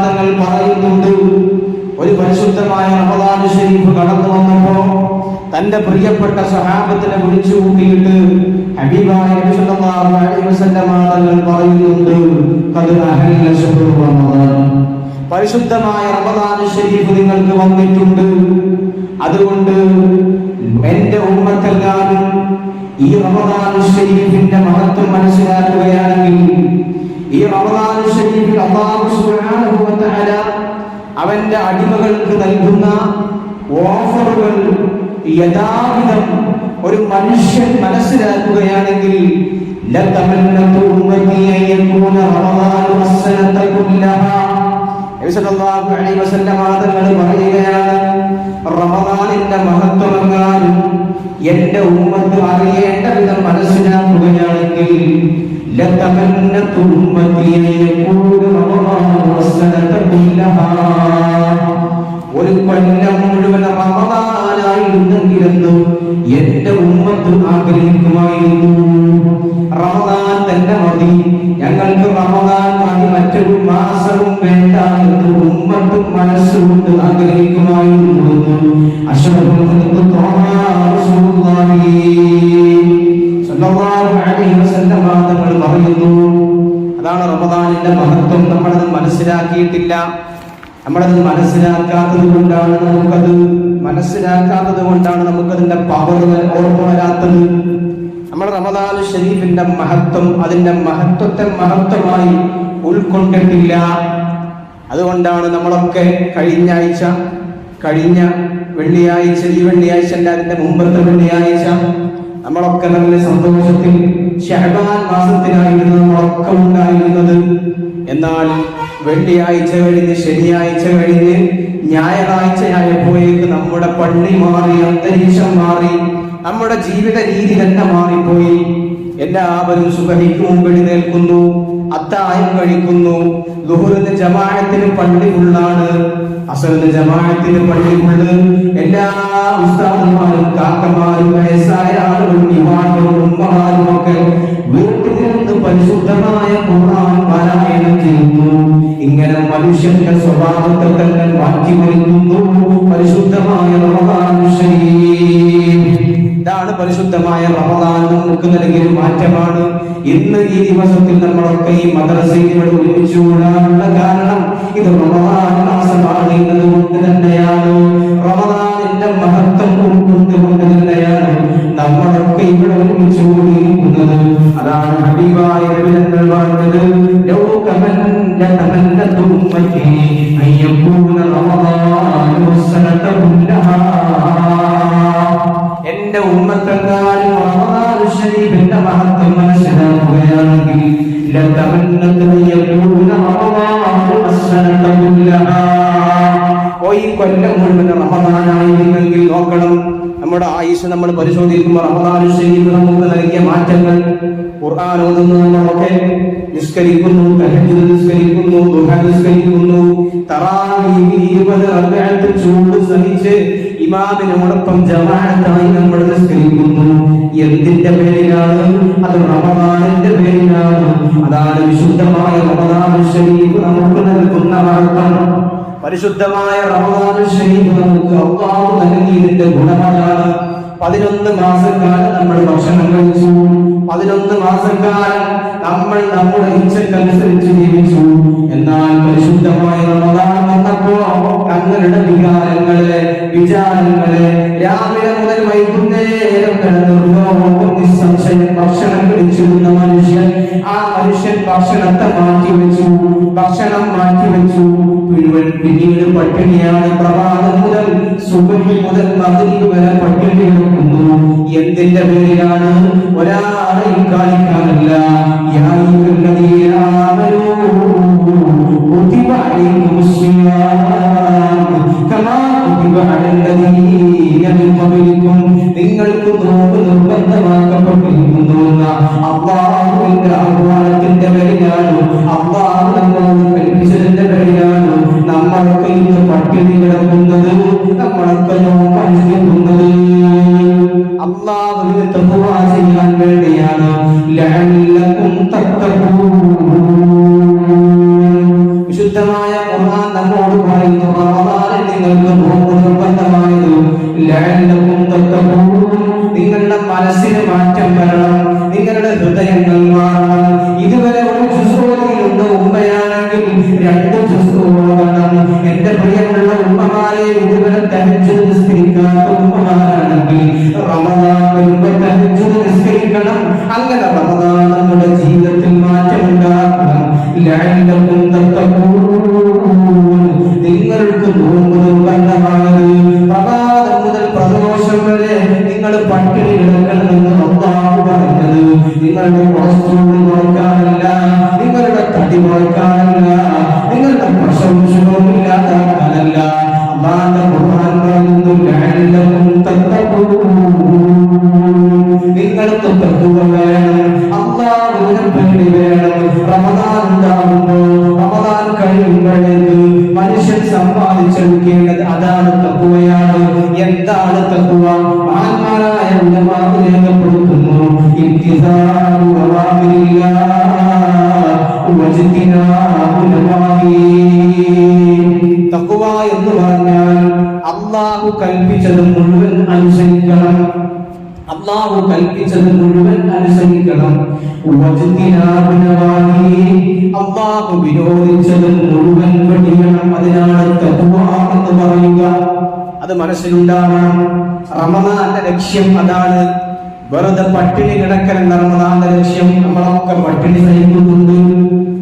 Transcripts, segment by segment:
തങ്ങൾ പറയുന്നുണ്ട്, ഒരു പരിശുദ്ധമായ റമദാൻ ശരീഫ് കടന്നു വന്നപ്പോ തന്റെ പ്രിയപ്പെട്ട സഹാബത്തിനെ വിളിച്ചു കൂട്ടിയിട്ട് ഹബീബായ നബി സല്ലല്ലാഹു അലൈഹി വസല്ലം തങ്ങൾ പറയുന്നുണ്ട്, ഖദ് അഹല്ല ശഹ്റു റമദാൻ, പരിശുദ്ധമായ റമദാൻ ശരീഫ് നിങ്ങൾക്ക് വന്നിട്ടുണ്ട്. അതുകൊണ്ട് എന്റെ ഉമ്മത്തെല്ലാവരും ഈ റമദാൻ ശരീഫിന്റെ മഹത്വം മനസ്സിലാക്കുകയാണെങ്കിൽ, ഈ റമദാൻ ശരീഫിൽ അല്ലാഹു സുബ്ഹാനഹു വ തആല അവന്റെ അടിമകൾക്ക് നൽകുന്ന ഓഫറുകൾ യഥാവിധം ഒരു മനുഷ്യൻ മനസ്സിലാക്കുകയാണെങ്കിൽ ലതമന്നതു ഉമ്മതി അയ്യകൂന റമദാനു അസ്സനത കുല്ലഹാ, നബി സല്ലല്ലാഹു അലൈഹി വസല്ലം തങ്ങൾ പറയുകയാണ്, റമദാനിന്റെ മഹത്വമെങ്ങാനും എന്റെ ഉമ്മത്ത് അറിയേണ്ട വിധം മനസ്സിലാക്കുകയാണെങ്കിൽ ലതമന്നതു ഉമ്മതി അയ്യകൂന റമദാനു അസ്സനത കുല്ലഹാ, ഒരു കൊല്ലം മുഴുവൻ റമദാനായിരുന്നെങ്കിലെന്ന് എന്റെ ഉമ്മത്ത് ആഗ്രഹിക്കുമായിരുന്നു. റമദാൻ തന്നെ മതി, ഞങ്ങൾക്ക് റമദാൻ മതി, മറ്റൊരു മാസവും വേണ്ട എന്ന് ഉമ്മത്ത് മനസ്സുകൊണ്ട് ആഗ്രഹിക്കുമായിരുന്നു. അഷ്റഫുൽ ഖൽഖ് റസൂലുള്ളാഹി സ്വല്ലല്ലാഹു അലൈഹി വസല്ലം തങ്ങൾ പറയുന്നു. അതാണ് റമദാനിന്റെ മഹത്വം. നമ്മളത് മനസ്സിലാക്കിയിട്ടില്ല. നമ്മളത് മനസ്സിലാക്കാത്തത് കൊണ്ടാണ് നമുക്കതിന്റെ പവർ ഓർമ്മ വരാത്തത്. നമ്മൾ റമദാൻ ശരീഫിന്റെ മഹത്വം, അതിന്റെ മഹത്വത്തെ മഹത്വമായി ഉൾക്കൊണ്ടിട്ടില്ല. അതുകൊണ്ടാണ് നമ്മളൊക്കെ കഴിഞ്ഞ വെള്ളിയാഴ്ച, ഈ വെള്ളിയാഴ്ച അല്ല, അതിന്റെ മുമ്പത്തെ വെള്ളിയാഴ്ച നമ്മളൊക്കെ നല്ല സന്തോഷത്തിൽ ശഅബാൻ മാസത്തിലായിരുന്നു നമ്മളൊക്കെ ഉണ്ടായിരുന്നത്. എന്നാൽ വെള്ളിയാഴ്ച കഴിഞ്ഞ്, ശനിയാഴ്ച കഴിഞ്ഞ്, ഞായറാഴ്ചയായപ്പോഴേക്ക് നമ്മുടെ പള്ളി മാറി, അന്തരീക്ഷം മാറി, നമ്മുടെ ജീവിത രീതി തന്നെ മാറിപ്പോയി. എല്ലാവരും സുബഹിക്ക് മുമ്പ് എഴുന്നേൽക്കുന്നു, അത്താഴം കഴിക്കുന്നു, ദുഹറിന്റെ ജമാഅത്തിന് പള്ളി ഫുള്ളാണ്, അസറിന്റെ ജമാഅത്തിന് പള്ളി ഫുള്ള്. എല്ലാ ഉസ്താദന്മാരും കാക്കമാരും വയസ്സായ ആളുകളും യുവാക്കളും ഉമ്മമാരും ഒക്കെ വീട്ടിൽ നിന്ന് പരിശുദ്ധമായ ഖുർആൻ പാരായണം ചെയ്യുന്നു. ഇങ്ങനെ മനുഷ്യന്റെ സ്വഭാവത്തെ തന്നെ മാറ്റി മറിക്കുന്നു പരിശുദ്ധമായ റമദാൻ ശരീഫ്. ഇതാണ് പരിശുദ്ധമായ റമദാൻ നമുക്ക് നൽകിയ മാറ്റമാണ്. ഇന്ന് ഈ ദിവസത്തിൽ നമ്മളൊക്കെ ഈ മദ്രസയിൽ ഒരുമിച്ച് കൂടാനുള്ള കാരണം ഇത് റമദാൻ മാസമാണ് എന്നതുകൊണ്ട് തന്നെയാണ്. റമദാനിന്റെ മഹത്വം ഉൾക്കൊണ്ടുകൊണ്ട് തന്നെയാണ് നമ്മളൊക്കെ ഇവിടെ ഒരുമിച്ച് കൂടിയിരിക്കുന്നത്. അതാണ് ഹബീബായ നബി തങ്ങൾ പറഞ്ഞത്, ലൗ തമന്നതു ഉമ്മതി അയ്യകൂന റമദാനു അസ്സനത കുല്ലഹാ, എന്റെ ഉമ്മത്തെങ്ങാനും റമദാൻ ശരീഫിന്റെ മഹത്വം മനസ്സിലാക്കുകയാണെങ്കിൽ ലതമന്നതു അയ്യകൂന റമദാനു അസ്സനത കുല്ലഹാ, ഈ കൊല്ലം മുഴുവൻ റമദാനായിരുന്നെങ്കിൽ നോക്കണം. നമ്മുടെ ആയുഷ് നമ്മൾ പരിശോധിക്കുമ്പോൾ റമദാൻ ശരീഫ് നമുക്ക് നൽകിയ മാറ്റങ്ങൾ. ഖുർആൻ ഓതുന്നു, നമ്മളൊക്കെ നിസ്കരിക്കുന്നു, തഹജ്ജുദ് നിസ്കരിക്കുന്നു, ദുഹാ നിസ്കരിക്കുന്നു, തറാവീഹ് 20 റക്അത്ത് ചൂട് സഹിച്ച് ഇമാമിനോടൊപ്പം ജമാഅത്തായി നമ്മൾ നിസ്കരിക്കുന്നു. എന്തിന്റെ പേരിലാണ്? അത് റമദാനിന്റെ പേരിലാണ്. അതാണ് വിശുദ്ധമായ റമദാൻ ശരീഫ് നമുക്ക് നൽകുന്ന മഹത്വം. പരിശുദ്ധമായ റമദാൻ ശരീഫ് നമുക്ക് അല്ലാഹു നൽകിയതിന്റെ ഗുണമാണ്. 11 മാസക്കാലം നമ്മൾ ഭക്ഷണം കഴിച്ചു, 11 മാസക്കാലം നമ്മൾ നമ്മുടെ ഇച്ഛക്കനുസരിച്ച് ജീവിച്ചു. എന്നാൽ പരിശുദ്ധമായ റമദാൻ വന്നപ്പോ തങ്ങളുടെ വിചാരങ്ങളെ രാവിലെ മുതൽ വൈകുന്നേരം നിസ്സംശയം ഭക്ഷണം കഴിച്ചിരുന്ന മനുഷ്യൻ, ആ മനുഷ്യൻ ഭക്ഷണം മാറ്റിവെച്ചു. പിന്നീട് പട്ടിണിയാണ്. പ്രഭാതം മുതൽ സുബഹി മുതൽ മഗ്രിബ് വരെ പട്ടിണി കിടക്കുന്നു. എന്തിന്റെ പേരിലാണ്? ഒരാളെയും കാണിക്കാനല്ല. യാ അയ്യുഹല്ലദീന ആമനൂ കുതിബ അലൈക്കുമുസ് സിയാം കമാ കുതിബ അലല്ലദീന മിൻ ഖബലിക്കും, നിങ്ങൾക്ക് നോമ്പ് നിർബന്ധമാക്കപ്പെട്ടിരിക്കുന്നു എന്ന അല്ലാഹുവിന്റെ ആഹ്വാനത്തിന്റെ പേരിലാണ്, അല്ലാഹു നമ്മളോട് കൽപ്പിച്ചതിന്റെ പേരിലാണ് നമ്മളൊക്കെ ഇന്ന് പട്ടിണി കിടക്കുന്നത്, നമ്മളൊക്കെ നോമ്പ് അനുഷ്ഠിക്കുന്നത്. അല്ലാഹുവിനെ തഖ്വ ചെയ്യാൻ വേണ്ടിയാണ്. ലഅല്ലകും തഖ്തഖൂൻ, വിശുദ്ധമായ ഖുർആൻ നമ്മോട് പറയുന്നു, റമദാനിൽ നിങ്ങൾക്ക് നോമ്പ് നിർബന്ധമായത് ലഅല്ലകും തത്തഖൂൻ, നിങ്ങളുടെ മനസ്സിന് മാറ്റം വരണം, നിങ്ങളുടെ ഹൃദയങ്ങൾ മാറണം. ഇതുവരെ ഒരു ജുസ്ഉകളിലുള്ള ഉമ്മയാണെങ്കിൽ 2 ജുസ്ഉകളാകണം. എന്റെ പ്രിയമുള്ള ഉമ്മമാരെ, ഇതുവരെ തഹജ്ജുദ് നിസ്കരിക്കാത്ത ഉമ്മമാരാണെങ്കിൽ റമദാൻ വരുമ്പോൾ തഹജ്ജുദ് നിസ്കരിക്കണം. അങ്ങനെ റമദാൻ നമ്മുടെ ജീവിതത്തിൽ മാറ്റമുണ്ടാക്കണം. ലഅല്ലകും തത്തഖൂൻ, നിങ്ങൾക്ക് നോമ്പ് നിർബന്ധമായത് പ്രഭാതം മുതൽ പ്രദോഷം വരെ നിങ്ങൾ പട്ടിണി കിടക്കണമെന്ന് അല്ലാഹു പറഞ്ഞത് നിങ്ങളുടെ കൊളസ്ട്രോൾ കുറയ്ക്കാനല്ല, നിങ്ങളുടെ തടി കുറയ്ക്കാനല്ല, നിങ്ങളുടെ പ്രശംസകളും ഇല്ലാതാക്കാനല്ല. അല്ലാഹുവിന്റെ ഖുർആൻ പറയുന്നു, ലഅല്ലകും തത്തഖൂൻ, നിങ്ങൾക്ക് തഖ്വ വേണം, അല്ലാഹുവിനെ പേടി വേണം. റമദാൻ ഉണ്ടാകുമ്പോൾ, റമദാൻ കഴിയുമ്പോഴേക്ക് മനുഷ്യൻ സമ്പാദിച്ചെടുക്കേണ്ടത് അതാണ് തഖ്വയാണ്. എന്താണ് തഖ്വ? മഹാന്മാരായ ഉലമാ രേഖപ്പെടുത്തുന്നു, ഇത്തിസാഉ അവാമിരില്ലാഹ് വജ്തിനാബു നവാഹി. തഖ്വ എന്ന് പറഞ്ഞാൽ അല്ലാഹു കൽപ്പിച്ചത് മുഴുവൻ അനുസരിക്കണം, അല്ലാഹു കൽപ്പിച്ചത് മുഴുവൻ അനുസരിക്കണം. വജ്തിനാബു നവാഹി, അല്ലാഹു വിരോധിച്ചത് മുഴുവൻ വെടിയണം. അതിനാണ് തഖ്വ എന്ന് പറയുക. അത് മനസ്സിലുണ്ടാവണം. റമദാന്റെ ലക്ഷ്യം അതാണ്. വെറുതെ പട്ടിണി കിടക്കലെന്ന റമദാന്റെ ലക്ഷ്യം. നമ്മളൊക്കെ പട്ടിണി സഹിക്കുന്നുണ്ട്.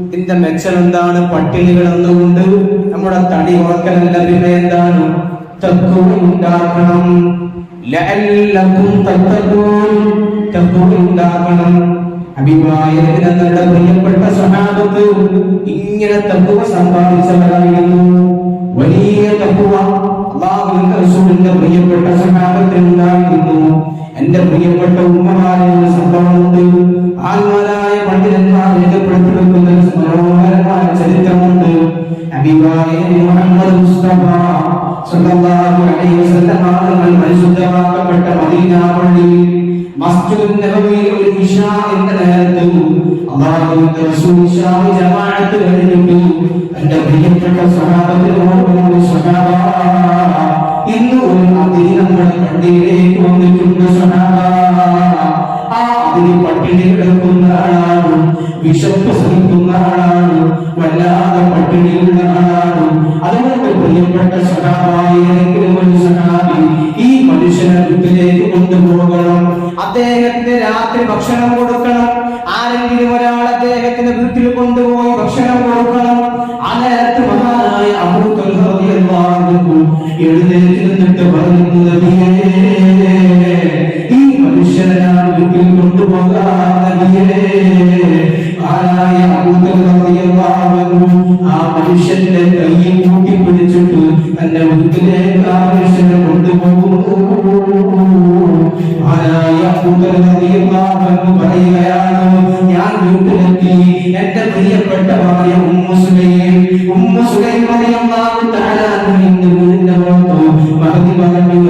ഇതിന്റെ മെച്ചം എന്താണ്? പട്ടിണി കിടന്നുകൊണ്ട് നമ്മുടെ തടി കുറക്കലല്ല, പിന്നെ എന്താണ്? തഖ്വ ഉണ്ടാക്കണം. ലഅല്ലകും തത്തഖൂൻ, തഖ്വ ഉണ്ടാക്കണം. ഹബീബായ നബിയുടെ പ്രിയപ്പെട്ട സ്വഹാബത്ത് ഇങ്ങനെ തഖ്വ സമ്പാദിച്ചവരായിരുന്നു. വലിയ തഖ്വ അല്ലാഹുവിന്റെ റസൂലിന്റെ പ്രിയപ്പെട്ട സ്വഹാബത്തിനുണ്ടായിരുന്നു. എന്റെ പ്രിയപ്പെട്ട ഉമ്മമാരെ സംഭവമുണ്ട്. ആത്മാരായ പണ്ഡിതന്മാർ രേഖപ്പെടുത്തി വെക്കുന്ന മനോഹരമായ ചരിത്രമുണ്ട്. ഹബീബായ മുഹമ്മദ് മുസ്തഫ സല്ലല്ലാഹു അലൈഹി വസല്ലം തങ്ങൾ പരിശുദ്ധമാക്കപ്പെട്ട മദീന പള്ളിയിൽ മസ്ജിദുൻ നബവിയിൽ ഒരു ഇശാഇന്റെ നേരത്ത് അല്ലാഹുവിന്റെ റസൂൽ ഇശാ ജമാഅത്ത് കഴിഞ്ഞിട്ട് തന്റെ പ്രിയപ്പെട്ട സ്വഹാബത്തിനോട്, സ്വഹാബ, ഇന്ന് ഒരു അതിഥി നമ്മുടെ പള്ളിയിലേക്ക് വന്നിട്ടുണ്ട്. സ്വഹാബ, ആ അതിഥി പട്ടിണി കിടക്കുന്ന ആളാണ്, വിശപ്പ് സഹിക്കുന്ന ആളാണ്, വല്ലാതെ പട്ടിണിയുള്ള ആളാണ്. അതുകൊണ്ട് പ്രിയപ്പെട്ട സ്വഹാബായ ഏതെങ്കിലും ഒരു സ്വഹാബി ഈ മനുഷ്യനെ വീട്ടിലേക്ക് കൊണ്ടുപോകണം. അദ്ദേഹത്തിന് രാത്രി ഭക്ഷണം കൊടുക്കണം. ആരെങ്കിലും ഒരാൾ അദ്ദേഹത്തിന്റെ വീട്ടിൽ കൊണ്ടുപോയി ഭക്ഷണം കൊടുക്കണം. ആ നേരത്ത് മഹാനായ അബൂ തൽഹ റളിയല്ലാഹു അൻഹു എഴുന്നേറ്റ് നിന്നിട്ട് പറയുന്നു, നബിയേ, ഈ മനുഷ്യനെ ഞാൻ വീട്ടിൽ കൊണ്ടുപോകാം നബിയേ. മഹാനായ അബൂ തൽഹ റളിയല്ലാഹു അൻഹു ആ മനുഷ്യന്റെ കയ്യിൽ കൂട്ടിപ്പിടിച്ചിട്ട് തന്റെ വീട്ടിലേക്ക് ആ മനുഷ്യനെ കൊണ്ടുപോകുന്നു. മഹാനായ അബൂ തൽഹ റളിയല്ലാഹു അൻഹു പറയുകയാണ്, ഞാൻ വീട്ടിലെത്തി. എന്റെ പ്രിയപ്പെട്ട ഭാര്യ ഉമ്മു സുലൈം റളിയല്ലാഹു തആല അൻഹയുടെ വീടിന്റെ പുറത്ത് മഹദി പറഞ്ഞു,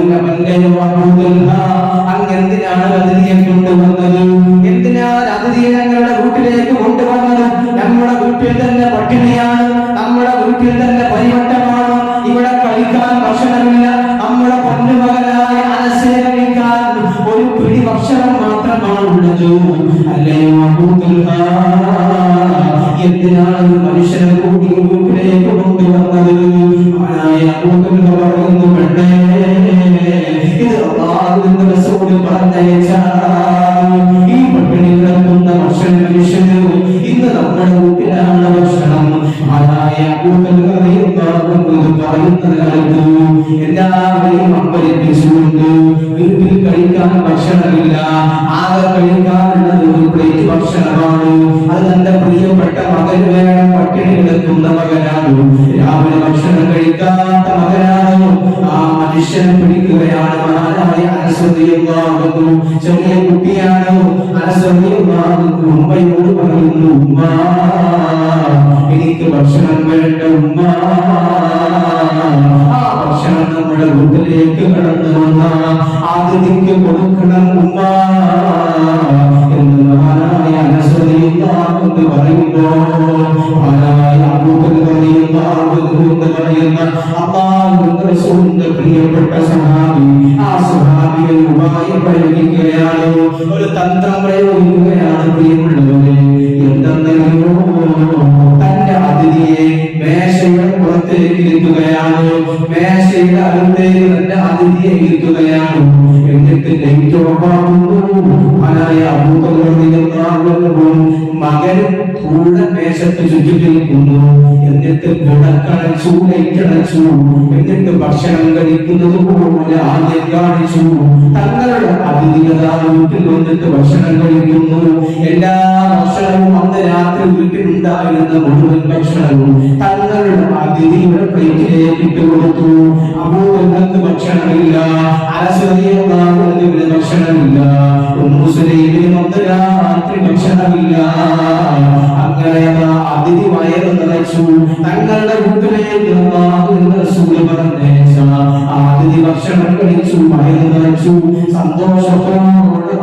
അങ്ങെന്തിനാണ് അതിഥിയെ കൊണ്ടുവന്നത്? എന്തിനാണ് അതിഥിയെ ഞങ്ങളുടെ വീട്ടിലേക്ക് കൊണ്ടുവന്നത്? നമ്മുടെ വീട്ടിൽ തന്നെ പട്ടിണിയാണ്, നമ്മുടെ വീട്ടിൽ തന്നെ പരിവട്ടമാണ്, ഇവിടെ കഴിക്കാൻ ഭക്ഷണമില്ല. നമ്മുടെ പൊന്നുമകനായ അനസിനെ കഴിക്കാൻ ഒരു പിടി ഭക്ഷണം മാത്രമാണുള്ളത്. അല്ലയോ അബൂ തൽഹ, എന്തിനാണ് മനുഷ്യനെ കൂടി വീട്ടിലേക്ക് കൊണ്ടുവന്നത്? അബൂ തൽഹ പറയുന്നു, പെണ്ണേ, ഇത് അല്ലാഹുവിന്റെ റസൂൽ പറഞ്ഞയച്ചാൽ ഈ പട്ടിണി കിടക്കുന്ന മനുഷ്യന് ഇന്ന് നമ്മുടെ വീട്ടിലാണ് ഭക്ഷണം. അബൂ തൽഹ പറയുന്ന കാലത്ത് എല്ലാവരെയും അമ്പരിപ്പിച്ചുകൊണ്ട് വീട്ടിൽ കഴിക്കാൻ ഭക്ഷണമില്ല. ആകെ കഴിക്കാനുള്ളത് ഒരു പ്ലേറ്റ് ഭക്ഷണമാണ്. അത് തന്റെ പ്രിയപ്പെട്ട മകൻ വേണം. പട്ടിണി കിടക്കുന്ന മകനാണ്, രാവിലെ ഭക്ഷണം കഴിക്കാത്ത മകനാണ്. ആ മനുഷ്യനെ പിടിക്കുകയാണ് മഹാനായ അനസ് റളിയല്ലാഹു അൻഹു. ചെറിയ കുട്ടിയാണ്. അനസ് റളിയല്ലാഹു അൻഹു ഉമ്മയോട് പറയുന്നു, ഉമ്മ, എനിക്ക് ഭക്ഷണം വേണ്ട ഉമ്മ. ആ ഭക്ഷണം നമ്മുടെ വീട്ടിലേക്ക് കടന്നു വന്ന അതിഥിക്ക് കൊടുക്കണം ഉമ്മ എന്ന് മഹാനായ അനസ് റളിയല്ലാഹു അൻഹു പറയുമ്പോൾ മഹാനായ അബൂ തൽഹ എന്ന് പറയുന്ന അല്ലാഹുവിന്റെ റസൂലിന്റെ പ്രിയപ്പെട്ട സഹാബി, ആ സഹാബിയെ ഉപായം പ്രയോഗിക്കുകയാണ്, ഒരു തന്ത്രം പ്രയോഗിക്കുകയാണ്. പ്രിയമുള്ളവരെ, എന്തെന്നറിയോ, തന്റെ അതിഥിയെ മേശയുടെ പുറത്തേക്ക് ഇരുത്തുകയാണ്, മേശയുടെ അടുത്തേക്ക് തന്റെ അതിഥിയെ ഇരുത്തുകയാണ്. എന്നിട്ട് മകനും കൂടെ മേശത്ത് ചുറ്റി നിൽക്കുന്നു. എന്നിട്ട് വിളക്കണച്ചു, ലൈറ്റണച്ചു. എന്നിട്ട് ഭക്ഷണം കഴിക്കുന്നത് പോലെ ആദ്യം കാണിച്ചു. തങ്ങളുടെ അതിഥികതാ വീട്ടിൽ വന്നിട്ട് ഭക്ഷണം കഴിക്കുന്നു. എല്ലാ ഭക്ഷണവും അന്ന് രാത്രി വീട്ടിലുണ്ടായിരുന്ന മുഴുവൻ ഭക്ഷണവും തങ്ങളുടെ അതിഥിയുടെ പ്ലേറ്റിലേക്ക് ഇട്ട് കൊടുത്തു. അബൂബക്കർക്ക് ഭക്ഷണമില്ല, അനസ്വദിയുടെ ഭക്ഷണമില്ല, അന്ന് രാത്രി ഭക്ഷണമില്ല. അങ്ങനെ അതിഥി വയറ് നിറച്ചു. തങ്ങളുടെ വീട്ടിലേക്ക് പറഞ്ഞേച്ച അതിഥി ഭക്ഷണം കഴിച്ചു, വയറ് നിറച്ചു. സന്തോഷത്തോടെ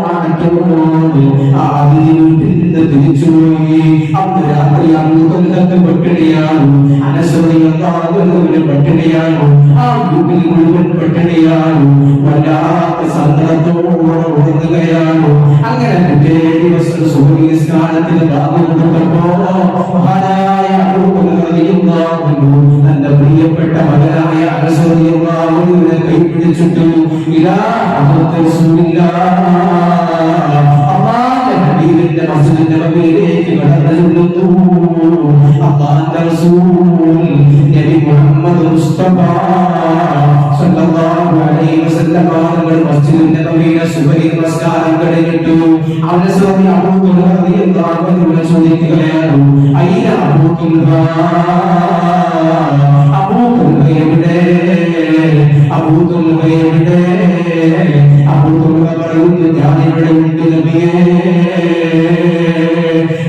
അതിഥി വീട്ടിൽ നിന്ന് തിരിച്ചുപോയി. അന്ന് രാത്രി അബൂബക്കർക്ക് പട്ടിണിയാണ്, അനസ്വദിയുടെ പട്ടിണിയാണ്, ആ വീട്ടിൽ മുഴുവൻ പട്ടിണിയാണ്. വല്ലാത്ത സങ്കടത്തോടെ ഉറങ്ങുകയാണ്. അങ്ങനെ പിറ്റേ ദിവസം സുബഹി നിസ്കാരത്തിന് തന്റെ പ്രിയപ്പെട്ട മകനായ അനസ്വദിയെ കൈപിടിച്ചിട്ട് ഹബീബിന്റെ മസ്ജിദിന്റെ മുന്നിലേക്ക് കടന്നു. അല്ലാഹുവിന്റെ റസൂൽ നബി മുഹമ്മദ് മുസ്തഫ സല്ലല്ലാഹു അലൈഹി വസല്ലം മസ്ജിദിന്റെ മുന്നിൽ സുബഹി നമസ്കാരം കഴിഞ്ഞിട്ടു. അനസ്വദി അബൂബക്കർ റളിയല്ലാഹു അൻഹു ചോദിക്കുകയാണ്, അയ്യ അബൂബക്കർ, അബൂബക്കർ എവിടെ? അബൂബക്കർ എവിടെ? അബൂബക്കർ പറയുന്നു, ഞാനിവിടെ ഉണ്ട് നബിയേ.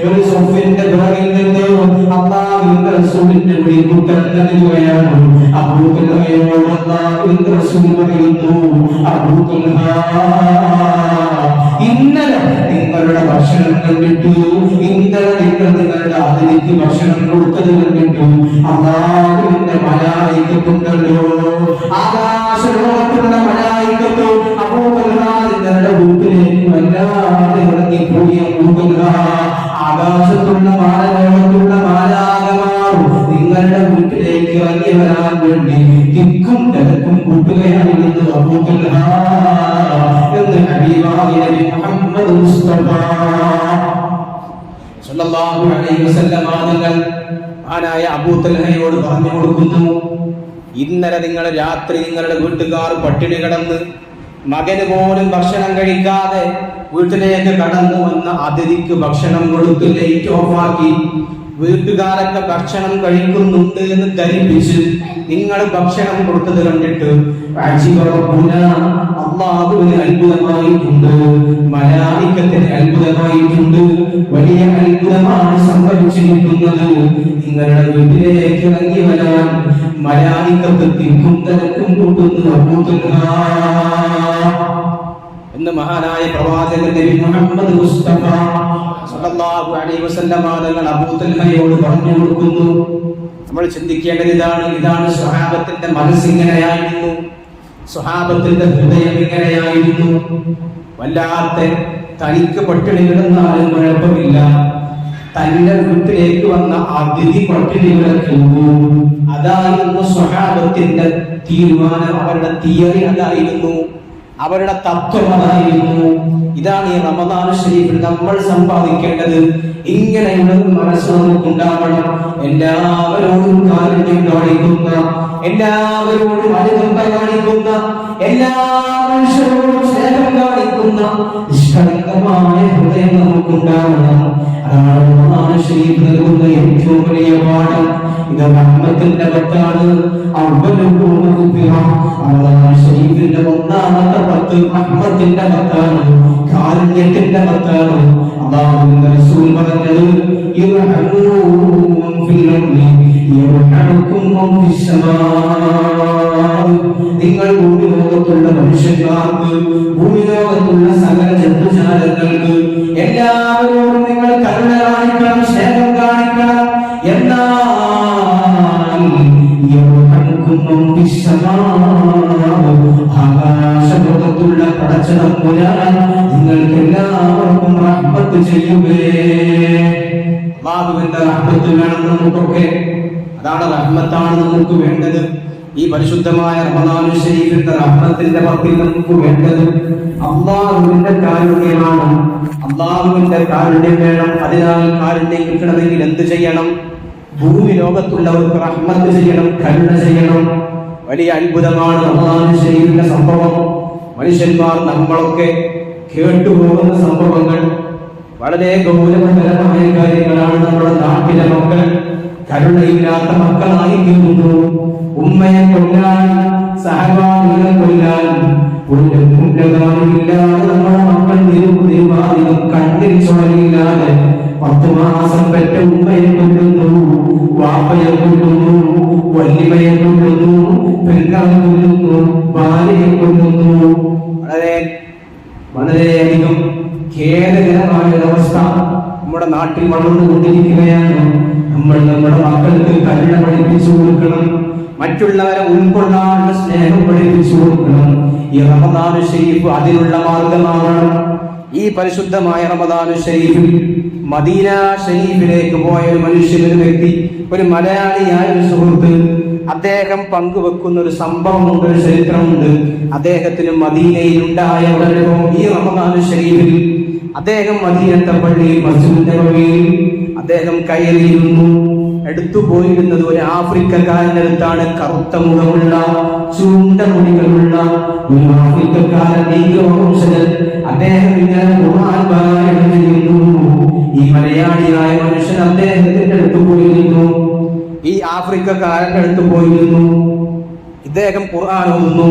ഒരു സോഫിന്റെ പുറകിൽ നിന്ന് അല്ലാഹുവിന്റെ റസൂലിന്റെ വിളികൂട്ടൽ നൽകുകയാണ്. അബൂബക്കറോട് അല്ലാഹുവിന്റെ റസൂൽ പറയുന്നു, അബൂബക്കർ, ഇന്നലെ നിങ്ങളുടെ ഭക്ഷണം കണ്ടിട്ടു, ഇന്നലെ നിങ്ങളുടെ അതിഥിക്ക് ഭക്ഷണം കൊടുത്തത് കണ്ടിട്ടു. അല്ലാഹുവിന്റെ മലായികത്തുണ്ടല്ലോ, ആകാശലോകത്തുള്ള മലായികത്തു അബൂബക്കർ നിങ്ങളുടെ വീട്ടിലേക്ക് വല്ലാതെ ഇറങ്ങിപ്പോയി. ആകാശത്തുള്ള മാനലോകത്തുള്ള മാലാകമാർ നിങ്ങളുടെ വീട്ടിലേക്ക് ഇറങ്ങി വരാൻ വേണ്ടി തിക്കും തിരക്കും കൂട്ടുകയായിരുന്നു അബൂബക്കർ എന്ന് ഹബീബായ നബി മുഹമ്മദ് മുസ്തഫ സല്ലല്ലാഹു അലൈഹി വസല്ലം തങ്ങൾ ആനായ അബൂ തൽഹയോട് പറഞ്ഞു കൊടുക്കുന്നു, ഇന്നലെ നിങ്ങൾ രാത്രി നിങ്ങളുടെ വീട്ടുകാർ പട്ടിണി കിടന്ന് മകന് പോലും ഭക്ഷണം കഴിക്കാതെ വീട്ടിലേക്ക് കടന്നു വന്ന അതിഥിക്ക് ഭക്ഷണം കൊടുത്ത് ലൈറ്റ് ഓഫാക്കി വീട്ടുകാരൊക്കെ ഭക്ഷണം കഴിക്കുന്നുണ്ട് എന്ന് ധരിപ്പിച്ച് നിങ്ങൾ ഭക്ഷണം കൊടുത്തത് കണ്ടിട്ട് അല്ലാഹുവിന് അത്ഭുതമായിട്ടുണ്ട്, മലായികത്തിന് അത്ഭുതമായിട്ടുണ്ട്, വലിയ അത്ഭുതമാണ് സംഭവിച്ചിരിക്കുന്നത്. നിങ്ങളുടെ വീട്ടിലേക്ക് ഇറങ്ങി വരാൻ മലായികത്ത് തിക്കും തിരക്കും കൂട്ടുന്നു എന്ന് മഹാനായ പ്രവാചകൻ നബി മുഹമ്മദ് മുസ്തഫ സല്ലല്ലാഹു അലൈഹി വസല്ലം തങ്ങൾ അബൂ തൽഹയോട് പറഞ്ഞു കൊടുക്കുന്നു. നമ്മൾ ചിന്തിക്കേണ്ടത് ഇതാണ് സ്വഹാബത്തിന്റെ മനസ്സിങ്ങനെയായിരുന്നു, സ്വഹാബത്തിന്റെ ഹൃദയം ഇങ്ങനെയായിരുന്നു. വല്ലാത്ത തനിക്ക് പട്ടിണി കിടന്നാലും കുഴപ്പമില്ല, തന്റെ വീട്ടിലേക്ക് വന്ന അതിഥി പട്ടിണി കിടക്കുന്നു. അതായിരുന്നു സ്വഹാബത്തിന്റെ തീരുമാനം, അവരുടെ തിയറി അതായിരുന്നു, അവരുടെ തത്വം അതായിരുന്നു. ഇതാണ് ഈ റമദാൻ ശരീഫിൽ നമ്മൾ സമ്പാദിക്കേണ്ടത്. ഇങ്ങനെയുള്ള മനസ്സ് നമുക്കുണ്ടാവണം. എല്ലാവരോടും കാരുണ്യം കാണിക്കുന്ന, എല്ലാവരോടും അനുകമ്പ കാണിക്കുന്ന, എല്ലാ മനുഷ്യരോടും സ്നേഹം കാണിക്കുന്ന നിഷ്കളങ്കമായ ഹൃദയം നമുക്കുണ്ടാവണം. അതാണ് റമദാൻ ശരീഫ് നൽകുന്ന ഏറ്റവും വലിയ പാഠം. ഇത് റഹ്മത്തിന്റെ പത്താണ്. റമദാൻ ശരീഫിന്റെ ഒന്നാമത്തെ പത്ത് റഹ്മത്തിന്റെ പത്താണ്, കാരുണ്യത്തിന്റെ പത്താണ്. അല്ലാഹുവിന്റെ റസൂൽ പറഞ്ഞത്, നിങ്ങൾ ഭൂമിലോകത്തുള്ള മനുഷ്യന്മാർക്ക്, ഭൂമിലോകത്തുള്ള സകല ജന്തുജാലങ്ങൾക്ക് എല്ലാവരോടും നിങ്ങൾ കരുണ കാണിക്കണം, സ്നേഹം കാണിക്കണം. എന്നാൽ ആകാശലോകത്തുള്ള പടച്ച തമ്പുരാൻ നിങ്ങൾക്ക് എല്ലാവർക്കും റഹ്മത്ത് ചെയ്യുമേ. അല്ലാഹുവിന്റെ റഹ്മത്ത് വേണം നമുക്കൊക്കെ. അതാണ് റഹ്മത്താണ് നമുക്ക് വേണ്ടത്. ഈ പരിശുദ്ധമായ റമദാൻ ശരീഫിന്റെ റഹ്മത്തിന്റെ പത്തിൽ നമുക്ക് വേണ്ടത് അല്ലാഹുവിന്റെ കാരുണ്യമാണ്. അല്ലാഹുവിന്റെ കാരുണ്യം വേണം. അതിനാൽ കാരുണ്യം കിട്ടണമെങ്കിൽ എന്ത് ചെയ്യണം? ഭൂമി ലോകത്തുള്ളവർക്ക് റഹ്മത്ത് ചെയ്യണം, കരുണ ചെയ്യണം. വലിയ അത്ഭുതമാണ് റമദാൻ ശരീഫിന്റെ സംഭവം. മനുഷ്യന്മാർ നമ്മളൊക്കെ കേട്ടുപോകുന്ന സംഭവങ്ങൾ വളരെ ഗൗരവതരമായ കാര്യങ്ങളാണ്. നമ്മുടെ നാട്ടിലെ മക്കൾ കരുണയില്ലാത്ത മക്കളായി തീർന്നു. ഉമ്മയെ കൊല്ലാൻ, സഹപാഠികളെ കൊല്ലാൻ ഒരു മുന്നകാരിയില്ലാതെ നമ്മുടെ മക്കൾ നിരുപാധികം കണ്ടിരിച്ചോളില്ലാതെ 10 മാസം പെറ്റ ഉമ്മയെ കൊല്ലുന്നു, വാപ്പയെ കൊല്ലുന്നു, വല്യമ്മയെ കൊല്ലുന്നു, പെങ്ങളെ കൊല്ലുന്നു, ഭാര്യയെ കൊല്ലുന്നു. വളരെയധികം ഖേദകരമായ അവസ്ഥ നമ്മുടെ നാട്ടിൽ വളർന്നുകൊണ്ടിരിക്കുകയാണ്. നമ്മൾ നമ്മുടെ മക്കൾക്ക് കരുണ പഠിപ്പിച്ചു കൊടുക്കണം, മറ്റുള്ളവരെ ഉൾക്കൊള്ളാനുള്ള സ്നേഹം പഠിപ്പിച്ചു കൊടുക്കണം. ഈ റമദാൻ ശരീഫ് അതിനുള്ള മാർഗമാകണം. ഈ പരിശുദ്ധമായ റമദാൻ ശരീഫിൽ മദീന ശരീഫിലേക്ക് പോയ ഒരു മനുഷ്യൻ, ഒരു വ്യക്തി, ഒരു മലയാളിയായ ഒരു സുഹൃത്ത്, അദ്ദേഹം പങ്കുവെക്കുന്ന ഒരു സംഭവമുണ്ട്, ഒരു ചരിത്രമുണ്ട്. അദ്ദേഹത്തിന് മദീനയിൽ ഉണ്ടായ ഈ റമദാൻ ശരീഫിൽ അദ്ദേഹം മദീനത്തെ പള്ളിയിൽ, മസ്ജിദിന്റെ പള്ളിയിൽ അദ്ദേഹം കയറിയിരുന്നു. എടുത്തു പോയിരുന്നത് ഒരു ആഫ്രിക്കക്കാരന്റെ അടുത്താണ്. കറുത്ത മുഖമുള്ള, ചുണ്ട മുടികളുള്ള ഒരു ആഫ്രിക്കക്കാരൻ, അദ്ദേഹം ഇങ്ങനെ ഖുർആൻ പാരായണം ചെയ്യുന്നു. ഈ മലയാളിയായ മനുഷ്യൻ അദ്ദേഹത്തിന്റെ അടുത്ത് പോയിരുന്നു. ഈ ആഫ്രിക്കക്കാരന്റെ അടുത്ത് പോയിരുന്നു. ഇദ്ദേഹം ഖുർആൻ ഓതുന്നു.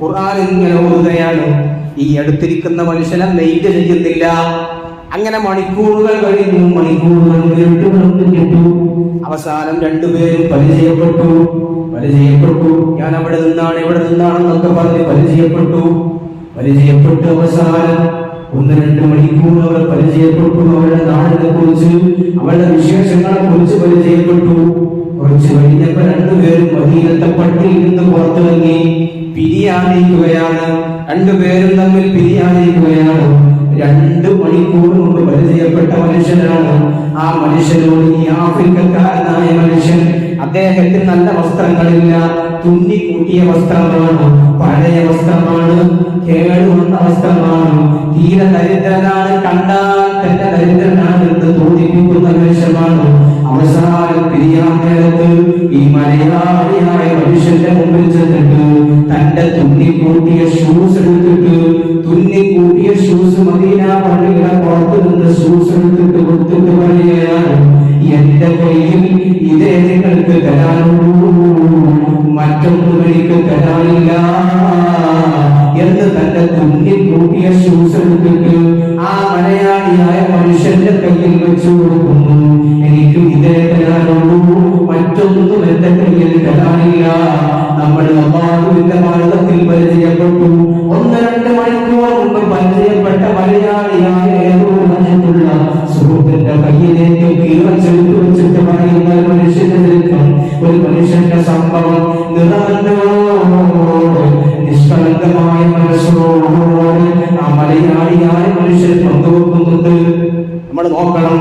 ഖുർആൻ ഇങ്ങനെ ഓതുകയാണ്. ഈ അടുത്തിരിക്കുന്ന മനുഷ്യനെ നെയ്ത് ചെയ്യുന്നില്ല. അങ്ങനെ മണിക്കൂറുകൾ കഴിഞ്ഞു, മണിക്കൂറുകൾ കേട്ടു. അവസാനം രണ്ടുപേരും പരിചയപ്പെട്ടു. ഞാൻ അവിടെ നിന്നാണ്, ഇവിടെ നിന്നാണെന്നൊക്കെ പറഞ്ഞ് പരിചയപ്പെട്ടു. അവസാനം 1-2 മണിക്കൂർ അവർ പരിചയപ്പെട്ടു. അവരുടെ നാടിനെ കുറിച്ച്, അവരുടെ വിശേഷങ്ങളെ കുറിച്ച് പരിചയപ്പെട്ടു. കുറച്ച് കഴിഞ്ഞപ്പോൾ രണ്ടുപേരും മദീനത്തെ പള്ളിയിൽ നിന്ന് പുറത്തിറങ്ങി പിരിയാനിരിക്കുകയാണ്. രണ്ടുപേരും തമ്മിൽ പിരിയാനിരിക്കുകയാണ്. 2 മണിക്കൂർ മുമ്പ് പരിചയപ്പെട്ട മനുഷ്യനാണ്. ആ മനുഷ്യനോട് ഈ ആഫ്രിക്കക്കാരനായ മനുഷ്യൻ, അദ്ദേഹത്തിന് നല്ല വസ്ത്രങ്ങളില്ല, തുന്നിക്കൂട്ടിയ വസ്ത്രമാണ്, പഴയ വസ്ത്രമാണ്, കേടുവന്ന വസ്ത്രമാണ്, തീരെ ദരിദ്രനാണ്, കണ്ടാൽ തന്നെ ദരിദ്രനാണ് എന്ന് തോന്നിപ്പിക്കുന്ന മനുഷ്യമാണ്. അവസാനം പിരിയാൻ നേരത്ത് ഈ മലയാളിയായ മനുഷ്യന്റെ മുമ്പിൽ ചെന്നിട്ട് തന്റെ തുന്നിക്കൂട്ടിയ ഷൂസ് എടുത്തിട്ട്, തുന്നിക്കൂട്ടിയ ഷൂസ് മദീന പള്ളിയുടെ പുറത്തു നിന്ന് ഷൂസ് എടുത്തിട്ട് കൊടുത്തിട്ട് പറയുകയാണ്, എന്റെ കയ്യിൽ ഇതേ നിങ്ങൾക്ക് തരാനുള്ളൂ, മറ്റൊന്നും എനിക്ക് തരാനില്ല എന്ന് തന്റെ തുന്നിക്കൂട്ടിയ ഷൂസ് എടുത്തിട്ട് ആ മലയാളിയായ മനുഷ്യന്റെ കയ്യിൽ വെച്ചു കൊടുക്കുന്നു. എനിക്ക് ഇതേ തരാനുള്ളൂ, മറ്റൊന്നും എന്റെ കയ്യിൽ തരാനില്ല. നമ്മൾ അല്ലാഹുവിന്റെ മാർഗ്ഗത്തിൽ പരിചയപ്പെട്ടു. 1-2 മണിക്കൂർ മുമ്പ് പരിചയപ്പെട്ട മലയാളിയായ ഏതോ രാജ്യത്തുള്ള സുഹൃത്തിന്റെ കയ്യിലേക്ക് കീറച്ചെടുത്ത് വെച്ചിട്ട് പറയുന്ന ഒരു മനുഷ്യന്റെ ചരിത്രം, ഒരു മനുഷ്യന്റെ സംഭവം, നിറമന്നോട് നിഷ്കളങ്കമായ മനസ്സോട് ആ മലയാളിയായ മനുഷ്യൻ പങ്കുവെക്കുന്നുണ്ട്. നമ്മൾ നോക്കണം.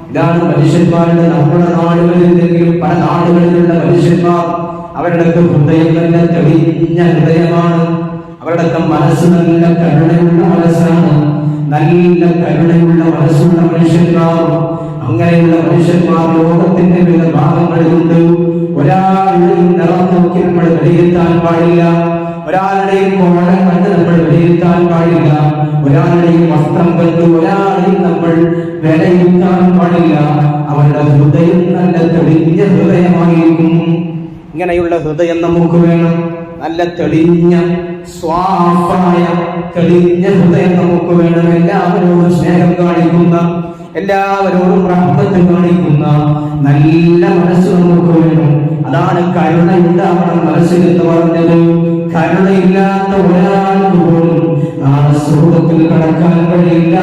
ഇതാണ് മനുഷ്യന്മാരുടെ, നമ്മുടെ നാടുകളിലെങ്കിലും പല നാടുകളിലുള്ള മനുഷ്യന്മാർ, അവരുടെ ഹൃദയം നല്ല തെളിഞ്ഞ ഹൃദയമാണ്. അവരുടെ മനസ്സ് നല്ല കരുണയുള്ള മനസ്സാണ്. നല്ല കരുണയുള്ള മനസ്സുള്ള മനുഷ്യന്മാർ, അങ്ങനെയുള്ള മനുഷ്യന്മാർ ലോകത്തിന്റെ വിവിധ ഭാഗങ്ങളിലുണ്ട്. ഒരാളുടെയും നിറം നോക്കി നമ്മൾ വിലയിരുത്താൻ പാടില്ല. ഒരാളുടെയും കോണം കണ്ട് നമ്മൾ വിലയിരുത്താൻ പാടില്ല. ഒരാളുടെയും വസ്ത്രം കണ്ട് ഒരാളെയും നമ്മൾ വിലയിരുത്താൻ പാടില്ല. അവരുടെ ഹൃദയം നല്ല തെളിഞ്ഞ ഹൃദയമായിരിക്കും. ഇങ്ങനെയുള്ള ഹൃദയം നമുക്ക് വേണം. നല്ല തെളിഞ്ഞ സ്വാഫായ തെളിഞ്ഞ ഹൃദയം നമുക്ക് വേണം. എല്ലാവരോടും സ്നേഹം കാണിക്കുന്ന, എല്ലാവരോടും റഹ്മത്ത് കാണിക്കുന്ന നല്ല മനസ്സ് നമുക്ക് വേണം. അതാണ് കരുണയുണ്ടാവണം മനസ്സിൽ എന്ന് പറഞ്ഞത്. കരുണയില്ലാത്ത ഒരാൾക്ക് പോലും നാളെ സ്വർഗ്ഗത്തിൽ കടക്കാൻ കഴിയില്ല.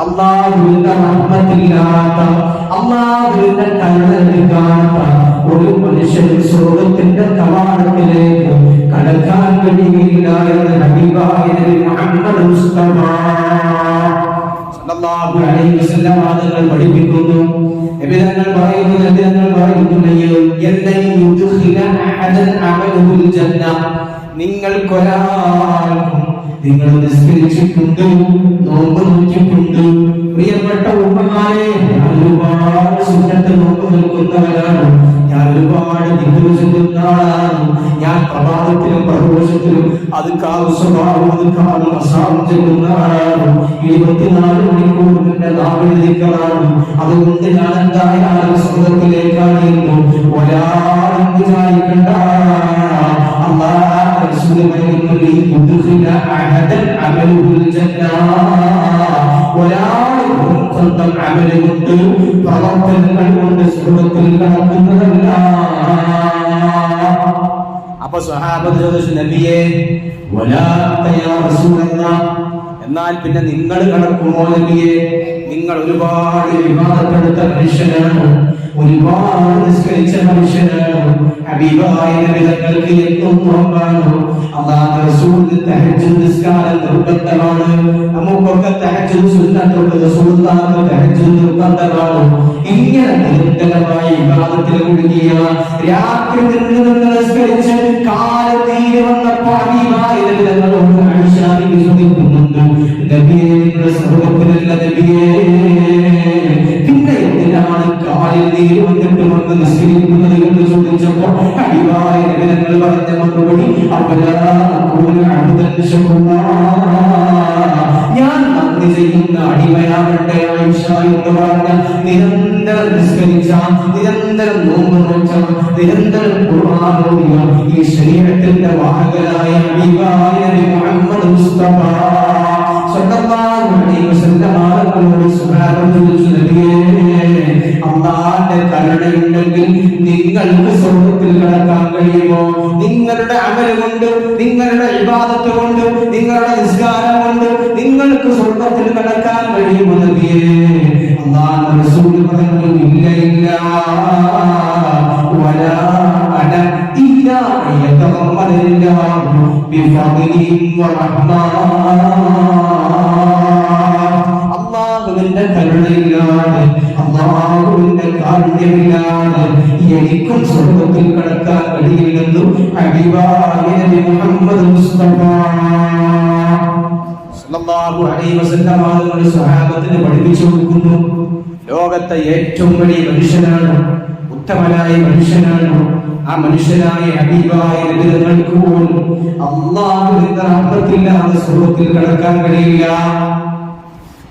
അല്ലാഹുവിന്റെ റഹ്മത്തില്ലാത്ത, അല്ലാഹുവിന്റെ കരുണ ലഭിക്കാത്ത ഒരു മനുഷ്യൻ സ്വർഗ്ഗത്തിന്റെ കവാടത്തിലേക്ക് കടക്കാൻ കഴിയില്ല എന്ന് ഹബീബായ നബി മുഹമ്മദ് മുസ്തഫ സല്ലല്ലാഹു അലൈഹി വസല്ലം ആളുകൾ പഠിപ്പിക്കുന്നു. നബിതങ്ങൾ പറയുന്നു യല്ലൻ യുദ്ഖില അഹദൻ അമലുൽ ജന്ന, നിങ്ങൾക്കൊരാൾക്കും നിങ്ങൾ നിസ്കരിച്ചിട്ടുണ്ട്, നോമ്പ് നോക്കിയിട്ടുണ്ട്. പ്രിയപ്പെട്ട ഉമ്മമാരെ, ഞാൻ ഒരുപാട് സുന്നത്ത് നോമ്പ് നിൽക്കുന്നവരാണ്, ഞാൻ ഒരുപാട് ദിക്ർ ചൊല്ലുന്ന ആളാണ്, ഞാൻ പ്രഭാതത്തിലും പ്രദോഷത്തിലും അതുക്കാവ് സ്വഭാവം അതുക്കാവ് മസാം ചെല്ലുന്ന ആളാണ്, 24 മണിക്കൂർ എന്റെ നാവിൽ ദിക്റാണ്. അതുകൊണ്ട് ഞാൻ എന്തായാലും സ്വർഗ്ഗത്തിലേക്കാണ് എന്നു ഒരാളും വിചാരിക്കണ്ട. അല്ലാഹു റസൂൽ പറയുന്നു യുദ്ഖില അഹദൻ അമലുൽ ജന്ന, ഒരാൾ സ്വന്തം അമല് കൊണ്ട് പ്രവർത്തനങ്ങൾ കൊണ്ട് സ്വർഗ്ഗത്തിൽ കടക്കുന്നതല്ല. അപ്പൊ സ്വഹാബത്ത് ചോദിച്ചു, നബിയേ വലാ യാ റസൂലല്ലാഹ്, എന്നാൽ പിന്നെ നിങ്ങൾ കടക്കുമോ നബിയേ? നിങ്ങൾ ഒരുപാട് വിവാദപ്പെടുത്ത മനുഷ്യനാണ്, ഒരുപാട് നിസ്കരിച്ച മനുഷ്യനാണ്. ഹബീബായ നബി തങ്ങൾക്ക് എന്നും നോമ്പാണ്. അല്ലാഹുവിന്റെ റസൂലിന് തഹജ്ജുദ് നിസ്കാരം നിർബന്ധമാണ്. നമുക്കൊക്കെ തഹജ്ജുദ് സുന്നത്തുണ്ട്, റസൂലുള്ളാഹിക്ക് തഹജ്ജുദ് നിർബന്ധമാണ്. ഇങ്ങനെ നിരന്തരമായി വിവാദത്തിൽ മുഴുകിയ രാത്രി നിന്ന് നിസ്കരിച്ച് കാലത്തീരെ വന്നപ്പോൾ ഹബീബായ നബി തങ്ങളോട് ആയിഷ ബിബി ചോദിക്കുന്നുണ്ട്, നബിയേ നിങ്ങൾ സ്വർഗ്ഗത്തിലല്ല നബിയേ, പിന്നെ എന്തിനാണ് കാലിൽ നീര് വന്നിട്ട് വന്ന് നിസ്കരിക്കുന്നത് എന്ന് ചോദിച്ചപ്പോൾ ഹബീബായ നബി തങ്ങൾ പറഞ്ഞ മറുപടി ഞാൻ നന്ദി ചെയ്യുന്ന അടിമയാകട്ടെ ആയിഷ എന്ന് പറഞ്ഞ, നിരന്തരം നിസ്കരിച്ച, നിരന്തരം നോമ്പ് നോച്ച, നിരന്തരം ഖുർആൻ ഓതിയ ഈ ശരീഅത്തിന്റെ വാഹകനായ ഹബീബായ നബി മുഹമ്മദ് മുസ്തഫ സല്ലല്ലാഹു അലൈഹി വസല്ലം ആളുകളോട് സുബ്ഹാനല്ലാഹു നബിയേ, അല്ലാഹുവിന്റെ കരുണയുണ്ടെങ്കിൽ നിങ്ങൾക്ക് സ്വർഗ്ഗത്തിൽ കടക്കാൻ കഴിയുമോ? നിങ്ങളുടെ അമൽ കൊണ്ട്, നിങ്ങളുടെ ഇബാദത്ത് കൊണ്ട്, നിങ്ങളുടെ നിസ്കാരം കൊണ്ട് നിങ്ങൾക്ക് സ്വർഗ്ഗത്തിൽ കടക്കാൻ കഴിയുമോ നബിയേ? അല്ലാഹുവിന്റെ റസൂൽ പറഞ്ഞു, ഇല്ല ഇല്ല, വലാ അന ഇല്ലാ യതഗമ്മദല്ലാഹു ബിഫദ്ലിഹി വറഹ്മതിഹി. അല്ലാഹുവിന്റെ കരുണയിലാണ്, അല്ലാഹുവിന്റെ കാരുണ്യമിലാണ് എനിക്കും സ്വർഗ്ഗത്തിൽ കടക്കാൻ കഴിയില്ലെന്ന് ഹബീബായ നബി മുഹമ്മദ് മുസ്തഫ സല്ലല്ലാഹു അലൈഹി വസല്ലം ആളുകൾ സ്വഹാബത്തിനെ പഠിപ്പിച്ചു കൊടുക്കുന്നു. ലോകത്തെ ഏറ്റവും വലിയ മനുഷ്യനാണ്, ഉത്തമനായ മനുഷ്യനാണ്. ആ മനുഷ്യനായ ഹബീബായ നബി തങ്ങൾക്ക് പോലും അല്ലാഹുവിന്റെ റഹ്മത്തില്ലാതെ സ്വർഗ്ഗത്തിൽ കടക്കാൻ കഴിയില്ല,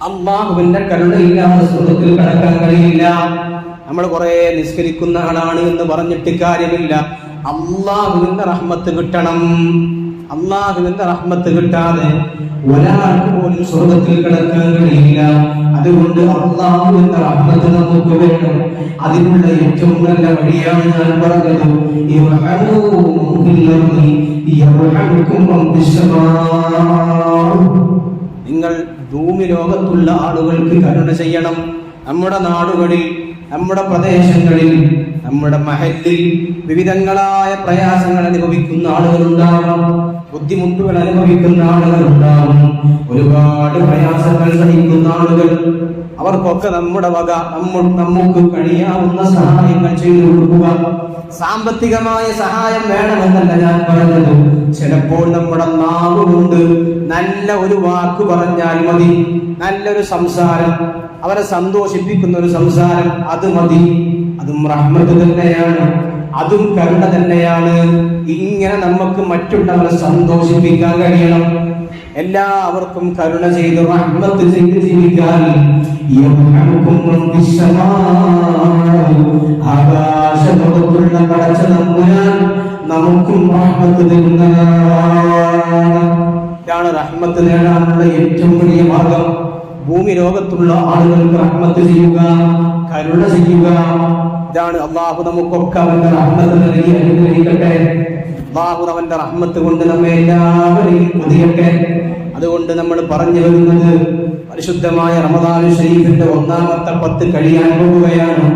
അല്ലാഹുവിന്റെ കരുണയില്ലാതെ സ്വർഗ്ഗത്തിൽ കടക്കാൻ കഴിയില്ല. നമ്മൾ കുറെ നിസ്കരിക്കുന്ന ആളാണ് എന്ന് പറഞ്ഞിട്ട് കാര്യമില്ല, അല്ലാഹുവിന്റെ റഹ്മത്ത് കിട്ടണം. അല്ലാഹുവിന്റെ റഹ്മത്ത് കിട്ടാതെ ഒരാൾക്ക് പോലും സ്വർഗ്ഗത്തിൽ കടക്കാൻ കഴിയില്ല. അതുകൊണ്ട് അല്ലാഹുവിന്റെ റഹ്മത്ത് നമുക്ക് വേണം. അതിനുള്ള ഏറ്റവും നല്ല വഴിയാണ് ഞാൻ പറഞ്ഞത്, നിങ്ങൾ ഭൂമി ലോകത്തുള്ള ആളുകൾക്ക് കരുണ ചെയ്യണം. നമ്മുടെ നാടുകളിൽ, നമ്മുടെ പ്രദേശങ്ങളിൽ, നമ്മുടെ മഹല്ലിൽ വിവിധങ്ങളായ പ്രയാസങ്ങൾ അനുഭവിക്കുന്ന ആളുകളുണ്ടാവും, ബുദ്ധിമുട്ടുകൾ അനുഭവിക്കുന്ന ആളുകളുണ്ടാവും, ഒരുപാട് പ്രയാസങ്ങൾ സഹിക്കുന്ന ആളുകൾ. അവർക്കൊക്കെ നമ്മുടെ വക നമുക്ക് കഴിയാവുന്ന സഹായങ്ങൾ ചെയ്തു കൊടുക്കുക. സാമ്പത്തികമായ സഹായം വേണമെന്നല്ല ഞാൻ പറഞ്ഞത്, ചിലപ്പോൾ നമ്മുടെ നാവ് കൊണ്ട് നല്ല ഒരു വാക്ക് പറഞ്ഞാൽ മതി, നല്ലൊരു സംസാരം, അവരെ സന്തോഷിപ്പിക്കുന്ന ഒരു സംസാരം, അത് മതി. അതും റഹ്മത്ത് തന്നെയാണ്, അതും കരുണ തന്നെയാണ്. ഇങ്ങനെ നമുക്ക് മറ്റുള്ളവരെ സന്തോഷിപ്പിക്കാൻ കഴിയണം. എല്ലാവർക്കും കരുണ ചെയ്ത് റഹ്മത്ത് ചെയ്ത് ജീവിക്കാൻ ആകാശമുള്ള പടച്ച തമ്പുരാൻ നമുക്കും റഹ്മത്ത് തരുന്നതാണ്. റഹ്മത്ത് നേടാനുള്ള ഏറ്റവും വലിയ മാർഗം ഭൂമി ലോകത്തുള്ള ആളുകൾക്ക് റഹ്മത്ത് ചെയ്യുക, കരുണ ചെയ്യുക. ഇതാണ് അല്ലാഹു നമുക്കൊക്കെ അവന്റെ റഹ്മത്ത് നൽകി അനുഗ്രഹിക്കട്ടെ. അല്ലാഹു അവന്റെ റഹ്മത്ത് കൊണ്ട് നമ്മെ എല്ലാവരെയും പൊതിയട്ടെ. അതുകൊണ്ട് നമ്മൾ പറഞ്ഞു വരുന്നത്, പരിശുദ്ധമായ റമദാൻ ശരീഫിന്റെ ഒന്നാമത്തെ 10 കഴിയാൻ പോവുകയാണ്.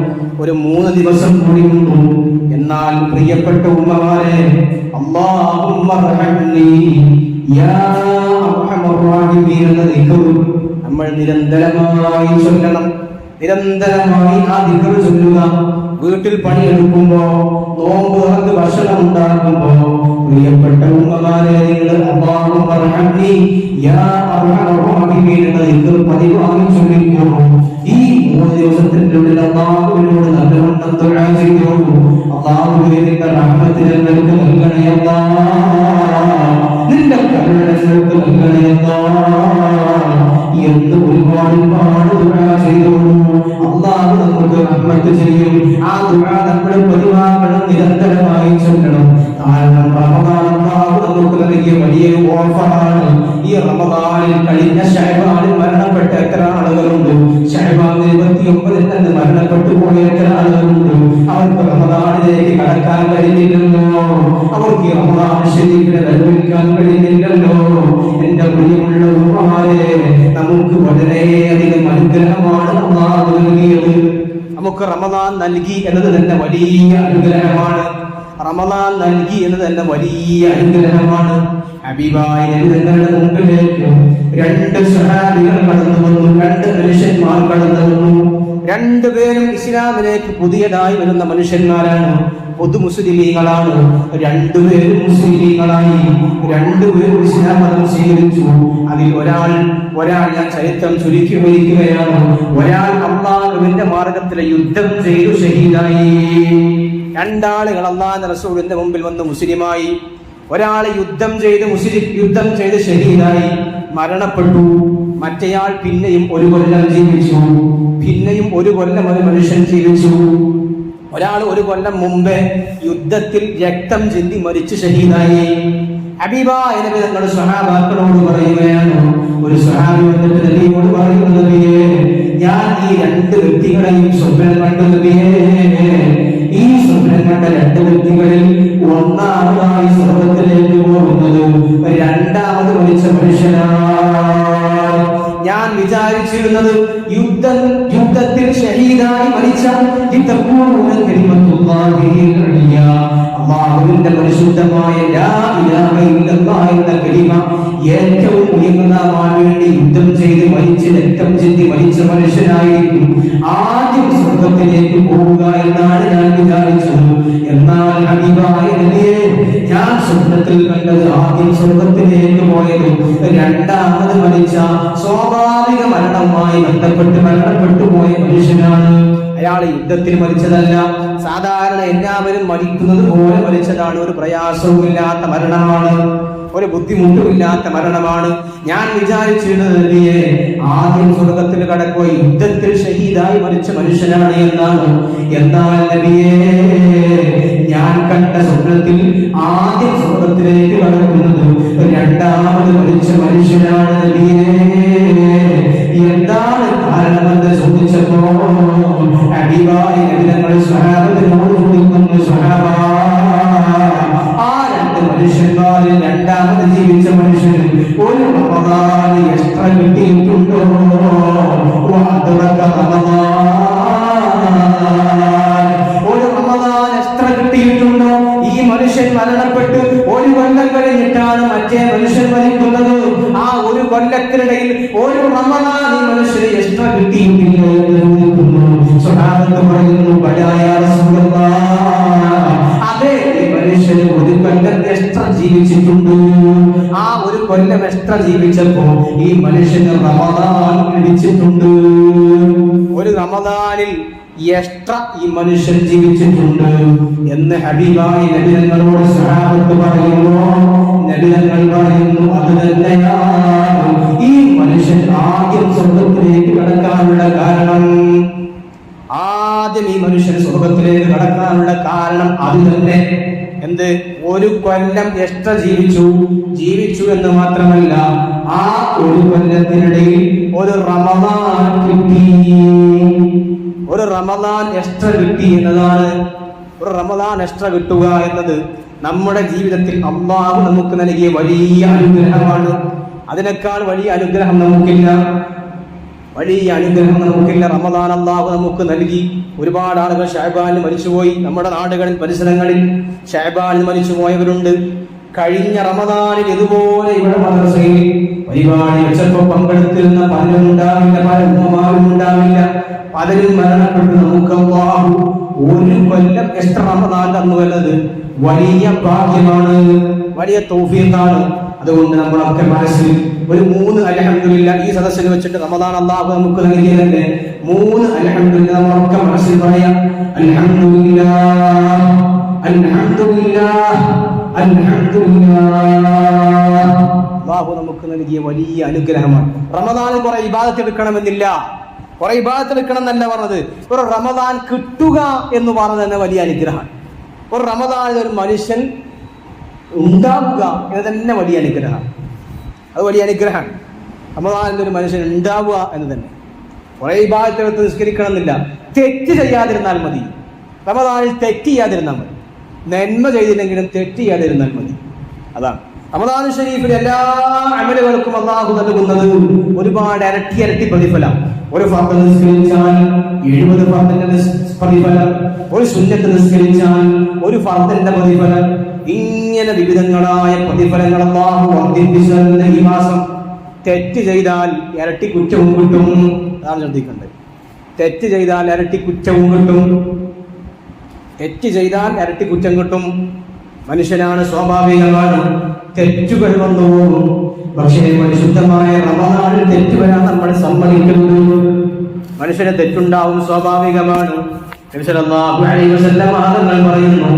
ഒരു 3 ദിവസം കൂടി ഉള്ളൂ. എന്നാൽ പ്രിയപ്പെട്ട ഉമ്മമാരെ, അല്ലാഹുമ്മ റഹ്മനി യാ അർഹമർ റഹീമീൻ എന്ന ദിക്ർ നമ്മൾ നിരന്തരമായി ചൊല്ലണം. നിരന്തരമായി ആ ദിക്ർ ചൊല്ലുക. വീട്ടിൽ പണിയെടുക്കുമ്പോ, നോമ്പ് തുറന്ന് ഭക്ഷണം ഉണ്ടാക്കുമ്പോ, പ്രിയപ്പെട്ട ഉമ്മമാരെ, നിങ്ങൾ അല്ലാഹുമ്മ റഹ്മനി യാ അർഹമർ റഹീമീൻ എന്ന ദിക്ർ പതിവായി ചൊല്ലിക്കോ. ഈ 3 ദിവസത്തിന്റെ ഉള്ളിൽ അല്ലാഹുവിനോട് നല്ലവണ്ണം ദുആ ചെയ്തോളൂ. അല്ലാഹുവേ, നിന്റെ റഹ്മത്ത് ഞങ്ങൾക്ക് നൽകണേ അല്ലാഹ്, നിന്റെ കരുണ ഞങ്ങൾക്ക് നൽകണേ അല്ലാഹ് എന്ന് ഒരുപാട് ദുആ ചെയ്തോളൂ. അല്ലാഹു നമുക്ക് റഹ്മത്ത് ചെയ്യും. ആ ദുആ നമ്മൾ പതിവാക്കണം, നിരന്തരമായി ചൊല്ലണം. കാരണം റമദാൻ അല്ലാഹു നമുക്ക് നൽകിയ വലിയൊരു ഓഫറാണ്. ഈ റമദാനിൽ കഴിഞ്ഞ ശഅബാനിൽ മരണപ്പെട്ട എത്ര ആളുകളുണ്ട്? ശഅബാനിൽ 29 തന്നെ മരണപ്പെട്ടു പോയ എത്ര ആളുകളുണ്ട്? അവർക്ക് റമദാനിലേക്ക് കടക്കാൻ കഴിഞ്ഞില്ലല്ലോ. അവർക്ക് ഈ റമദാൻ ശരീരത്തെ അനുഭവിക്കാൻ കഴിഞ്ഞില്ലല്ലോ. എന്റെ പ്രിയമുള്ള ഉമ്മമാരെ, നമുക്ക് വളരെയധികം അനുഗ്രഹമാണ് അല്ലാഹു നൽകിയത്. നമുക്ക് റമദാൻ നൽകി എന്നത് തന്നെ വലിയ അനുഗ്രഹമാണ്. റമദാൻ നൽകി എന്നത് തന്നെ വലിയ അനുഗ്രഹമാണ്. ഹബീബായ നബി തങ്ങളുടെ മുമ്പിലേക്ക് 2 സ്വഹാബികൾ കടന്നു വന്നു. 2 മനുഷ്യന്മാർ കടന്നു വന്നു. 2 പേരും ഇസ്ലാമിലേക്ക് പുതിയതായി വരുന്ന മനുഷ്യന്മാരാണ്, പൊതു മുസ്ലിമീങ്ങളാണ്. 2 പേരും മുസ്ലിമീങ്ങളായി, 2 പേരും ഇസ്ലാം മതം സ്വീകരിച്ചു. അതിൽ ഒരാൾ ഞാൻ ചരിത്രം ചുരുക്കി വയ്ക്കുകയാണ്. ഒരാൾ അല്ലാഹുവിന്റെ മാർഗത്തിൽ യുദ്ധം ചെയ്തു ഷഹീദായി. 2 ആളുകൾ അല്ലാഹുവിന്റെ റസൂലിന്റെ മുമ്പിൽ വന്ന് മുസ്ലിമായി. ഒരാൾ യുദ്ധം ചെയ്ത് ഷഹീദായി, മരണപ്പെട്ടു. മറ്റേയാൾ പിന്നെയും 1 കൊല്ലം ജീവിച്ചു. പിന്നെയും 1 കൊല്ലം ഒരു മനുഷ്യൻ ജീവിച്ചു. ഒരാൾ 1 കൊല്ലം മുമ്പേ യുദ്ധത്തിൽ രക്തം ചിന്തി മരിച്ചു ഷഹീദായി. ഹബീബായ നബി തങ്ങൾ സ്വഹാബാക്കളോട് പറയുകയാണ്. ഒരു സ്വഹാബി വന്നിട്ട് നബിയോട് പറയുന്നു, നബിയേ, ഞാൻ ഈ 2 വ്യക്തികളെയും സ്വപ്നം കണ്ടു നബിയേ. ഈ സ്വപ്നം കണ്ട 2 വ്യക്തികളിൽ ഒന്നാമതായി സ്വർഗ്ഗത്തിലേക്ക് പോകുന്നത് 2ാമത് മരിച്ച മനുഷ്യനാണ്. ഞാൻ വിചാരിച്ചിരുന്നത് യുദ്ധത്തിൽ ഷഹീദായി മരിച്ച അല്ലാഹുവിന്റെ പരിശുദ്ധമായ ലാ ഇലാഹ ഇല്ലല്ലാഹ് എന്ന കലിമ ഏറ്റവും ഉയർന്നതാവാൻ വേണ്ടി യുദ്ധം ചെയ്ത് മരിച്ച് രക്തം ചിന്തി മരിച്ച മനുഷ്യനായിരിക്കും ആദ്യം സ്വർഗ്ഗത്തിലേക്ക് പോവുക എന്നാണ് ഞാൻ വിചാരിച്ചത്. എന്നാൽ ഹബീബായ നബിയേ, ഞാൻ സ്വപ്നത്തിൽ കണ്ടത് ആദ്യം സ്വർഗ്ഗത്തിലേക്ക് പോയത് 2ാമത് മരിച്ച സ്വാഭാവിക മരണവുമായി ബന്ധപ്പെട്ട് മരണപ്പെട്ടു പോയ മനുഷ്യനാണ്. അയാൾ യുദ്ധത്തിൽ മരിച്ചതല്ല, സാധാരണ എല്ലാവരും മരിക്കുന്നത് പോലെ മരിച്ചതാണ്. ഒരു പ്രയാസവുമില്ലാത്ത മരണമാണ്, ഒരു ബുദ്ധിമുട്ടുമില്ലാത്ത മരണമാണ്. ഞാൻ വിചാരിച്ചിരുന്നത് നബിയെ, ആദ്യം സ്വർഗ്ഗത്തിൽ കടക്കുക യുദ്ധത്തിൽ ഷഹീദായി മരിച്ച മനുഷ്യനാണ് എന്നാണ്. എന്നാൽ നബിയെ, ഞാൻ കണ്ട സ്വപ്നത്തിൽ ആദ്യം സ്വർഗ്ഗത്തിലേക്ക് കടക്കുന്നത് 2ാമത് മരിച്ച മനുഷ്യനാണ് നബിയെ. എന്താണ് കാരണമെന്ന് ചോദിച്ചപ്പോ ഹബീബായ നബി തങ്ങൾ സ്വഹാബത്തിനോട് ചോദിക്കുന്നു, സ്വഹാബ, ആ 2 മനുഷ്യന്മാരിൽ 2ാമത് ജീവിച്ച മനുഷ്യന് 1 റമദാൻ എക്സ്ട്രാ കിട്ടിയിട്ടുണ്ടോ? ഒരു റമദാൻ എക്സ്ട്രാ കിട്ടിയിട്ടുണ്ടോ? ഈ മനുഷ്യൻ മരണപ്പെട്ട് 1 കൊല്ലം കഴിഞ്ഞിട്ടാണ് മറ്റേ മനുഷ്യൻ മരിക്കുന്നത്. ആ 1 കൊല്ലത്തിനിടയിൽ 1 റമദാൻ ഈ മനുഷ്യന് എക്സ്ട്രാ കിട്ടിയിട്ടില്ല എന്ന് ചോദിക്കുന്നു. സ്വഹാബത്ത് പറയുന്നു, ബലാ യാ റസൂലല്ലാഹ്, അതെ, ഈ മനുഷ്യന് 1 കൊല്ലം എക്സ്ട്രാ ജീവിച്ചിട്ടുണ്ട്. ആ 1 കൊല്ലം എക്സ്ട്രാ ജീവിച്ചപ്പോ ഈ മനുഷ്യന് റമദാൻ ലഭിച്ചിട്ടുണ്ട്. 1 റമദാനിൽ എക്സ്ട്രാ ഈ മനുഷ്യൻ ജീവിച്ചിട്ടുണ്ട് എന്ന് ഹബീബായ നബി തങ്ങളോട് സ്വഹാബത്ത് പറയുന്നു. നബി തങ്ങൾ പറയുന്നു, അത് തന്നെയാണ് ഈ മനുഷ്യൻ ആദ്യം സ്വർഗ്ഗത്തിലേക്ക് കടക്കാനുള്ള കാരണം. ആദ്യം ഈ മനുഷ്യൻ സ്വർഗ്ഗത്തിലേക്ക് കടക്കാനുള്ള കാരണം അത് തന്നെ. എന്ത്? 1 കൊല്ലം എക്സ്ട്രാ ജീവിച്ചു എന്ന് മാത്രമല്ല, ആ 1 കൊല്ലത്തിനിടയിൽ 1 റമദാൻ കിട്ടി. 1 റമദാൻ എക്സ്ട്രാ കിട്ടി എന്നതാണ്. 1 റമദാൻ എക്സ്ട്രാ കിട്ടുക എന്നത് നമ്മുടെ ജീവിതത്തിൽ അല്ലാഹു നമുക്ക് നൽകിയ വലിയ അനുഗ്രഹമാണ്. അതിനേക്കാൾ വലിയ അനുഗ്രഹം നമുക്കില്ല. വലിയ അനുഗ്രഹം നമുക്കില്ല. റമദാൻ അല്ലാഹു നമുക്ക് നൽകി. ഒരുപാട് ആളുകൾ ശഅബാനിൽ മരിച്ചുപോയി. നമ്മുടെ നാടുകളിൽ പരിസരങ്ങളിൽ ശഅബാനിൽ മരിച്ചുപോയവരുണ്ട്. കഴിഞ്ഞ റമദാനിൽ ഇതുപോലെ ഇവിടെ മദ്രസയിൽ പരിപാടി വെച്ചപ്പോൾ പങ്കെടുത്തിരുന്ന പലരും ഉണ്ടാവില്ല, പല ഉമ്മമാരും ഉണ്ടാവില്ല, പലരും മരണപ്പെട്ടു. നമുക്ക് അല്ലാഹു ഒരു കൊല്ലം എക്സ്ട്രാ റമദാൻ തന്നു എന്നത് വലിയ ഭാഗ്യമാണ്, വലിയ തൗഫീഖാണ്. അതുകൊണ്ട് നമ്മളൊക്കെ മനസ്സിൽ ഒരു 3 അൽഹംദുലില്ലാ ഈ സദസ്സിൽ വെച്ചിട്ട് റമദാൻ അല്ലാഹു നമുക്ക് നൽകിയതല്ലേ, 3 അൽഹംദുലില്ലാ നമ്മളൊക്കെ മനസ്സിൽ പറയാം. അൽഹംദുലില്ലാ അൽഹംദുലില്ലാ അൽഹംദുലില്ലാ. അല്ലാഹു നമുക്ക് നൽകിയ വലിയ അനുഗ്രഹമാണ്. റമദാനിൽ കുറെ ഇബാദത്ത് എടുക്കണമെന്നില്ല, കുറെ ഇബാദത്ത് എടുക്കണം എന്നല്ല പറഞ്ഞത്. ഒരു റമദാൻ കിട്ടുക എന്ന് പറഞ്ഞത് തന്നെ വലിയ അനുഗ്രഹമാണ്. ഒരു റമദാനിൽ ഒരു മനുഷ്യൻ ഉണ്ടാവുക എന്ന് തന്നെ വലിയ അനുഗ്രഹമാണ്. അത് വലിയ അനുഗ്രഹമാണ്. റമദാനിൽ ഒരു മനുഷ്യൻ ഉണ്ടാവുക എന്ന് തന്നെ. കുറെ ഇബാദത്ത് എടുത്ത് നിസ്കരിക്കണം എന്നില്ല, തെറ്റ് ചെയ്യാതിരുന്നാൽ മതി. റമദാനിൽ തെറ്റ് ചെയ്യാതിരുന്നാൽ മതി. നന്മ ചെയ്തില്ലെങ്കിലും തെറ്റ് ചെയ്യാതിരുന്നാൽ മതി. അതാണ് റമദാൻ ശരീഫിൽ എല്ലാ അമലുകൾക്കും അല്ലാഹു നൽകുന്നത് ഒരുപാട് ഇരട്ടി പ്രതിഫലം. ഒരു ഫർദ് നിസ്കരിച്ചാൽ 70 ഫർദിന്റെ പ്രതിഫലം, ഒരു സുന്നത്ത് നിസ്കരിച്ചാൽ ഒരു ഫർദിന്റെ പ്രതിഫലം, ഇങ്ങനെ വിവിധങ്ങളായ പ്രതിഫലങ്ങൾ അല്ലാഹു വർദ്ധിപ്പിച്ചത് ഈ മാസം. തെറ്റ് ചെയ്താൽ ഇരട്ടി കുറ്റവും കിട്ടും. അതാണ് ശ്രദ്ധിക്കേണ്ടത്. തെറ്റ് ചെയ്താൽ ഇരട്ടി കുറ്റവും കിട്ടും. തെറ്റ് ചെയ്താൽ ഇരട്ടി കുറ്റം കിട്ടും. മനുഷ്യനാണ്, സ്വാഭാവികമാണ്, തെറ്റുകൾ വന്നു പോകും. പക്ഷേ പരിശുദ്ധമായ റമദാനിൽ തെറ്റ് വരാൻ നമ്മൾ സമ്മതിക്കുന്നു. മനുഷ്യന് തെറ്റുണ്ടാവും, സ്വാഭാവികമാണ്. നബി സല്ലല്ലാഹു അലൈഹി വസല്ലം ആദങ്ങൾ പറയുന്നു,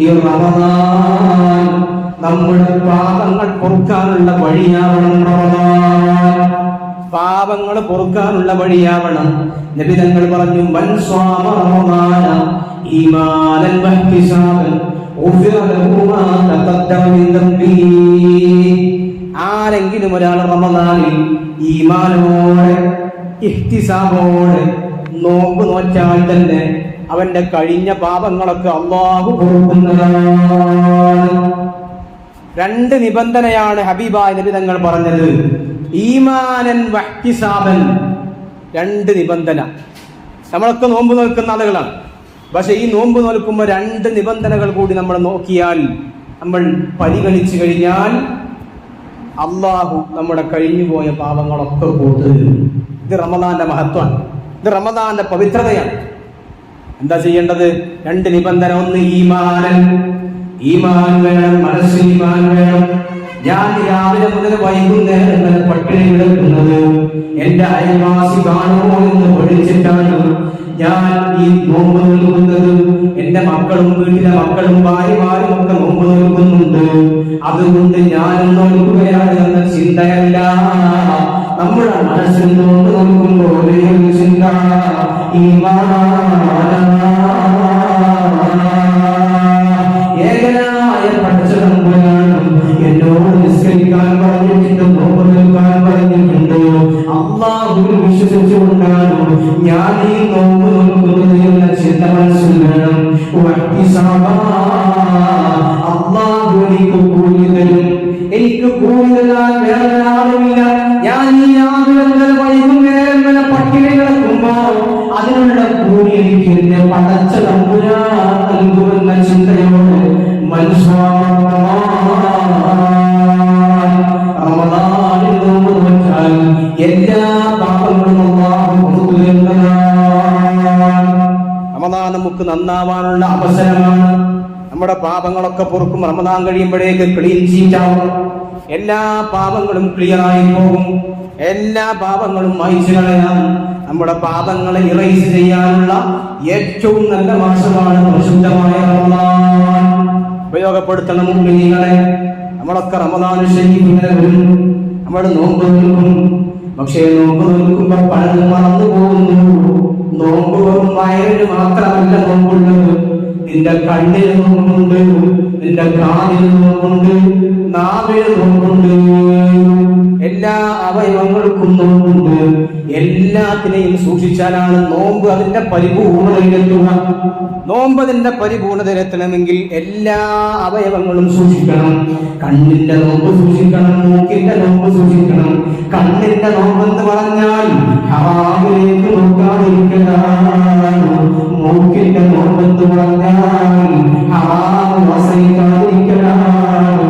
ഈ റമദാൻ നമ്മുടെ പാപങ്ങൾ പൊറുക്കാനുള്ള വഴിയാവണം. റമദാൻ പാപങ്ങൾ പൊറുക്കാനുള്ള വഴിയാവണം. നബി തങ്ങൾ പറഞ്ഞു, മൻ സ്വാമ റമദാന ഈമാനൻ വഹ്തിസാബൻ ഉഫിറ ലഹു മാ തഖദ്ദമ മിൻ ദംബിഹി. ആരെങ്കിലും ഒരാൾ റമദാനിൽ ഈമാനോടെ ഇഹ്തിസാബോടെ നോമ്പ് നോറ്റാൽ തന്നെ അവന്റെ കഴിഞ്ഞ പാപങ്ങളൊക്കെ അല്ലാഹു പൊറുക്കുന്നതാണ്. 2 നിബന്ധനയാണ് ഹബീബായ നബി തങ്ങൾ പറഞ്ഞത്. ഈമാനൻ വഹ്തിസാബൻ, 2 നിബന്ധന. നമ്മളൊക്കെ നോമ്പ് നോക്കുന്ന ആളുകളാണ്. പക്ഷെ ഈ നോമ്പ് നോൽക്കുമ്പോൾ 2 നിബന്ധനകൾ കൂടി നമ്മൾ നോക്കിയാൽ, നമ്മൾ പരിഗണിച്ചു കഴിഞ്ഞാൽ അല്ലാഹു നമ്മുടെ കഴിഞ്ഞുപോയ പാപങ്ങളൊക്കെ കൂട്ടും. ഇത് റമദാന്റെ മഹത്വമാണ്, ഇത് റമദാന്റെ പവിത്രതയാണ്. എന്താ ചെയ്യേണ്ടത്? 2 നിബന്ധന. 1 ഈമാനൻ, ഈമാൻ വേണം, മനസ്സിൽ ഈമാൻ വേണം. ഞാൻ രാവിലെ മുതൽ വൈകുന്നേരം വരെ പട്ടിണി കിടക്കുന്നത് എന്റെ അയൽവാസി കാണുമോ എന്ന് പഠിച്ചിട്ടാണ് ഞാൻ ഈ നോമ്പ് നൽകുന്നത്. എന്റെ മക്കളും വീട്ടിലെ മക്കളും ഭാര്യമാരും ഒക്കെ നോമ്പ് നൽകുന്നുണ്ട്, അതുകൊണ്ട് ഞാനും നൽകുകയാണ് എന്ന ചിന്തയല്ല. നമ്മുടെ മനസ്സിൽ നോമ്പ് നൽകുമ്പോൾ ഒരേ ഒരു ചിന്ത, ഏകനായ പടച്ചതമ്പുരാൻ എന്നോട് നിസ്കരിക്കാൻ പറഞ്ഞിട്ടുണ്ട്, നോമ്പ് നൽകാൻ പറഞ്ഞിട്ടുണ്ട്. അല്ലാഹുവിൽ വിശ്വസിച്ചുകൊണ്ടാണ് ഞാൻ ഈ നോമ്പ് നോക്കുന്നത് എന്ന ചിന്ത മനസ്സിൽ വേണം. അല്ലാഹു എനിക്ക് കൂലി തരും, എനിക്ക് കൂലി തരാൻ വേറെ ആളുമില്ല. ഞാൻ ഈ രാവിലെ വൈകുന്നേരം വരെ പട്ടിണി കിടക്കുമ്പോ അതിനുള്ള കൂലി എനിക്ക് എന്റെ പടച്ച തമ്പുരാൻ നൽകുമെന്ന ചിന്തയോട് റമദാനിൽ നോമ്പ് നോറ്റാൽ എല്ലാ പാപങ്ങളും അല്ലാഹു പൊറുക്കുന്നതാണ്. റമദാൻ നമുക്ക് നന്നാവാനുള്ള അവസരമാണ്. നമ്മുടെ പാപങ്ങളൊക്കെ പൊറുക്കും. റമദാൻ കഴിയുമ്പോഴേക്ക് ക്ലീൻ ചീറ്റാവും. എല്ലാ പാപങ്ങളും ക്ലിയറായി പോകും. എല്ലാ പാപങ്ങളും മായ്ച്ചു കളയാം. നമ്മുടെ പാപങ്ങളെ ഇറേസ് ചെയ്യാനുള്ള ഏറ്റവും നല്ല മാസമാണ് പരിശുദ്ധമായ റമദാൻ. ഉപയോഗപ്പെടുത്തണം മുഅ്മിനീങ്ങളെ. നമ്മളൊക്കെ റമദാൻ ശരീഫിനെ വരും, നമ്മൾ നോമ്പ് നിൽക്കും. പക്ഷേ നോമ്പ് നിൽക്കുമ്പോ പലതും മറന്നു പോകുന്നു. നോമ്പ് വെറും വയറിന് മാത്രമല്ല നോമ്പുള്ളത്. നിന്റെ കണ്ണിന് നോമ്പുണ്ട്, നിന്റെ കാലിന് നോമ്പുണ്ട്, നാവിന് നോമ്പുണ്ട്, എല്ലാ അവയവങ്ങൾക്കും നോമ്പുണ്ട്. എല്ലാത്തിനെയും സൂക്ഷിച്ചാലാണ് നോമ്പ് അതിന്റെ പരിപൂർണതയിലെത്തുക. നോമ്പ് അതിന്റെ പരിപൂർണതയിലെത്തണമെങ്കിൽ എല്ലാ അവയവങ്ങളും സൂക്ഷിക്കണം. കണ്ണിന്റെ നോമ്പ് സൂക്ഷിക്കണം, മൂക്കിന്റെ നോമ്പ് സൂക്ഷിക്കണം. കണ്ണിന്റെ നോമ്പെന്ന് പറഞ്ഞാൽ ഹറാമിലേക്ക് നോക്കാതിരിക്കലാണ്. മൂക്കിന്റെ നോമ്പെന്ന് പറഞ്ഞാൽ ഹറാം വസയിക്കാതിരിക്കലാണ്.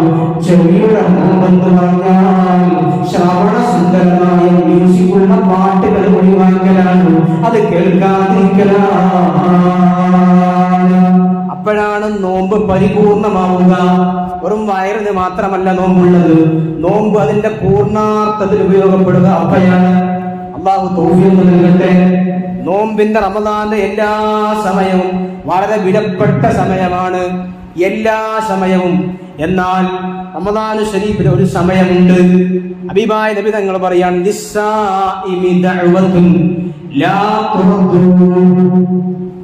ചെവിയുടെ നോമ്പെന്ന് പറഞ്ഞാൽ ശ്രവണ സുന്ദരമായ മ്യൂസിക്കുള്ള പാട്ടുകൾ ഒഴിവാക്കലാണ്, അത് കേൾക്കാതിരിക്കലാണ്. അപ്പോഴാണ് നോമ്പ് പരിപൂർണമാവുക. വെറും വയറിന് മാത്രമല്ല നോമ്പുള്ളത്, നോമ്പ് അതിന്റെ പൂർണ്ണാർത്ഥത്തിൽ ഉപയോഗപ്പെടുക അപ്പോഴാണ്. അല്ലാഹു തൗഫീഖ് നൽകട്ടെ. നോമ്പിന്റെ റമദാന്റെ എല്ലാ സമയവും വളരെ വിലപ്പെട്ട സമയമാണ്, എല്ലാ സമയവും. എന്നാൽ റമദാനു ശരീഫിൽ ഒരു സമയമുണ്ട്. ഹബീബായ നബി തങ്ങൾ പറയാൻ,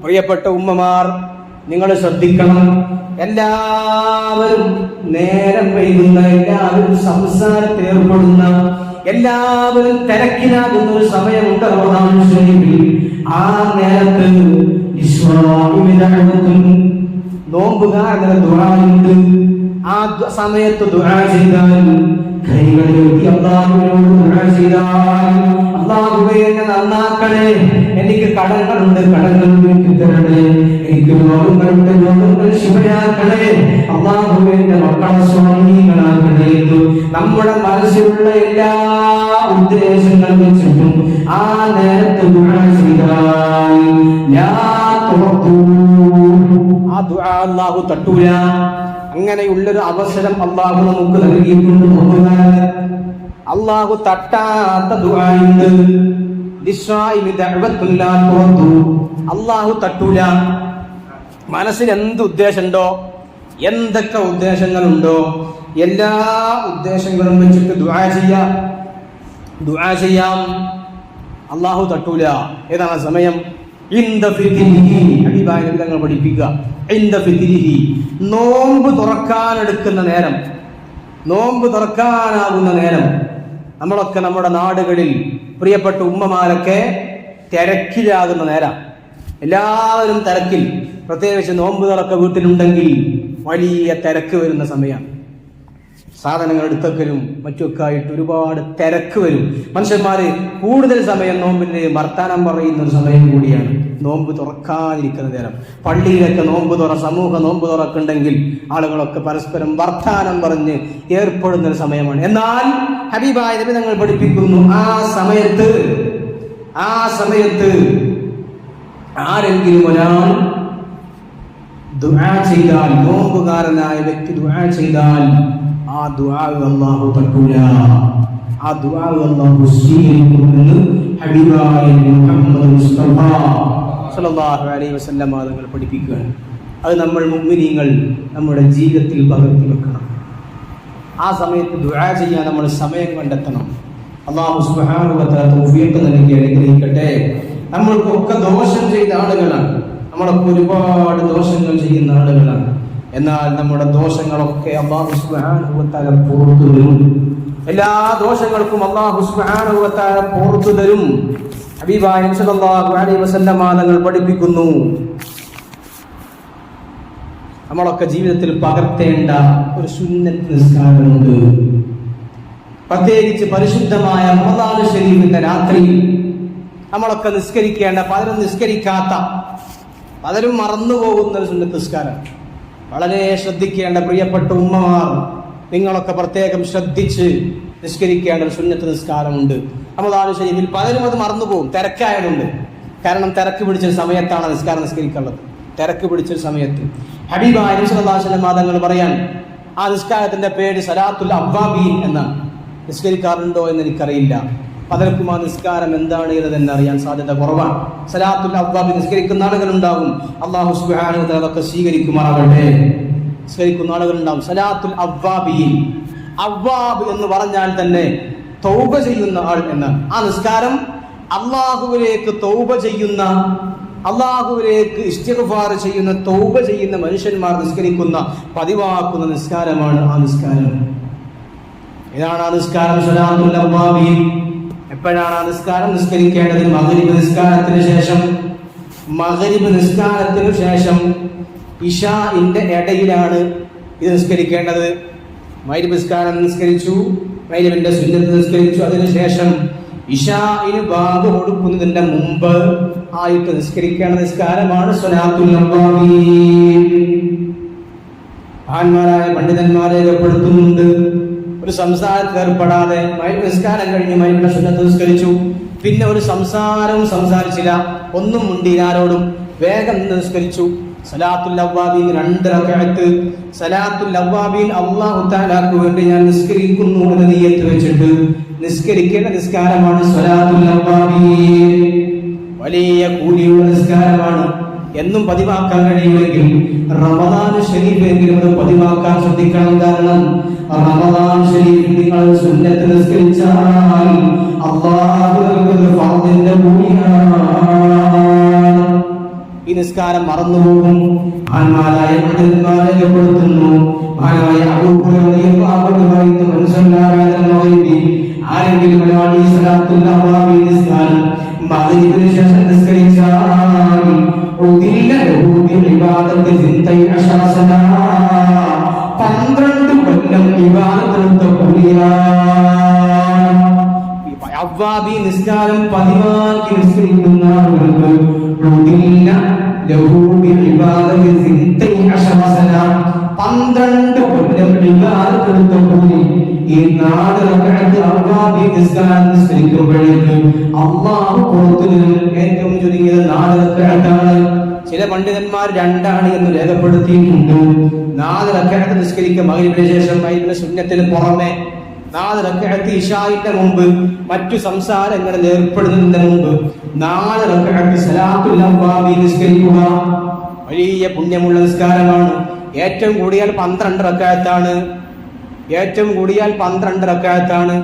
പ്രിയപ്പെട്ട ഉമ്മമാർ, നിങ്ങൾ ശ്രദ്ധിക്കണം. എല്ലാവരും നേരം വൈകുന്ന, എല്ലാവരും സംസാരത്തിൽ ഏർപ്പെടുന്ന, എല്ലാവരും തിരക്കിലാകുന്ന ഒരു സമയമുണ്ട് റമദാനു ശരീഫിൽ. ആ നേരത്ത് നോമ്പുകാരുടെ ദുആയുണ്ട്. ആ സമയത്ത് ദുആ ചെയ്താൽ, അല്ലാഹുവേ എന്നെ നന്നാക്കണേ, എനിക്ക് കടങ്ങളുണ്ട്, കടങ്ങൾ വീട്ടി തരണേ, എനിക്ക് രോഗങ്ങളുണ്ട്, രോഗങ്ങൾ ശിവയാക്കണേ, അല്ലാഹുവേ എന്റെ മക്കളെ സ്വാധീനങ്ങളാക്കണേ എന്ന് നമ്മുടെ മനസ്സിലുള്ള എല്ലാ ഉദ്ദേശങ്ങൾ വെച്ചിട്ടും ആ നേരത്ത് ദുആ ചെയ്താൽ ആ ദുആ അല്ലാഹു തട്ടൂല. അങ്ങനെയുള്ളൊരു അവസരം അല്ലാഹു നമുക്ക് നൽകിയിട്ടുണ്ട്. അല്ലാഹു തട്ടാത്ത ദുആയുണ്ട്. അല്ലാഹു തട്ടൂല. മനസ്സിൽ എന്ത് ഉദ്ദേശമുണ്ടോ, എന്തൊക്കെ ഉദ്ദേശങ്ങളുണ്ടോ, എല്ലാ ഉദ്ദേശങ്ങളും വെച്ചിട്ട് ദുആ ചെയ്യാം. അല്ലാഹു തട്ടൂല. ഏതാണ് സമയം? ഹബീബായ പഠിപ്പിക്കുക. നോമ്പ് തുറക്കാനെടുക്കുന്ന നേരം, നോമ്പ് തുറക്കാനാകുന്ന നേരം. നമ്മളൊക്കെ നമ്മുടെ നാടുകളിൽ പ്രിയപ്പെട്ട ഉമ്മമാരൊക്കെ തിരക്കിലാകുന്ന നേരം. എല്ലാവരും തിരക്കിൽ, പ്രത്യേകിച്ച് നോമ്പ് തുറക്ക വീട്ടിലുണ്ടെങ്കിൽ വലിയ തിരക്ക് വരുന്ന സമയമാണ്. സാധനങ്ങൾ എടുത്തക്കലും മറ്റുമൊക്കെ ആയിട്ട് ഒരുപാട് തിരക്ക് വരും. മനുഷ്യന്മാര് കൂടുതൽ സമയം നോമ്പിന്റെ വർത്താനം പറയുന്ന ഒരു സമയം കൂടിയാണ് നോമ്പ് തുറക്കാതിരിക്കുന്ന നേരം. പള്ളിയിലൊക്കെ സമൂഹ നോമ്പ് തുറക്കുണ്ടെങ്കിൽ ആളുകളൊക്കെ പരസ്പരം വർത്താനം പറഞ്ഞ് ഏർപ്പെടുന്ന ഒരു സമയമാണ്. എന്നാൽ ഹബീബായ നബി തങ്ങൾ പഠിപ്പിക്കുന്നു, ആ സമയത്ത് ആരെങ്കിലും ഒരാൾ ദുആ ചെയ്താൽ, നോമ്പുകാരനായ വ്യക്തി ദുആ ചെയ്താൽ, ആ ദുആ അല്ലാഹു തഖൂല, ആ ദുആ അല്ലാഹു സ്വീകരിക്കുമെന്ന് ഹബീബായ മുഹമ്മദ് മുസ്തഫ സല്ലല്ലാഹു അലൈഹി വസല്ലം തങ്ങൾ പഠിപ്പിക്കുകയാണ്. അത് നമ്മൾ മുഅ്മിനീങ്ങൾ നമ്മുടെ ജീവിതത്തിൽ പകർത്തി വെക്കണം. ആ സമയത്ത് ദുആ ചെയ്യാൻ നമ്മൾ സമയം കണ്ടെത്തണം. അല്ലാഹു സുബ്ഹാനഹു വ തആല തൗഫീഖ് നൽകി അനുഗ്രഹിക്കട്ടെ. നമ്മൾക്കൊക്കെ ദോഷം ചെയ്ത ആളുകളാണ്, നമ്മളൊക്കെ ഒരുപാട് ദോഷങ്ങൾ ചെയ്യുന്ന ആളുകളാണ്. എന്നാൽ നമ്മുടെ ദോഷങ്ങളൊക്കെ അല്ലാഹു സുബ്ഹാനഹു വ തആല പുറത്തു തരും. എല്ലാ ദോഷങ്ങൾക്കും അല്ലാഹു സുബ്ഹാനഹു വ തആല പുറത്തു തരും. ഹബീബായ നബി സല്ലല്ലാഹു അലൈഹി വസല്ലം തങ്ങൾ പഠിപ്പിക്കുന്നു, നമ്മളൊക്കെ ജീവിതത്തിൽ പകർത്തേണ്ട ഒരു സുന്നത്ത് നിസ്കാരമുണ്ട്. പ്രത്യേകിച്ച് പരിശുദ്ധമായ റമദാൻ ശരീഫിന്റെ രാത്രിയിൽ നമ്മളൊക്കെ നിസ്കരിക്കേണ്ട, പലരും നിസ്കരിക്കാത്ത, പലരും മറന്നുപോകുന്ന ഒരു സുന്നത്ത് നിസ്കാരം. വളരെ ശ്രദ്ധിക്കേണ്ട പ്രിയപ്പെട്ട ഉമ്മമാർ, നിങ്ങളൊക്കെ പ്രത്യേകം ശ്രദ്ധിച്ച് നിസ്കരിക്കേണ്ട ഒരു സുന്നത്ത് നിസ്കാരമുണ്ട്. റമദാൻ ശരീഫിൽ പലരും അത് മറന്നുപോകും, തിരക്കായതുകൊണ്ട്. കാരണം തിരക്ക് പിടിച്ച സമയത്താണ് നിസ്കാരം നിസ്കരിക്കേണ്ടത്, തിരക്ക് പിടിച്ച സമയത്ത്. ഹബീബായ നബി സല്ലല്ലാഹു അലൈഹി വസല്ലം തങ്ങൾ പറയാൻ, ആ നിസ്കാരത്തിന്റെ പേര് സലാത്തുൽ അവ്വാബീൻ എന്നാണ്. നിസ്കരിക്കാറുണ്ടോ എന്ന് എനിക്കറിയില്ല. പലർക്കും ആ നിസ്കാരം എന്താണ് എന്നതെന്ന് അറിയാൻ സാധ്യത കുറവാണ്. സലാത്തുൽ അവ്വാബീൻ നിസ്കരിക്കുന്ന ആളുകളുണ്ടാകും. അല്ലാഹു സുബ്ഹാനഹു വ തആല അതൊക്കെ സ്വീകരിക്കുമാറാകട്ടെ. നിസ്കരിക്കുന്ന ആളുകളുണ്ടാകും. സലാത്തുൽ അവ്വാബീൻ, അവ്വാബ് എന്ന് പറഞ്ഞാൽ തന്നെ തൗബ ചെയ്യുന്ന ആൾ എന്നാണ്. ആ നിസ്കാരം അല്ലാഹുവിലേക്ക് തൗബ ചെയ്യുന്ന, അല്ലാഹുവിലേക്ക് ഇസ്തിഗ്ഫാർ ചെയ്യുന്ന, തൗബ ചെയ്യുന്ന മനുഷ്യന്മാർ നിസ്കരിക്കുന്ന, പതിവാക്കുന്ന നിസ്കാരമാണ് ആ നിസ്കാരം. ഇതാണ് ആ നിസ്കാരം, സലാത്തുൽ അവ്വാബീൻ. എപ്പോഴാണ് ആ നിസ്കാരം നിസ്കരിക്കേണ്ടത്? മഗ്രിബ് നിസ്കാരത്തിന് ശേഷം. മഗ്രിബ് നിസ്കാരത്തിന് ശേഷം ഇശാഇന്റെ ഇടയിലാണ് ഇത് നിസ്കരിക്കേണ്ടത്. മഗ്രിബ് നിസ്കാരം നിസ്കരിച്ചു, മഗ്രിബിന്റെ സുന്നത്ത് നിസ്കരിച്ചു, അതിനുശേഷം ഇശാഇന് ബാങ്ക് കൊടുക്കുന്നതിന്റെ മുമ്പ് ആയിട്ട് നിസ്കരിക്കേണ്ട നിസ്കാരമാണ് സ്വലാത്തുൽ അവ്വാബീൻ. മഹാന്മാരായ പണ്ഡിതന്മാരെ രേഖപ്പെടുത്തുന്നുണ്ട്, ഒരു സംസാരത്തിൽ ഏർപ്പെടാതെ മഗ്രിബ് നിസ്കാരം കഴിഞ്ഞ് മഗ്രിബിന്റെ സുന്നത്ത് നിസ്കരിച്ചു, പിന്നെ ഒരു സംസാരവും സംസാരിച്ചില്ല, ഒന്നും മുണ്ടിയില്ല ആരോടും, വേഗം നിസ്കരിച്ചു. സലാത്തുൽ അവ്വാബീൻ 2 റക്അത്ത്. സലാത്തുൽ അവ്വാബീൻ അല്ലാഹു തആലാക്ക് വേണ്ടി ഞാൻ നിസ്കരിക്കുന്നു എന്ന നിയ്യത്ത് വെച്ചിട്ട് നിസ്കരിക്കേണ്ട നിസ്കാരമാണ് സ്വലാത്തുൽ അവ്വാബീൻ. വലിയ കൂലിയുള്ള നിസ്കാരമാണ്. എന്നും പതിവാക്കാൻ കഴിയുമെങ്കിൽ റമദാൻ ശരീഫെങ്കിലും അത് പതിവാക്കാൻ ശ്രദ്ധിക്കണം. കാരണം റമദാൻ ശരീഫിൽ നിങ്ങൾ സുന്നത്ത് നിസ്കരിച്ചാൽ അല്ലാഹു നൽകുന്ന ഫർദിന്റെ കൂലിയാണ്. ഈ നിസ്കാരം മറന്നുപോകും. മഹാന്മാരായ പണ്ഡിതന്മാരെ രേഖപ്പെടുത്തുന്നു. മഹാനായ അബൂ ഹുറൈറ റളിയല്ലാഹു അൻഹു പറയുന്നു, ആരെങ്കിലും ഒരാൾ ഈ സലാത്തുൽ അവ്വാബീൻ നിസ്കാരം മഗ്രിബിന് ശേഷം നിസ്കരിച്ചാൽ ഉദില്ല ലഹു ബിഇബാദത്തി 12 സന, 12 കൊല്ലം ഇബാദത്ത് കൂലിയാണ്. അവ്വാബീൻ നിസ്കാരം പതിവാക്കി നിസ്കരിക്കുന്ന ആളുകൾക്ക് ഉദില്ല ലഹു ബിഇബാദത്തി 12 സന, 12 കൊല്ലം ഇബാദത്ത് കൂലി. ഈ 4 റക്അത്ത് അവ്വാബീൻ നിസ്കാരം നിസ്കരിക്കുമ്പോഴേക്ക് അല്ലാഹു കൊടുത്തതിൽ ഏറ്റവും ചുരുങ്ങിയത് 4 റക്അത്താണ്. ചില പണ്ഡിതന്മാർ 2 ആണ് എന്ന് രേഖപ്പെടുത്തിയിട്ടുണ്ട്. 4 റക്അത്ത് നിസ്കരിക്കുക മഗ്രിബിന് ശേഷം, മഗ്രിബിന്റെ സുന്നത്തിന് പുറമെ 4 റക്അത്ത് ഇശാഇന്റെ മുമ്പ്, മറ്റു സംസാരങ്ങളിൽ ഏർപ്പെടുന്നതിന് മുമ്പ് 4 റക്അത്ത് സലാത്തുൽ അവ്വാബീൻ നിസ്കരിക്കുക. വലിയ പുണ്യമുള്ള നിസ്കാരമാണ്. ഏറ്റവും കൂടിയാൽ 12 റക്അത്താണ്. ഏറ്റവും കൂടിയാൽ 12 റക്അത്താണ്.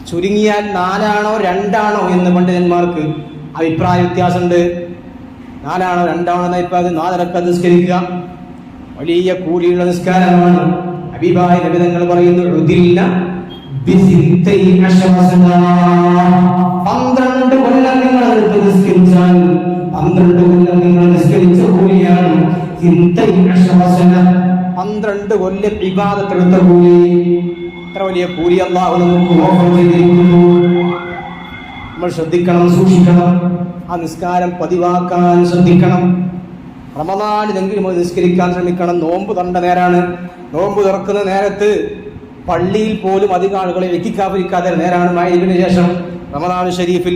ചുരുങ്ങിയാൽ 4 ആണോ 2 ആണോ എന്ന് പണ്ഡിതന്മാർക്ക് അഭിപ്രായ വ്യത്യാസമുണ്ട്. 4 ആണോ 2 ആണോ എന്ന അഭിപ്രായത്തിൽ 4 റക്അത്ത് നിസ്കരിക്കുക വലിയ കൂലിയുള്ള നിസ്കാരമാണ്. ഹബീബായ നബി തങ്ങൾ പറയുന്നു, ഉദില്ല ബിസിത്തൈ അശവസന, 12 കൊല്ലം നിങ്ങൾ നിസ്കരിച്ചാൽ 12 കൊല്ലം നിങ്ങൾ നിസ്കരിച്ച കൂലിയാണ് 12 കൊല്ലം ഇബാദത്ത് എടുത്ത കൂലി. എത്ര വലിയ കൂലി അല്ലാഹു നമുക്ക് ഓഫർ ചെയ്തിരിക്കുന്നു. നമ്മൾ ശ്രദ്ധിക്കണം, സൂക്ഷിക്കണം. ആ നിസ്കാരം പതിവാക്കാൻ ശ്രദ്ധിക്കണം. റമദാനിലെങ്കിലും നിസ്കരിക്കാൻ ശ്രമിക്കണം. നോമ്പ് തൊണ്ട നേരാണ്. നോമ്പ് തുറക്കുന്ന നേരത്ത് പള്ളിയിൽ പോലും അധികം ആളുകളെ വെക്കിക്കാതിരിക്കാതെ നേരാണ്. മഗ്രിബിന് ശേഷം റമദാൻ ഷരീഫിൽ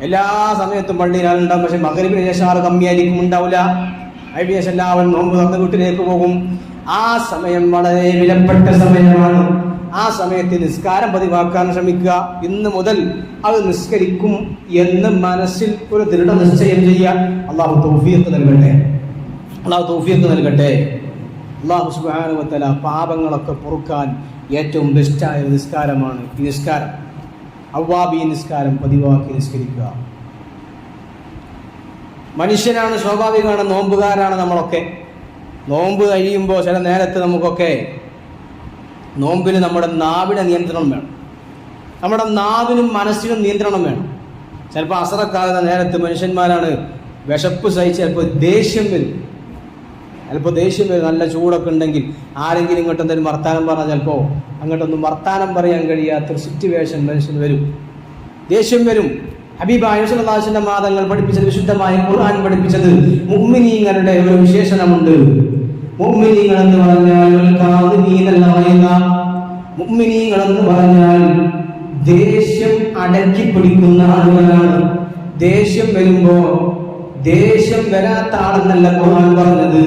എല്ലാ സമയത്തും പള്ളിയിൽ ആളുണ്ടാവും. പക്ഷെ മഗ്രിബിന് ശേഷം ആൾ കമ്മിയായിരിക്കും, ഉണ്ടാവില്ല. മഗ്രിബിന് ശേഷം എല്ലാവരും നോമ്പ് തുറന്ന് വീട്ടിലേക്ക് പോകും. ആ സമയം വളരെ വിലപ്പെട്ട സമയമാണ്. ആ സമയത്ത് നിസ്കാരം പതിവാക്കാൻ ശ്രമിക്കുക. ഇന്ന് മുതൽ അത് നിസ്കരിക്കും എന്ന് മനസ്സിൽ ഒരു ദൃഢനിശ്ചയം ചെയ്യുക. അള്ളാഹു തൗഫീഖ് നൽകട്ടെ. അള്ളാഹു തൗഫീഖ് നൽകട്ടെ. അള്ളാഹു സുബ്ഹാനഹു വ തആല പാപങ്ങളൊക്കെ പൊറുക്കാൻ ഏറ്റവും ബെസ്റ്റായ നിസ്കാരമാണ് ഈ നിസ്കാരം. അവ്വാബീൻ നിസ്കാരം പതിവാക്കി നിസ്കരിക്കുക. മനുഷ്യനാണ്, സ്വാഭാവികമാണ്, നോമ്പുകാരാണ് നമ്മളൊക്കെ. നോമ്പ് കഴിയുമ്പോൾ ചില നേരത്ത് നമുക്കൊക്കെ നോമ്പിന് നമ്മുടെ നാവിന് നിയന്ത്രണം വേണം. നമ്മുടെ നാവിനും മനസ്സിനും നിയന്ത്രണം വേണം. ചിലപ്പോൾ അസറക്കാകുന്ന നേരത്ത് മനുഷ്യന്മാരാണ് വിശപ്പ് സഹിച്ച് ചിലപ്പോൾ ദേഷ്യം വരും. നല്ല ചൂടൊക്കെ ഉണ്ടെങ്കിൽ ആരെങ്കിലും ഇങ്ങോട്ട് എന്തെങ്കിലും വർത്താനം പറഞ്ഞാൽ ചിലപ്പോൾ അങ്ങോട്ടൊന്നും വർത്താനം പറയാൻ കഴിയാത്തൊരു സിറ്റുവേഷൻ മനുഷ്യന് വരും, ദേഷ്യം വരും. ഹബീബായ സ്വല്ലല്ലാഹു അലൈഹി വസല്ലം മാതങ്ങൾ പഠിപ്പിച്ചത്, വിശുദ്ധമായ ഖുർആൻ പഠിപ്പിച്ചത്, മുഅ്മിനീങ്ങളുടെ ഒരു വിശേഷണമുണ്ട്. മുഅ്മിനീങ്ങൾ എന്ന് പറഞ്ഞാൽ മുഅ്മിനീങ്ങൾ എന്ന് പറഞ്ഞാൽ ദേഷ്യം അടക്കി പിടിക്കുന്ന ആളുകളാണ്. ദേഷ്യം വരുമ്പോ ദേഷ്യം വരാത്ത ആളെന്നല്ല ഖുർആൻ പറഞ്ഞത്.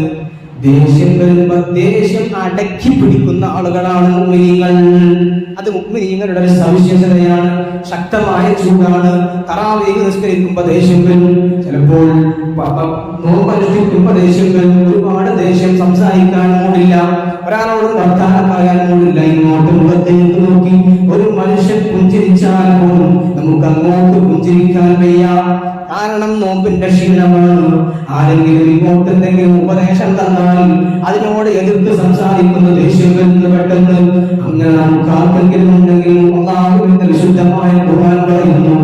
ദേഷ്യം വരുമ്പോ ദേഷ്യം അടക്കി പിടിക്കുന്ന ആളുകളാണ് മുഅ്മിനീങ്ങൾ. അത് മുഅ്മിനീങ്ങളുടെ ഒരു സവിശേഷതയാണ്. ശക്തമായ ചൂടാണ്. തറാവീഹ് നിസ്കരിക്കുമ്പോൾ ദേഷ്യം വരും, ചിലപ്പോൾ നോമ്പനുഷ്ഠിക്കുമ്പോൾ ദേഷ്യം വരും. ഒരുപാട് ദേഷ്യം, സംസാരിക്കാൻ മൂടില്ല, ഒരാളോടും വർത്താനം പറയാൻ മൂടില്ല. ഇങ്ങോട്ട് മുഖത്തേക്ക് നോക്കി ഒരു മനുഷ്യൻ പുഞ്ചിരിച്ചാൽ പോലും നമുക്ക് അങ്ങോട്ട് പുഞ്ചിരിക്കാൻ വയ്യ. കാരണം നോമ്പിന്റെ ക്ഷീണമാണ്. ആരെങ്കിലും ഇങ്ങോട്ട് എന്തെങ്കിലും ഉപദേശം തന്നാൽ അതിനോട് എതിർത്ത് സംസാരിക്കുന്ന ദേഷ്യം വരുന്ന പെട്ടെന്ന്. അങ്ങനെ നമുക്ക് ആർക്കെങ്കിലും ഉണ്ടെങ്കിൽ അല്ലാഹുവിന്റെ വിശുദ്ധമായ ഖുർആൻ പറയുന്നു,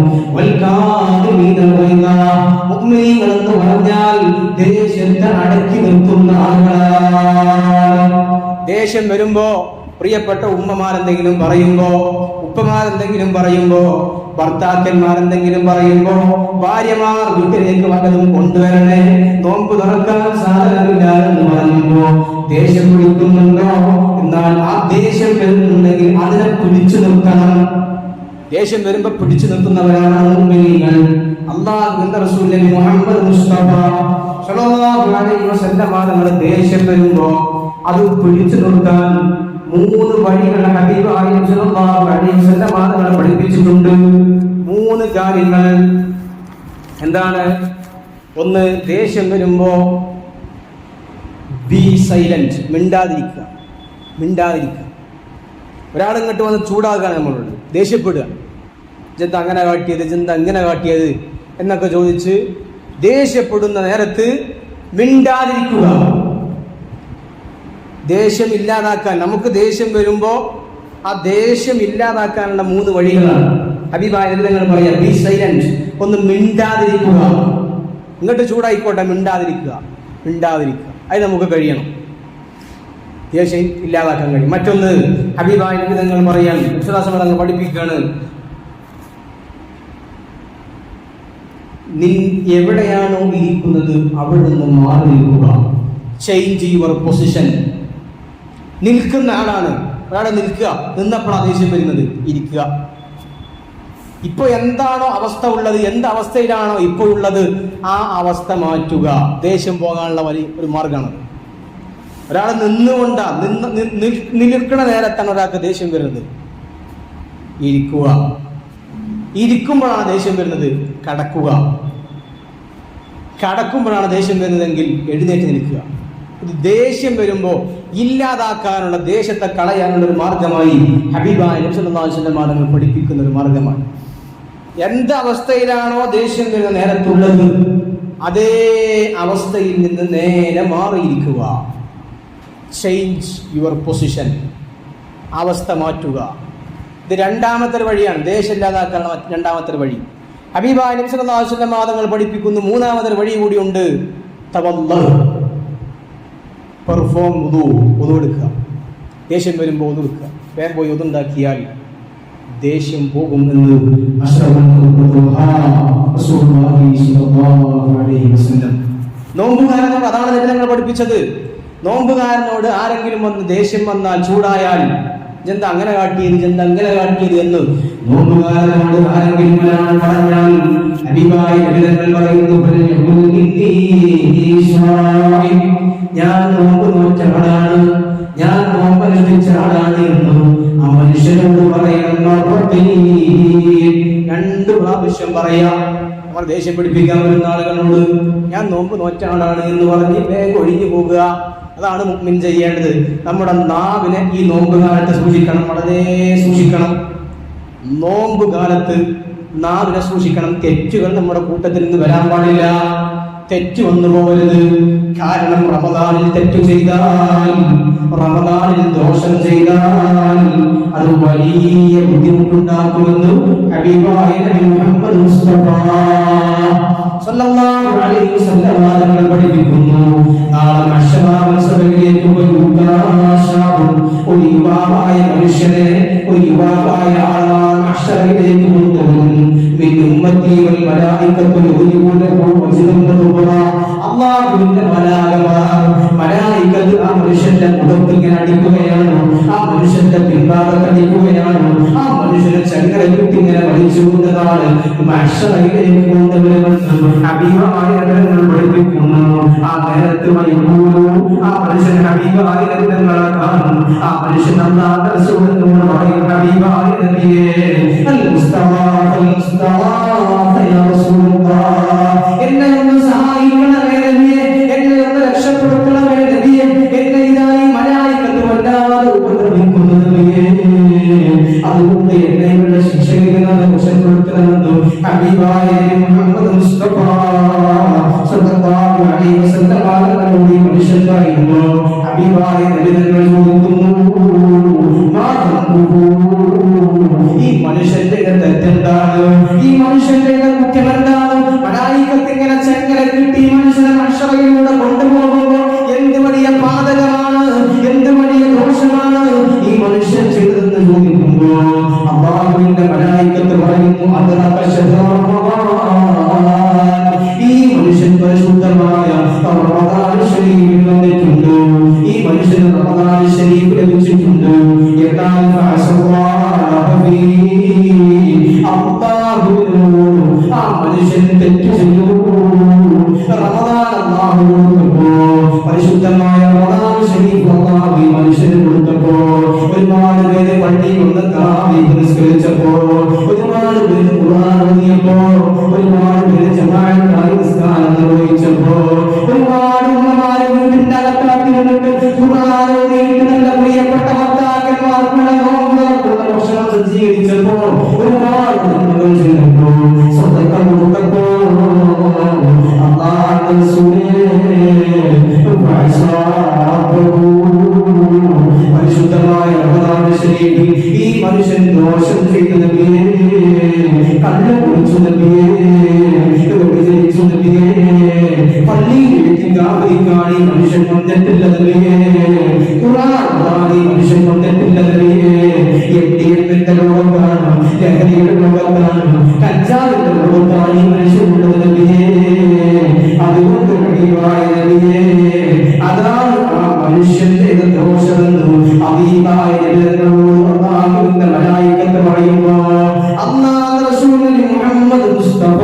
മുഅ്മിനീങ്ങൾ എന്ന് പറഞ്ഞാൽ ദേഷ്യത്തെ അടക്കി നിർത്തുന്ന ആളുകളാണ്. ദേഷ്യം വരുമ്പോ പ്രിയപ്പെട്ട ഉമ്മമാരെന്തെങ്കിലും പറയുമ്പോ, ഉപ്പമാരെന്തെങ്കിലും പറയുമ്പോ, ഭർത്താക്കന്മാരെന്തെങ്കിലും പറയുമ്പോ, ഭാര്യമാർ വീട്ടിലേക്ക് വല്ലതും കൊണ്ടുവരണേ, നോമ്പ് തുറക്കാൻ സാധനമില്ല എന്ന് പറയുമ്പോ ദേഷ്യം പിടിക്കുന്നുണ്ടോ? എന്നാൽ ആ ദേഷ്യം വരുന്നുണ്ടെങ്കിൽ അതിനെ പിടിച്ചു നിർത്തണം. ദേഷ്യം വരുമ്പോ പിടിച്ചു നിർത്തുന്നവരാണ് മുഅ്മിനീങ്ങൾ. അല്ലാഹുവിന്റെ റസൂൽ നബി മുഹമ്മദ് മുസ്തഫ സ്വല്ലല്ലാഹു അലൈഹി വസല്ലം തങ്ങൾ ദേഷ്യം വരുമ്പോ അത് പിടിച്ചു നിർത്താൻ 3 വഴികൾ ഹബീബായ നബി സ്വല്ലല്ലാഹു അലൈഹി വസല്ലം തങ്ങൾ പഠിപ്പിച്ചിട്ടുണ്ട്. 3 കാര്യങ്ങൾ. എന്താണ്? ഒന്ന്, ദേഷ്യം വരുമ്പോ ബി സൈലന്റ്, മിണ്ടാതിരിക്കുക. ഒരാൾ ഇങ്ങോട്ട് വന്ന് ചൂടാക്കുകയാണ് നമ്മളോട്, ദേഷ്യപ്പെടുക, ജന്ത അങ്ങനെ കാട്ടിയത്, ജന്ത അങ്ങനെ കാട്ടിയത് എന്നൊക്കെ ചോദിച്ച് ദേഷ്യപ്പെടുന്ന നേരത്ത് മിണ്ടാതിരിക്കുക. ദേഷ്യം ഇല്ലാതാക്കാൻ, നമുക്ക് ദേഷ്യം വരുമ്പോ ആ ദേഷ്യം ഇല്ലാതാക്കാനുള്ള 3 വഴികളാണ് ഹബീബായ നബി പറയാ. ബി സൈലന്റ്, ഒന്ന് മിണ്ടാതിരിക്കുക. ഇങ്ങോട്ട് ചൂടായിക്കോട്ടെ, മിണ്ടാതിരിക്കുക. അത് നമുക്ക് കഴിയണം, ദേഷ്യം ഇല്ലാതാക്കാൻ കഴിയും. മറ്റൊന്ന് ഹബീബായ നബി തങ്ങൾ പറയാൻ വിശ്വാസങ്ങൾ പഠിപ്പിക്കുകയാണ്, നീ എവിടെയാണോ ഇരിക്കുന്നത് അവിടെ നിന്ന് മാറി നിൽക്കുക. Change your position. നിൽക്കുന്ന ആളാണ്, ഒരാളെ നിൽക്കുക, നിന്നപ്പോഴാണ് ദേഷ്യം വരുന്നത്, ഇരിക്കുക. ഇപ്പൊ എന്താണോ അവസ്ഥ ഉള്ളത്, എന്ത് അവസ്ഥയിലാണോ ഇപ്പോൾ ഉള്ളത്, ആ അവസ്ഥ മാറ്റുക. ദേഷ്യം പോകാനുള്ള ഒരു മാർഗമാണ്. ഒരാൾ നിന്നുകൊണ്ടാ നിൽക്കുന്ന നേരത്താണ് ഒരാൾക്ക് ദേഷ്യം വരുന്നത്, ഇരിക്കുമ്പോഴാണ് ദേഷ്യം വരുന്നത്, കടക്കുമ്പോഴാണ് ദേഷ്യം വരുന്നതെങ്കിൽ എഴുന്നേറ്റ് നിൽക്കുക. ഇത് ദേഷ്യം വരുമ്പോൾ ഇല്ലാതാക്കാനുള്ള, ദേഷ്യത്തെ കളയാനുള്ള ഒരു മാർഗമായി ഹബീബായ നബി സല്ലല്ലാഹു അലൈഹി വസല്ലം തങ്ങൾ പഠിപ്പിക്കുന്ന ഒരു മാർഗമാണ്. എന്ത് അവസ്ഥയിലാണോ ദേഷ്യം വരുന്ന നേരത്തുള്ളത്, അതേ അവസ്ഥയിൽ നിന്ന് നേരെ മാറിയിരിക്കുക. ചേഞ്ച് യുവർ പൊസിഷൻ, അവസ്ഥ മാറ്റുക. ഇത് 2ാമത്തെ വഴിയാണ്, ദേഷ്യം ഇല്ലാതാക്കാനുള്ള 2ാമത്തെ വഴി. ഹബീബായ നബി സല്ലല്ലാഹു അലൈഹി വസല്ലം തങ്ങൾ പഠിപ്പിക്കുന്നു 3ാമത്തെ വഴി കൂടിയുണ്ട്. തവല്ലഹ്, പെർഫോം വുദു എടുക്കുക. ദേഷ്യം വരുമ്പോൾ വുദു എടുക്കുക. വേറെ പോയി വുദു ഉണ്ടാക്കിയാൽ ദേഷ്യം പോകും എന്ന് നോമ്പുകാരനോട് അതാണ് നബി തങ്ങൾ പഠിപ്പിച്ചത്. നോമ്പുകാരനോട് ആരെങ്കിലും വന്ന് ദേഷ്യം വന്നാൽ, ചൂടായാൽ, ജന്ത അങ്ങനെ കാട്ടിയത് എന്ന് നോമ്പുകാരനോട് ആരെങ്കിലും പറഞ്ഞാൽ ഹബീബായ നബി തങ്ങൾ പറയുന്നു, ഞാൻ നോമ്പ് നോറ്റ ആളാണ്, ഞാൻ നോമ്പ് അനുഷ്ഠിച്ച ആളാണ് എന്ന് ആ മനുഷ്യനോട് പറയണം. 2 പ്രാവശ്യം പറയാം. നമ്മൾ ദേഷ്യം പിടിപ്പിക്കാൻ വരുന്ന ആളുകളോട് ഞാൻ നോമ്പ് നോറ്റ ആളാണ് എന്ന് പറഞ്ഞ് വേഗം ഒഴിഞ്ഞു പോകുക. അതാണ് മുഅ്മിൻ ചെയ്യേണ്ടത്. നമ്മുടെ നാവിനെ ഈ നോമ്പ് കാലത്ത് സൂക്ഷിക്കണം, വളരെ സൂക്ഷിക്കണം. നോമ്പ് കാലത്ത് നാവിനെ സൂക്ഷിക്കണം. തെറ്റുകൾ നമ്മുടെ കൂട്ടത്തിൽ നിന്ന് വരാൻ പാടില്ല, തെറ്റ് വന്നു പോകരുത്. കാരണം റമദാനിൽ തെറ്റു ചെയ്താൽ, റമദാനിൽ ദോഷം ചെയ്താൽ അത് വലിയ ബുദ്ധിമുട്ടുണ്ടാക്കുമെന്ന് ഹബീബായ നബി മുഹമ്മദ് മുസ്തഫ സല്ലല്ലാഹു അലൈഹി വസല്ലം തങ്ങൾ പഠിപ്പിക്കുന്നു. നാളെ മഹ്ശറിലേക്ക് ഒരു യുവാവായ മനുഷ്യനെ, ഒരു യുവാവായ ആളാണ് മഹ്ശറിലേക്ക് കൊണ്ടുവരും. അല്ലാഹുവിന്റെ മലായികത്ത് ആ മനുഷ്യന്റെ മുഖത്ത് ഇങ്ങനെ അടിക്കുകയാണ്, ആ മനുഷ്യന്റെ പിൻഭാഗത്ത് അടിക്കുകയാണ്, ആ മനുഷ്യനെ ചങ്ങലക്കിട്ട് ഇങ്ങനെ വലിച്ചുകൊണ്ടതാണ് മഹ്ശറിലേക്ക് കൊണ്ടുവരുമെന്ന് ഹബീബായ നബി പഠിപ്പിക്കുന്നു. ആ നേരത്ത് ആ മനുഷ്യൻ ഹബീബായ നബിയെ കാണും. ആ മനുഷ്യൻ അല്ലാഹുവിന്റെ റസൂലിനോട് പറയും, ഹബീബായ നബിയേ, അൽ മുസ്തഫ യാ റസൂലല്ലാഹ്, എന്നെ ഒന്ന് സഹായിക്കണമേ നബിയേ, എന്നെ ഒന്ന് രക്ഷപ്പെടുത്തണമേ നബിയേ, എന്നെ ഇതായി മലായികത്ത് വല്ലാതെ ഉപദ്രവിക്കുന്നു നബിയേ, അതുകൊണ്ട് എന്നെ ഇവിടെ ശിക്ഷയിൽ നിന്ന് രക്ഷപ്പെടുത്തണമെന്ന് ഹബീബായ മുഹമ്മദ് മുസ്തഫ സല്ലല്ലാഹു അലൈഹി വസല്ലം തങ്ങളോട് ഈ മനുഷ്യൻ പറയുമ്പോൾ ഹബീബായ നബി തങ്ങൾ ചോദിക്കുന്നു, ഈ മനുഷ്യന്റെ തെറ്റെന്താണ്? ഈ മനുഷ്യന്റെ ഈ മനുഷ്യന് റമദാൻ ശരീഫ് ലഭിച്ചിട്ടുണ്ട്. എന്നാൽ ആ മനുഷ്യൻ തെറ്റ് ചെയ്തു. റമദാൻ അല്ലാഹു കൊടുത്തപ്പോ, പരിശുദ്ധമായ റമദാൻ ശരീഫ് അല്ലാഹു ഈ മനുഷ്യന് കൊടുത്തപ്പോ, ഒരുപാട് പേര് പള്ളിയിൽ വന്ന് തറാവീഹ് നിസ്കരിച്ചപ്പോ, ഒരുപാട് പേര് ഖുർആൻ ഓതിയപ്പോ, ഒരുപാട് പേര് ജമാഅത്തായി നിസ്കാരം നിർവഹിച്ചപ്പോ, ഒരുപാട് ഉമ്മമാര് വീട്ടിന്റെ അകത്താക്കി നിന്നിട്ട് ഖുർആൻ ഓതിയിട്ട് നല്ല പ്രിയപ്പെട്ട ഭർത്താക്കന്മാർക്കുള്ള നോമ്പുകൾക്കുള്ള ഭക്ഷണം സജ്ജീകരിച്ചപ്പോ, ഒരുപാട് നന്മകൾ ചെയ്തപ്പോ, സ്വതക്ക കൊടുത്തപ്പോ, അല്ലാഹുവിന്റെ റസൂലേ പരിശുദ്ധമായ റമദാൻ ശരീഫിൽ ഈ മനുഷ്യൻ ദോഷം ചെയ്ത നബിയേ, കള്ളു കുടിച്ചു നബിയേ, വ്യഭിചരിച്ചു നബിയേ, പള്ളിയിൽ ഇത്തികാഫിരിക്കാൻ ഈ മനുഷ്യൻ വന്നിട്ടില്ല നബിയേ, ഖുർആൻ ഓതാൻ ഈ മനുഷ്യൻ വന്നിട്ടില്ല നബിയേ, എട്ടിഎമ്മിന്റെ ലോകത്താണ്, ലഹരിയുടെ ലോകത്താണ്, കഞ്ചാവിന്റെ ലോകത്താണ് ഈ മനുഷ്യൻ ഉള്ളത് നബിയേ. അതുകൊണ്ട് ഹബീബായ നബിയേ, അതാണ് ആ മനുഷ്യന്റെ ദോഷമെന്ന് ഹബീബായ നബിയോട് അല്ലാഹുവിന്റെ മലായികത്ത് പറയുമ്പോൾ, അല്ലാഹുവിന്റെ റസൂൽ മുഹമ്മദ് മുസ്തഫ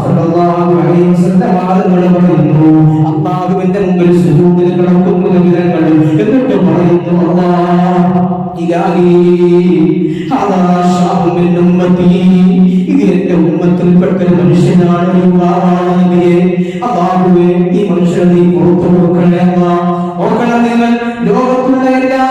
സല്ലല്ലാഹു അലൈഹി വസല്ലം പറയുന്നു, അല്ലാഹുവിന്റെ മുമ്പിൽ സുജൂദിൽ കിടക്കുന്ന നബിതങ്ങൾ എന്നിട്ട് പറയുന്നു, അല്ലാഹ് ഇലാഹി ഹദാ ശാബു മിൻ ഉമ്മത്തി, ഇത് എന്റെ ഉമ്മത്തിൽപ്പെട്ട മനുഷ്യനാണ്, യുവാവാണ് നബിയേ. അല്ലാഹുവേ, ഈ മനുഷ്യനെ നീ പുറത്തു കൊടുക്കണേ അല്ലാഹ്. ഓർക്കണം, നിങ്ങൾ ലോകത്തുള്ള എല്ലാ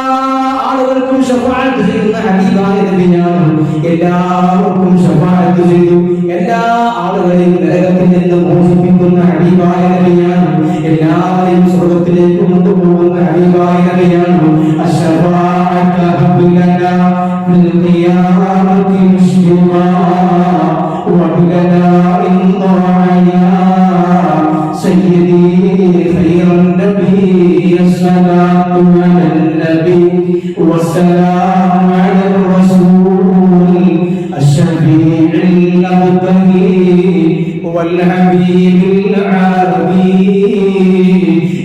ആളുകൾക്കും ശഫാഅത്ത് ചെയ്യുന്ന ഹബീബായ നബിയാണ്. എല്ലാവർക്കും ശഫാഅത്ത് ചെയ്തു, എല്ലാ ആളുകളെയും നരകത്തിൽ നിന്ന് മോചിപ്പിക്കുന്ന ഹബീബായ നബിയാണ്. എല്ലാവരെയും സ്വർഗ്ഗത്തിലേക്ക് കൊണ്ടുപോകുന്ന ഹബീബായ നബിയാണ്. അശ്ശഫാഅത്തു ഹബ്ബുലനാ ഫിൽ ഖിയാമത്തി മുസ്ലിമാ വബിലനാ ഇൻ ضاعنا سيدي خير النبي الصلاة على النبي والسلام على الرسول الشفيع المبتغي والحبيب العربي.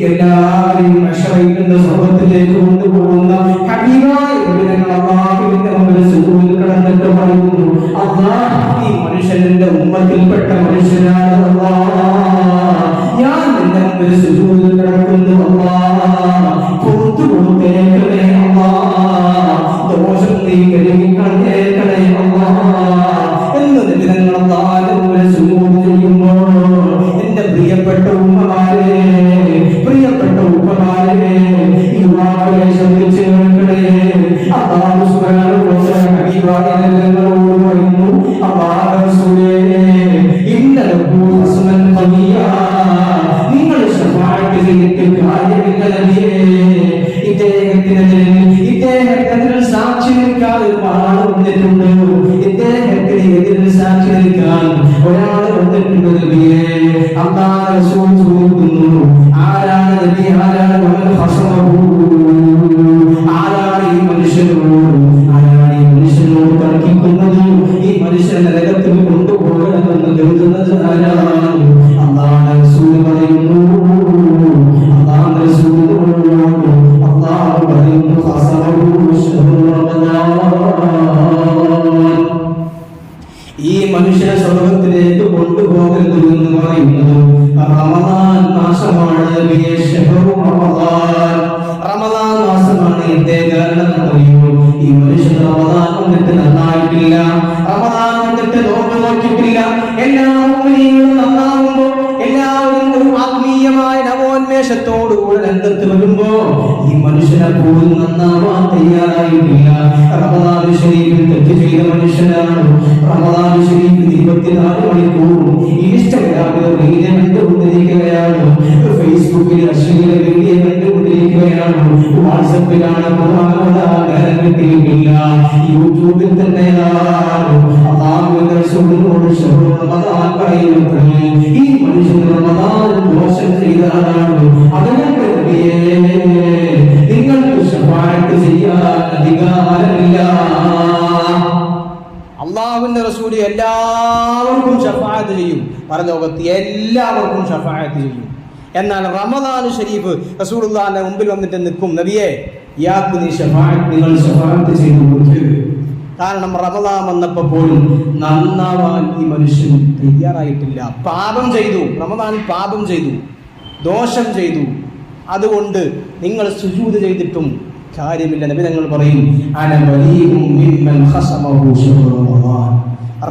എല്ലാവരും അശ്വയിക്കുന്ന സ്വർഗ്ഗത്തിലേക്ക് കൊണ്ടുപോകുന്ന ഹബീബായ നബിതങ്ങൾ അല്ലാഹുവിന്റെ മുമ്പിൽ സുജൂദിൽ കിടന്നിട്ട് പറയുന്നു, അല്ലാഹ്, ഈ മനുഷ്യന്റെ ഉമ്മത്തിൽപ്പെട്ട മനുഷ്യനാണ് അല്ലാഹ്, ഞാൻ നിന്റെ മുമ്പിൽ സുജൂദിൽ കിടക്കുന്നു അല്ലാഹ്, പുറത്തു കൊടുത്തേക്കണേ അല്ലാഹ്, ദോഷം നീ കഴുകിക്കളഞ്ഞേക്കണേ അല്ലാഹ് എന്ന് നബിതങ്ങൾ അല്ലാഹുവിന്റെ മുമ്പിൽ സുജൂദ് ചെയ്യുമ്പോൾ, എന്റെ പ്രിയപ്പെട്ട ഉമ്മമാരെ, പ്രിയപ്പെട്ട ഉപ്പമാരെ, യുവാക്കളെ ശ്രദ്ധിച്ചു കേൾക്കണേ. അല്ലാഹു സുബ്ഹാനഹു വ തആല ഹബീബായ നബികളോട് പറയുന്നു, അല്ലാഹുവിന്റെ റസൂലേ, ഇന്നലഹു ഹസ്നൻ ഖദിയ, നിങ്ങൾ ശഫാഅത്ത് ചെയ്തിട്ട് കാര്യമില്ല നബിയേ. ഇദ്ദേഹത്തിന് സാക്ഷി നിൽക്കാൻ ഒരാൾ വന്നിട്ടുണ്ട്, ഇദ്ദേഹത്തിന് സാക്ഷി നിൽക്കാൻ ഒരാൾ വന്നിട്ടുണ്ട് നബിയേ. അല്ലാഹുവിന്റെ റസൂൽ ചോദിക്കുന്നു, ആരാണ് നബി, ആരാണ് വമൻ ഹസമഹു, ആരാണ് ഈ മനുഷ്യനോട് തർക്കിക്കുന്നത്, ഈ മനുഷ്യനെ നരകത്തിൽ കൊണ്ടുപോകണമെന്ന് കരുതുന്നത് ആരാണ്? അല്ലാഹുവിന്റെ റസൂൽ പറയുന്നു, അല്ലാഹുവിന്റെ റസൂൽ അല്ലാഹു പറയുന്നു, ഹസമഹു ശഹ്റു റമദാൻ, ഈ മനുഷ്യനെ സ്വർഗ്ഗത്തിലേക്ക് കൊണ്ടുപോകരുത് എന്ന് പറയുന്നത് റമദാൻ മാസമാണ് നബിയേ. ശഹ്റു റമദാൻ, റമദാൻ മാസമാണ്. എന്തേ കാരണം അറിയോ? ഈ മനുഷ്യൻ റമദാൻ വന്നിട്ട് നന്നായിട്ടില്ല, റമദാൻ വന്നിട്ട് നോമ്പ് നോക്കിയിട്ടില്ല. എല്ലാ മുഅ്മിനീങ്ങളും നന്നാവുമ്പോ, എല്ലാവരും ഒരു ആത്മീയമായ നവോന്മേഷത്തോടുകൂടെ രംഗത്ത് വരുമ്പോ, ഈ മനുഷ്യനെ പോലും നന്നാവാൻ തയ്യാറായിട്ടില്ല. റമദാൻ ശരീഫിൽ തെറ്റ് ചെയ്ത മനുഷ്യനാണ്. റമദാൻ ശരീഫിൽ 24 മണിക്കൂറും ഇൻസ്റ്റാഗ്രാമിൽ റീല് കണ്ടുകൊണ്ടിരിക്കുകയാണ്, ഫേസ്ബുക്കിൽ അശ്ലീല വീഡിയോ കണ്ടുകൊണ്ടിരിക്കുകയാണ്, വാട്സപ്പിലാണ് നേരം കിട്ടിയിട്ടില്ല, യൂട്യൂബിൽ തന്നെയാണ്. അല്ലാഹുവിന്റെ റസൂലിനോട് ശഹ്റു റമദാൻ പറയുന്നത്, ഈ മനുഷ്യൻ റമദാൻ ദോഷം ചെയ്തതാണ്. അതുകൊണ്ട് നിങ്ങൾക്ക് ശഫാഅത്ത് ചെയ്യാൻ അധികാരമില്ല. അല്ലാഹുവിന്റെ റസൂൽ എല്ലാവർക്കും ശഫാഅത്ത് ചെയ്യും, പരലോകത്ത് എല്ലാവർക്കും ശഫാഅത്ത് ചെയ്യും. എന്നാൽ റമദാൻ ഷരീഫ് റസൂലുള്ളാഹിന്റെ മുമ്പിൽ വന്നിട്ട് നിൽക്കും, നബിയെ ഇയാൾക്ക് നീ നിങ്ങൾ ശഫാഅത്ത് ചെയ്തു കൊടുക്കരുത്. കാരണം റമദാൻ വന്നപ്പോൾ പോലും നന്നാവാൻ ഈ മനുഷ്യൻ തയ്യാറായിട്ടില്ല. പാപം ചെയ്തു, റമദാനിൽ പാപം ചെയ്തു, ദോഷം ചെയ്തു. അതുകൊണ്ട് നിങ്ങൾ സുജൂദ് ചെയ്തിട്ടും കാര്യമില്ല. നബി തങ്ങൾ പറയും,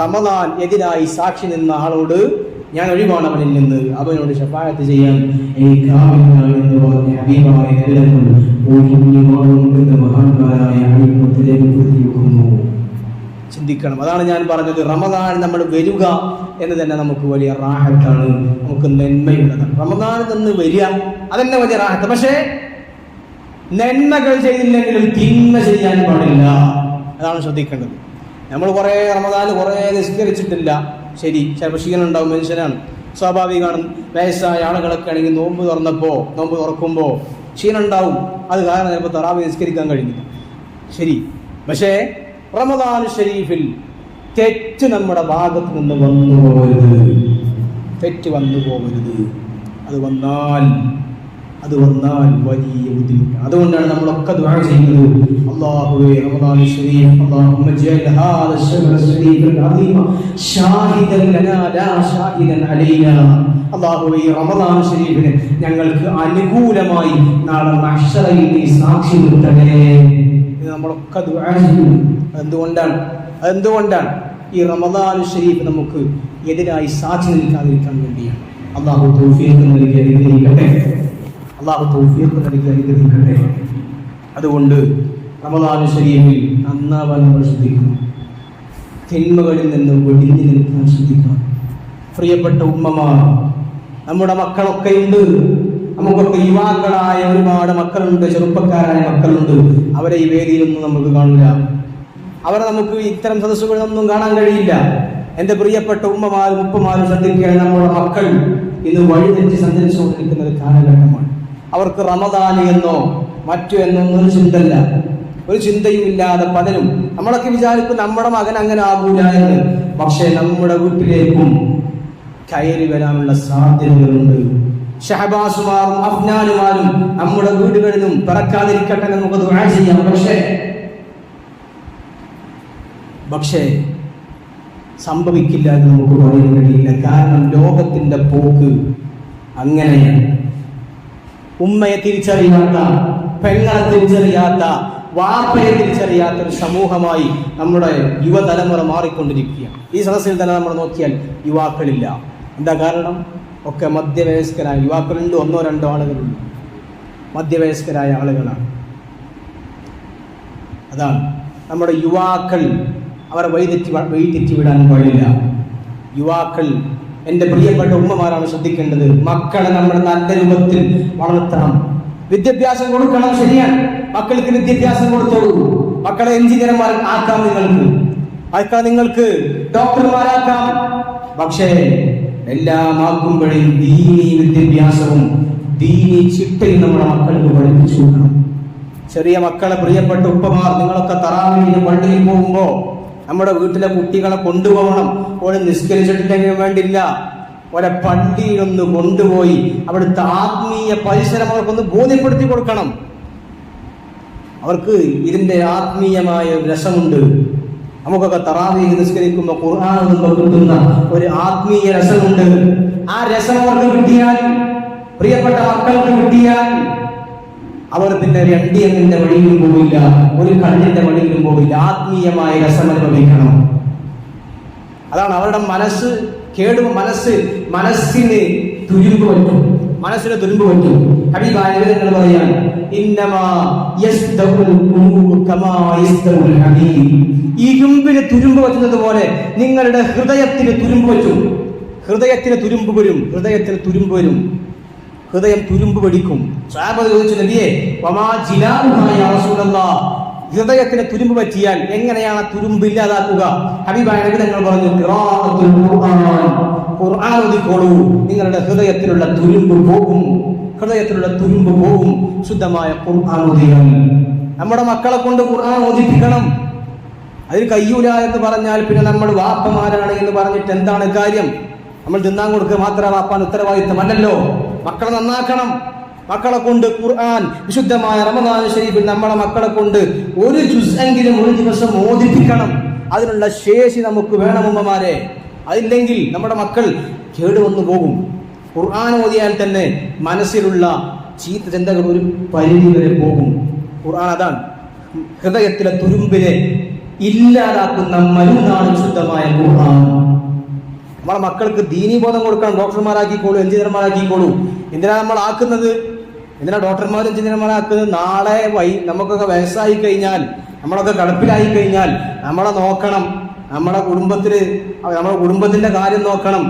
റമദാൻ എതിരായി സാക്ഷി നിന്ന ആളോട് ഞാൻ ഒഴിവാണ് അവനിൽ നിന്ന്, അവനോട് ശഫാഅത്ത് ചെയ്യാൻ ചിന്തിക്കണം. അതാണ് ഞാൻ പറഞ്ഞത്, റമദാൻ നമ്മൾ വരിക എന്ന് തന്നെ നമുക്ക് വലിയ റാഹത്താണ്, നമുക്ക് നന്മയുള്ളതാണ്. റമദാനിൽ നിന്ന് വരിക അതന്നെ വലിയ റാഹത്ത്. പക്ഷേ നന്മകൾ ചെയ്തില്ലെങ്കിലും തിന്മ ചെയ്യാൻ പാടില്ല, അതാണ് ശ്രദ്ധിക്കേണ്ടത്. നമ്മൾ റമദാൻ കുറേ നിസ്കരിച്ചിട്ടില്ല, ശരി, ചിലപ്പോൾ ക്ഷീണം ഉണ്ടാവും, മനുഷ്യനാണ്, സ്വാഭാവികമാണ്. വയസ്സായ ആളുകളൊക്കെ ആണെങ്കിൽ നോമ്പ് തുറക്കുമ്പോൾ ക്ഷീണം ഉണ്ടാവും, അത് കാരണം ചിലപ്പോൾ തറാവി നിസ്കരിക്കാൻ കഴിഞ്ഞില്ല, ശരി. പക്ഷേ റമദാൻ ഷരീഫിൽ തെറ്റ് നമ്മുടെ ഭാഗത്ത് നിന്ന് വന്നു പോകരുത്, തെറ്റ് വന്നു പോകരുത്. അത് വന്നാൽ വലിയ ബുദ്ധിമുട്ടാണ്. അതുകൊണ്ടാണ് നമ്മളൊക്കെ ദുആ ചെയ്യുന്നത്, അല്ലാഹുവേ റമദാൻ ശരീഫ് അല്ലാഹുമ്മ ജഅൽ ഹാദ അശ്ശഹ്റ ശരീഫൽ അദീമ ഷാഹിദൻ ലനാ ലാ ഷാഹിദൻ അലൈനാ. അല്ലാഹുവേ റമദാൻ ശരീഫിനെ ഞങ്ങൾക്ക് അനുകൂലമായി നാളെ മഹ്ശറിൽ നീ സാക്ഷി നിർത്തണേ. ഇത് നമ്മളൊക്കെ ദുആ ചെയ്യുന്നു. എന്തുകൊണ്ടാണ് ഈ റമദാൻ ശരീഫ് നമുക്ക് എതിരായി സാക്ഷി നിൽക്കാതിരിക്കാൻ വേണ്ടിയാണ്. അല്ലാഹു തൗഫീഖ് നൽകി അനുഗ്രഹിക്കട്ടെ. അതുകൊണ്ട് റമദാൻ ശരീഫിൽ നന്നാവാൻ നമ്മൾ ശ്രദ്ധിക്കണം, തിന്മകളിൽ നിന്ന് വെടിഞ്ഞു നിൽക്കാൻ ശ്രദ്ധിക്കണം. പ്രിയപ്പെട്ട ഉമ്മമാർ, നമ്മുടെ മക്കളൊക്കെയുണ്ട്, നമുക്കൊക്കെ യുവാക്കളായ ഒരുപാട് മക്കളുണ്ട്, ചെറുപ്പക്കാരായ മക്കളുണ്ട്. അവരെ ഈ വേദിയിലൊന്നും നമുക്ക് കാണില്ല, അവരെ നമുക്ക് ഇത്തരം സദസ്സുകളിലൊന്നും കാണാൻ കഴിയില്ല. എൻ്റെ പ്രിയപ്പെട്ട ഉമ്മമാരും ഉപ്പമാരും ശ്രദ്ധിക്കാൻ, നമ്മുടെ മക്കൾ ഇന്ന് വഴിതെറ്റി സഞ്ചരിച്ചുകൊണ്ടിരിക്കുന്ന ഒരു കാലഘട്ടമാണ്. അവർക്ക് റമദാൻ എന്നോ മറ്റു എന്നൊന്നും ഒരു ചിന്തയും ഇല്ലാതെ പലരും, നമ്മളൊക്കെ വിചാരിക്കും നമ്മുടെ മകൻ അങ്ങനെ ആകൂല എന്ന്. പക്ഷേ നമ്മുടെ വീട്ടിലേക്കും കയറി വരാനുള്ള സാധ്യതകളുണ്ട്. ഷഹബാസുമാരും അഫ്നാനുമാരും നമ്മുടെ വീടുകളിലും പിറക്കാതിരിക്കട്ടെ, നമുക്ക് ദുആ ചെയ്യാം. പക്ഷേ സംഭവിക്കില്ല എന്ന് നമുക്ക് പറയാൻ കഴിയില്ല. കാരണം ലോകത്തിന്റെ പോക്ക് അങ്ങനെയാണ്. ഉമ്മയെ തിരിച്ചറിയാത്ത, പെങ്ങളെ തിരിച്ചറിയാത്ത, വാപ്പയെ തിരിച്ചറിയാത്ത ഒരു സമൂഹമായി നമ്മുടെ യുവതലമുറ മാറിക്കൊണ്ടിരിക്കുകയാണ്. ഈ സദസ്സിൽ തന്നെ നമ്മൾ നോക്കിയാൽ യുവാക്കളില്ല. എന്താ കാരണം? ഒക്കെ മധ്യവയസ്കരായ യുവാക്കളുണ്ട്, 1-2 ആളുകളുണ്ട്, മധ്യവയസ്കരായ ആളുകളാണ്. അതാണ് നമ്മുടെ യുവാക്കൾ, അവരെ വഴിതെറ്റി വിടാൻ പാടില്ല. യുവാക്കൾ, എൻ്റെ പ്രിയപ്പെട്ട ഉമ്മമാരാണ് ശ്രദ്ധിക്കേണ്ടത്. മക്കളെ നമ്മൾ നല്ല രൂപത്തിൽ വളർത്തണം, വിദ്യാഭ്യാസം കൊടുക്കണം. ശരിയാണ്, മക്കൾക്ക് വിദ്യാഭ്യാസം കൊടുത്തോളൂ. മക്കളെ എഞ്ചിനീയർമാർ ആക്കാം, നിങ്ങൾക്ക് ഡോക്ടർമാരാക്കാം. പക്ഷേ എല്ലാം ആക്കുമ്പോഴും ദീനി വിദ്യാഭ്യാസവും ദീനി ചിട്ടയും നമ്മുടെ മക്കൾക്ക് പഠിപ്പിച്ചു കൊടുക്കണം. ചെറിയ മക്കളെ, പ്രിയപ്പെട്ട ഉപ്പമാർ, നിങ്ങളൊക്കെ തറാവീഹിന് പള്ളിയിൽ പോകുമ്പോൾ നമ്മുടെ വീട്ടിലെ കുട്ടികളെ കൊണ്ടുപോകണം. ഓരോ നിസ്കരിച്ചിട്ടില്ലെങ്കിൽ വേണ്ടില്ല, ഓരോ പള്ളിയിലൊന്ന് കൊണ്ടുപോയി അവിടുത്തെ ആത്മീയ പരിസരം അവർക്കൊന്ന് ബോധ്യപ്പെടുത്തി കൊടുക്കണം. അവർക്ക് ഇതിൻ്റെ ആത്മീയമായ ഒരു രസമുണ്ട്. നമുക്കൊക്കെ തറാവീഹ് നിസ്കരിക്കുമ്പോൾ ഖുർആൻ ഓതുമ്പോൾ കിട്ടുന്ന ഒരു ആത്മീയ രസമുണ്ട്. ആ രസം അവർക്ക് കിട്ടിയാൽ, പ്രിയപ്പെട്ട മക്കൾക്ക് കിട്ടിയാൽ, അവർ പിന്നെ ഒരു അണ്ടിയങ്ങിന്റെ വഴിയിലും പോവില്ല, ഒരു കണ്ണിന്റെ വഴിയിലും പോവില്ല. ആത്മീയമായ രസം അനുഭവിക്കണം. അതാണ് അവരുടെ മനസ്സിന് തുരുമ്പ് പറ്റും. ഹബീബായ നബി പറയാൻ, ഇന്നമാ യസ്തഉൽ ഖുലൂബ് കമാ യസ്തഉൽ ഹദീദ്. ഇരുമ്പിന് തുരുമ്പ് പറ്റുന്നത് പോലെ നിങ്ങളുടെ ഹൃദയത്തിന് തുരുമ്പ് പറ്റും. ഹൃദയത്തിന് തുരുമ്പ് വരും, ഹൃദയം തുരുമ്പ് പിടിക്കും. സ്വഹാബത്ത് ചോദിച്ചു, നബിയേ വമാ ജിലാലുഹാ യാ റസൂലല്ലാഹ്, ഹൃദയത്തിന് തുരുമ്പ് പറ്റിയാൽ എങ്ങനെയാണ് തുരുമ്പ് ഇല്ലാതാക്കുക? ഹബീബായ നബി തങ്ങൾ പറഞ്ഞു, ഖിറാഅത്തുൽ ഖുർആൻ ഓതിക്കോളൂ, നിങ്ങളുടെ ഹൃദയത്തിലുള്ള തുരുമ്പ് പോകും. ശുദ്ധമായ ഖുർആൻ ഓതിയാൽ. നമ്മുടെ മക്കളെ കൊണ്ട് ഖുർആൻ ഓതിപ്പിക്കണം. അതിന് കഴിയൂല എന്ന് പറഞ്ഞാൽ പിന്നെ നമ്മൾ വാപ്പമാരാണ് എന്ന് പറഞ്ഞിട്ട് എന്താണ് കാര്യം? നമ്മൾ തിന്നാൻ കൊടുക്കുക മാത്രമേ വാപ്പാൻ ഉത്തരവാദിത്തമല്ലല്ലോ. മക്കളെ നന്നാക്കണം. മക്കളെ കൊണ്ട് ഖുർആൻ വിശുദ്ധമായ റമദാൻ ശരീഫിൽ നമ്മളെ മക്കളെ കൊണ്ട് ഒരു ജുസ്എങ്കിലും ഒരു ദിവസം ഓതിപ്പിക്കണം. അതിനുള്ള ശേഷി നമുക്ക് വേണം ഉമ്മമാരെ. അതില്ലെങ്കിൽ നമ്മുടെ മക്കൾ കേടുവന്നു പോകും. ഖുർആൻ ഓതിയാൽ തന്നെ മനസ്സിലുള്ള ചീത്ത ചിന്തകൾ ഒരു പരിധി വരെ പോകും. ഖുർആൻ അതാണ് ഹൃദയത്തിലെ തുരുമ്പിനെ ഇല്ലാതാക്കുന്ന മരുന്നാണ് ശുദ്ധമായ ഖുർആൻ. നമ്മളെ മക്കൾക്ക് ദീനീബോധം കൊടുക്കണം. ഡോക്ടർമാരാക്കിക്കോളൂ, എഞ്ചിനീയർമാരാക്കിക്കോളൂ. എന്തിനാ നമ്മൾ ആക്കുന്നത്? എന്തിനാ ഡോക്ടർമാരും എഞ്ചിനീയർമാരാക്കുന്നത്? നാളെ നമുക്കൊക്കെ വയസ്സായി കഴിഞ്ഞാൽ, നമ്മളൊക്കെ കടപ്പിലായി കഴിഞ്ഞാൽ നമ്മളെ നോക്കണം. നമ്മുടെ കുടുംബത്തിന്റെ കാര്യം നോക്കണം.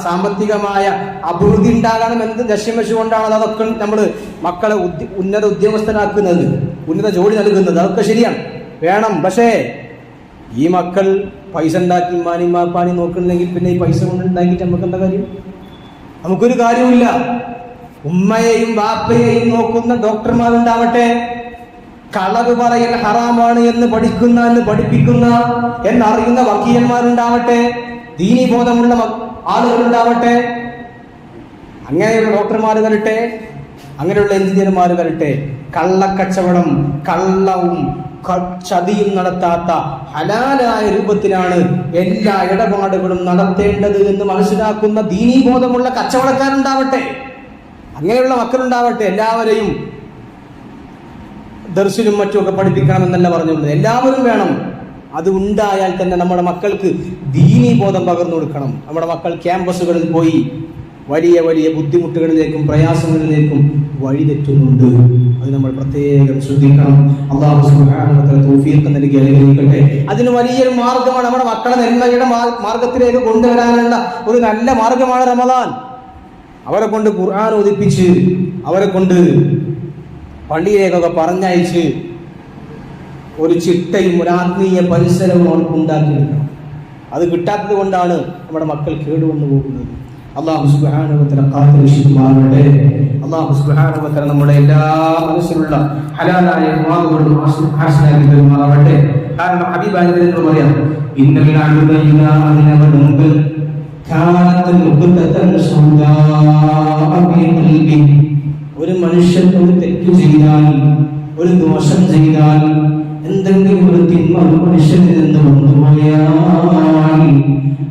സാമ്പത്തികമായ അഭിവൃദ്ധി ഉണ്ടാകണം എന്ത് ലക്ഷ്യം വെച്ചുകൊണ്ടാണ് അതൊക്കെ നമ്മൾ മക്കളെ ഉന്നത ഉദ്യോഗസ്ഥരാക്കുന്നത്, ഉന്നത ജോലി നൽകുന്നത്. അതൊക്കെ ശരിയാണ്, വേണം. പക്ഷേ ഈ മക്കൾ പൈസ ഉണ്ടാക്കി മാനിമാപ്പാനി നോക്കുന്നെങ്കിൽ പിന്നെ ഈ പൈസ കൊണ്ട് ഉണ്ടാക്കിയിട്ട് നമുക്ക് എന്താ കാര്യം? നമുക്കൊരു കാര്യമില്ല. ഉമ്മയെയും ബാപ്പയെയും നോക്കുന്ന ഡോക്ടർമാരുണ്ടാവട്ടെ, കളവ് പറയൽ ഹറാമാണ് എന്ന് പഠിപ്പിക്കുന്ന എന്നറിയുന്ന വക്കീലന്മാരുണ്ടാവട്ടെ, ദീനീബോധമുള്ള ആളുകളുണ്ടാവട്ടെ, അങ്ങനെയുള്ള ഡോക്ടർമാർ വരട്ടെ, അങ്ങനെയുള്ള എഞ്ചിനീയർമാർ വരട്ടെ. കള്ളക്കച്ചവടം, കള്ളവും ചതിയും നടത്താത്ത ഹലാലായ രൂപത്തിലാണ് എല്ലാ ഇടപാടുകളും നടത്തേണ്ടത് എന്ന് മനസ്സിലാക്കുന്ന ദീനീബോധമുള്ള കച്ചവടക്കാരുണ്ടാവട്ടെ, അങ്ങനെയുള്ള മക്കളുണ്ടാവട്ടെ. എല്ലാവരെയും ദർശനും മറ്റുമൊക്കെ പഠിപ്പിക്കണമെന്നല്ല പറഞ്ഞുള്ളത്, എല്ലാവരും വേണം. അത് ഉണ്ടായാൽ തന്നെ നമ്മുടെ മക്കൾക്ക് ദീനീബോധം പകർന്നു കൊടുക്കണം. നമ്മുടെ മക്കൾ ക്യാമ്പസുകളിൽ പോയി വലിയ വലിയ ബുദ്ധിമുട്ടുകളിലേക്കും പ്രയാസങ്ങളിലേക്കും വഴിതെറ്റുന്നുണ്ട്. അത് നമ്മൾ പ്രത്യേകം ശ്രദ്ധിക്കണം. അല്ലാഹു സുബ്ഹാനഹു വ തആല തൗഫീഖ് നൽകി അനുഗ്രഹിക്കട്ടെ. അതിന് വലിയൊരു മാർഗമാണ് നമ്മുടെ മക്കളെ നന്മയുടെ മാർഗത്തിലേക്ക് കൊണ്ടുവരാനുള്ള ഒരു നല്ല മാർഗമാണ് റമദാൻ. അവരെ കൊണ്ട് ഖുർആൻ ഓതിപ്പിച്ച്, അവരെ കൊണ്ട് പള്ളിയിലേക്കൊക്കെ പറഞ്ഞയച്ച് ഒരു ചിട്ടയും ഒരു ആത്മീയ പരിസരവും അവർക്ക് ഉണ്ടാക്കിയെടുക്കണം. അത് കിട്ടാത്തത് കൊണ്ടാണ് നമ്മുടെ മക്കൾ കേടുവന്നു പോകുന്നത്. അല്ലാഹു സുബ്ഹാനഹു വ തആല കാത്തുരക്ഷിക്കുമാറാകട്ടെ. അല്ലാഹു സുബ്ഹാനഹു വ തആല നമ്മുടെ എല്ലാ മനസ്സിലുള്ള ഹലാലായ വാക്കുകളും ഹാസിലാക്കി തരുമാറാകട്ടെ. കാരണം ഹബീബായ നബി പറയാം, ഇന്നൽ അബ്ദ ഇദാ അദ്നബ ദംബൻ കാനത് മുഖ്തതൻ സൗദാ ഫീ ഖൽബി. ഒരു മനുഷ്യൻ ഒരു തെറ്റ് ചെയ്താൽ, ഒരു ദോഷം ചെയ്താൽ, എന്തെങ്കിലും ഒരു തിന്മ മനുഷ്യനിൽ നിന്ന് വന്നുപോയാൽ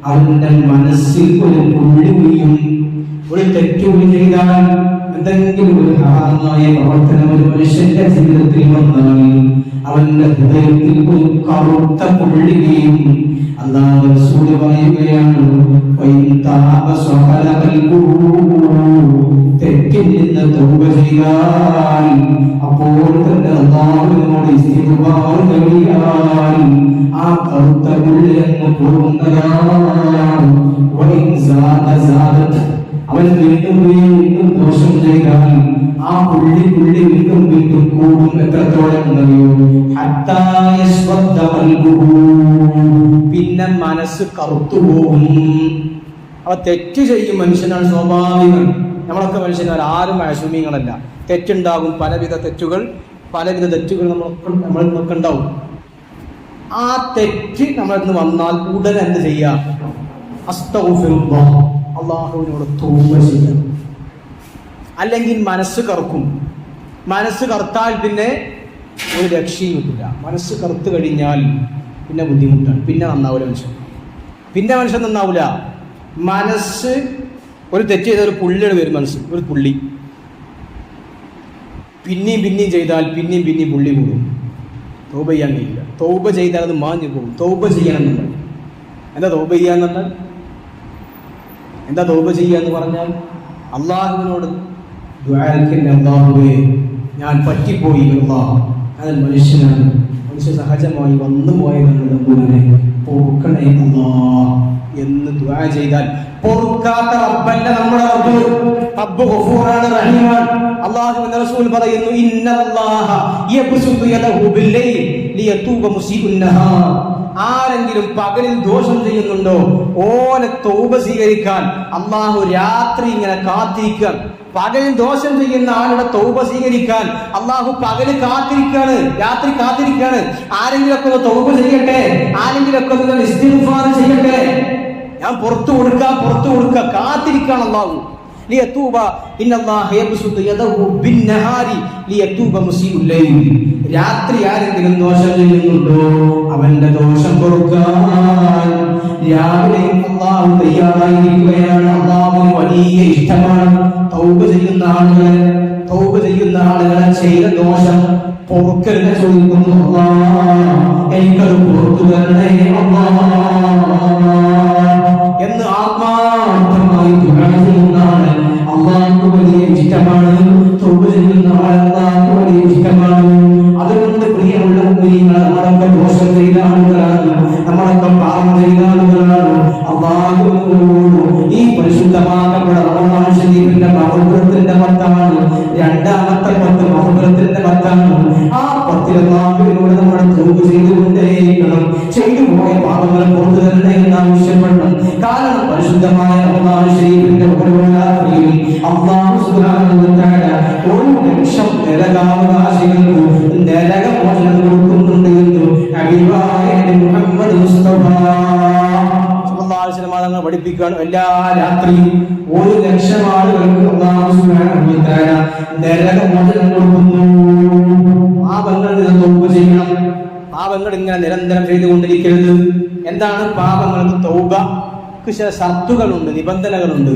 അവന്റെ മനസ്സിൽ ഒരു പുള്ളി വീഴും. ഒരു തെറ്റുകൂടി ചെയ്താൽ, എന്തെങ്കിലും ഒരു ഹറാമായ പ്രവർത്തനം ഒരു മനുഷ്യന്റെ ജീവിതത്തിൽ വന്നാൽ അവന്റെ ഹൃദയത്തിൽ ഒരു കറുത്ത പുള്ളി വീഴും. അല്ലാഹു റസൂൽ പറയുകയാണ്, തെറ്റിൽ നിന്ന് തൗബ ചെയ്താൽ, അപ്പോൾ തന്നെ അല്ലാഹുവിനോട് ഇസ്തിഗ്ഫാർ ചെയ്യാൻ ആ കറുത്ത പുള്ളി അങ്ങ് പോകുന്നതാണ്. അവൻ വീണ്ടും ദോഷം ചെയ്താൽ ആ പുള്ളി വീണ്ടും കൂടും. എത്രത്തോളം എന്നറിയോ? പിന്നെ മനസ്സ് കറുത്തുപോകും. അവ തെറ്റ് ചെയ്യും. മനുഷ്യനാണ്, സ്വാഭാവികം. നമ്മളൊക്കെ മനുഷ്യന്മാർ, ആരും മാസൂമികളല്ല. തെറ്റുണ്ടാകും, പലവിധ തെറ്റുകൾ നമ്മൾക്ക് ഉണ്ടാവും. ആ തെറ്റ് നമ്മളിൽ നിന്ന് വന്നാൽ ഉടനെ എന്ത് ചെയ്യാം? അസ്തഗ്ഫിറുല്ലാഹ്, അല്ലാഹുവിനോട് തൗബ ചെയ്യാം. അല്ലെങ്കിൽ മനസ്സ് കറുക്കും. മനസ്സ് കറുത്താൽ പിന്നെ ഒരു രക്ഷയും കിട്ടില്ല. മനസ്സ് കറുത്തു കഴിഞ്ഞാൽ പിന്നെ ബുദ്ധിമുട്ടാണ്. പിന്നെ നന്നാവില്ല മനുഷ്യൻ നന്നാവില്ല. മനസ്സ് ഒരു തെറ്റ് ചെയ്ത ഒരു പുള്ളിയുടെ വരും. മനസ്സ് ഒരു പുള്ളി പിന്നെയും ചെയ്താൽ പിന്നെയും പുള്ളി കൂടും. തൗബ ചെയ്യാൻ കഴിയില്ല. തൗബ ചെയ്താൽ അത് മാഞ്ഞു പോകും. തൗബ ചെയ്യണം എന്നുള്ളത് എന്താ? തൗബ ചെയ്യാന്നുള്ളത് എന്താ? തൗബ ചെയ്യാന്ന് പറഞ്ഞാൽ അള്ളാഹുവിനോട് അള്ളാഹുവേ, ഞാൻ പറ്റിപ്പോയി, ഞാൻ മനുഷ്യനാണ്, മനുഷ്യ സഹജമായി വന്നു പോയതാണ്, പൊറുക്കണേ അല്ലാഹ് എന്ന് ദുആ ചെയ്താൽ പൊറുക്കാത്ത റബ്ബല്ല നമ്മുടെ റബ്ബ് ഗഫൂറാണ്, റഹീമാണ്. അല്ലാഹുവിന്റെ റസൂൽ പറയുന്നു, ഇന്നല്ലാഹ യബ്സുതു യദഹു ബില്ലൈൽ ലിയതൂബ മുസീഉൻ നഹാർ. ആരെങ്കിലും പകലിൽ ദോഷം ചെയ്യുന്നുണ്ടോ ഓനെ തൗബ സ്വീകരിക്കാൻ അല്ലാഹു രാത്രി ഇങ്ങനെ കാത്തിരിക്കാൻ. പകലിൽ ദോഷം ചെയ്യുന്ന ആളുടെ തൗബ സ്വീകരിക്കാൻ അല്ലാഹു പകല് കാത്തിരിക്കാണ്, രാത്രി കാത്തിരിക്കാണ്. ആരെങ്കിലൊക്കെ തൗബ ചെയ്യട്ടെ, ആരെങ്കിലൊക്കെ ഇസ്തിഗ്ഫാർ ചെയ്യട്ടെ, ഞാൻ പുറത്തു കൊടുക്കാം കാത്തിരിക്കാണ് അല്ലാഹു. ലിയതൂബ ഇന്നല്ലാഹ യബ്സുതു യദഹു ബിന്നഹാരി ലിയതൂബ മുസീഉൽ ലൈൽ. രാത്രി ആരെങ്കിലും ദോഷം ചെയ്യുന്നുണ്ടോ അവന്റെ ദോഷം പൊറുക്കാൻ രാവിലെയും അല്ലാഹു തയ്യാറായിരിക്കുകയാണ്. അല്ലാഹുവിന് വലിയ ഇഷ്ടമാണ് തൗബ ചെയ്യുന്ന ആളുകളെ ചെയ്ത ദോഷം പൊറുക്കലിനെ ചോദിക്കുന്നു. എനിക്കത് പുറത്തു തരണേ എന്ന് ആത്മാർത്ഥമായി ദുആ ചെയ്യുന്നതാണ് അല്ലാഹുവിന് വലിയ ഇഷ്ടമാണ്. തൗബ ചെയ്യുന്ന അല്ലാഹുവിന് വലിയ ഇഷ്ടമാണ്. അതുകൊണ്ട് പ്രിയമുള്ള മുഅ്മിനീങ്ങളെ, നമ്മളൊക്കെ ദോഷം ചെയ്ത ആളുകളാണ്, നമ്മളൊക്കെ പാപം ചെയ്ത ആളുകളാണ്. അല്ലാഹുവിനോട് ഈ പരിശുദ്ധമാക്കപ്പെട്ട റമദാൻ ശരീഫിന്റെ മഹ്ഫിറത്തിന്റെ പത്താണ്, രണ്ടാമത്തെ പത്ത് മഹ്ഫിറത്തിന്റെ പത്താണ്. ആ പത്തിലൊന്നാവിനോട് നമ്മൾ തൗബ ചെയ്തുകൊണ്ടേയിരിക്കണം. ചെയ്തു പോയ പാപങ്ങൾ പുറത്തു തരണേ എന്ന് ആവശ്യപ്പെടണം. കാരണം പരിശുദ്ധമായ റമദാൻ ശരീഫിന്റെ ഓരോ രാത്രിയിൽ അല്ലാഹു സുബ്ഹാനഹു വ തആല 1,00,000 നരകാവകാശികൾക്ക് നരകമോചനം കൊടുക്കുന്നുണ്ട് എന്ന് ഹബീബായ മുഹമ്മദ് മുസ്തഫ സല്ലല്ലാഹു അലൈഹി വസല്ലം തങ്ങൾ പഠിപ്പിക്കുകയാണ്. എല്ലാ രാത്രിയും 1,00,000 ആളുകൾക്ക് അല്ലാഹു സുബ്ഹാനഹു വ തആല നരകമോചനം കൊടുക്കുന്നു. പാപങ്ങൾ തൗബ ചെയ്യണം. പാപങ്ങൾ ഇങ്ങനെ നിരന്തരം ചെയ്തുകൊണ്ടിരിക്കരുത്. എന്താണ് പാപങ്ങൾക്ക് തൗബ? ചില ഷർത്തുകളുണ്ട്, നിബന്ധനകളുണ്ട്.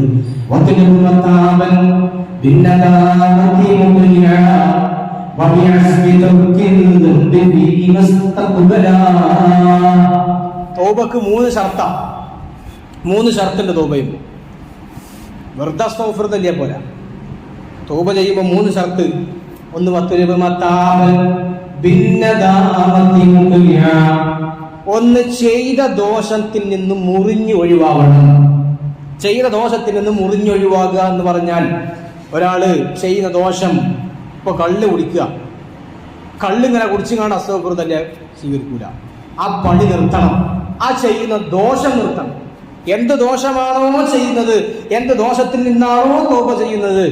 തൗബക്ക് 3 ഷർത്താ. 3 ഷർത്തുണ്ട് തൗബയും. വെറുതെ അസ്തഗ്ഫിറുല്ല പോലെ തൗബ ചെയ്യുമ്പോൾ 3 ഷർത്ത്. ഒന്ന് ഒന്ന് ചെയ്ത ദോഷത്തിൽ നിന്ന് മുറിഞ്ഞു ഒഴിവാകണം. ചെയ്ത ദോഷത്തിൽ നിന്ന് മുറിഞ്ഞൊഴിവാകുക എന്ന് പറഞ്ഞാൽ ഒരാള് ചെയ്യുന്ന ദോഷം, ഇപ്പൊ കള്ള് കുടിക്കുക, കള്ളിങ്ങനെ കുടിച്ചുകൊണ്ട് അസ്തഗ്ഫിറുല്ല സ്വീകരിക്കൂല. ആ പണി നിർത്തണം. ആ ചെയ്യുന്ന ദോഷം നിർത്തണം. എന്ത് ദോഷമാണോ ചെയ്യുന്നത്, എന്ത് ദോഷത്തിൽ നിന്നാണോ തൗബ ചെയ്യുന്നത്,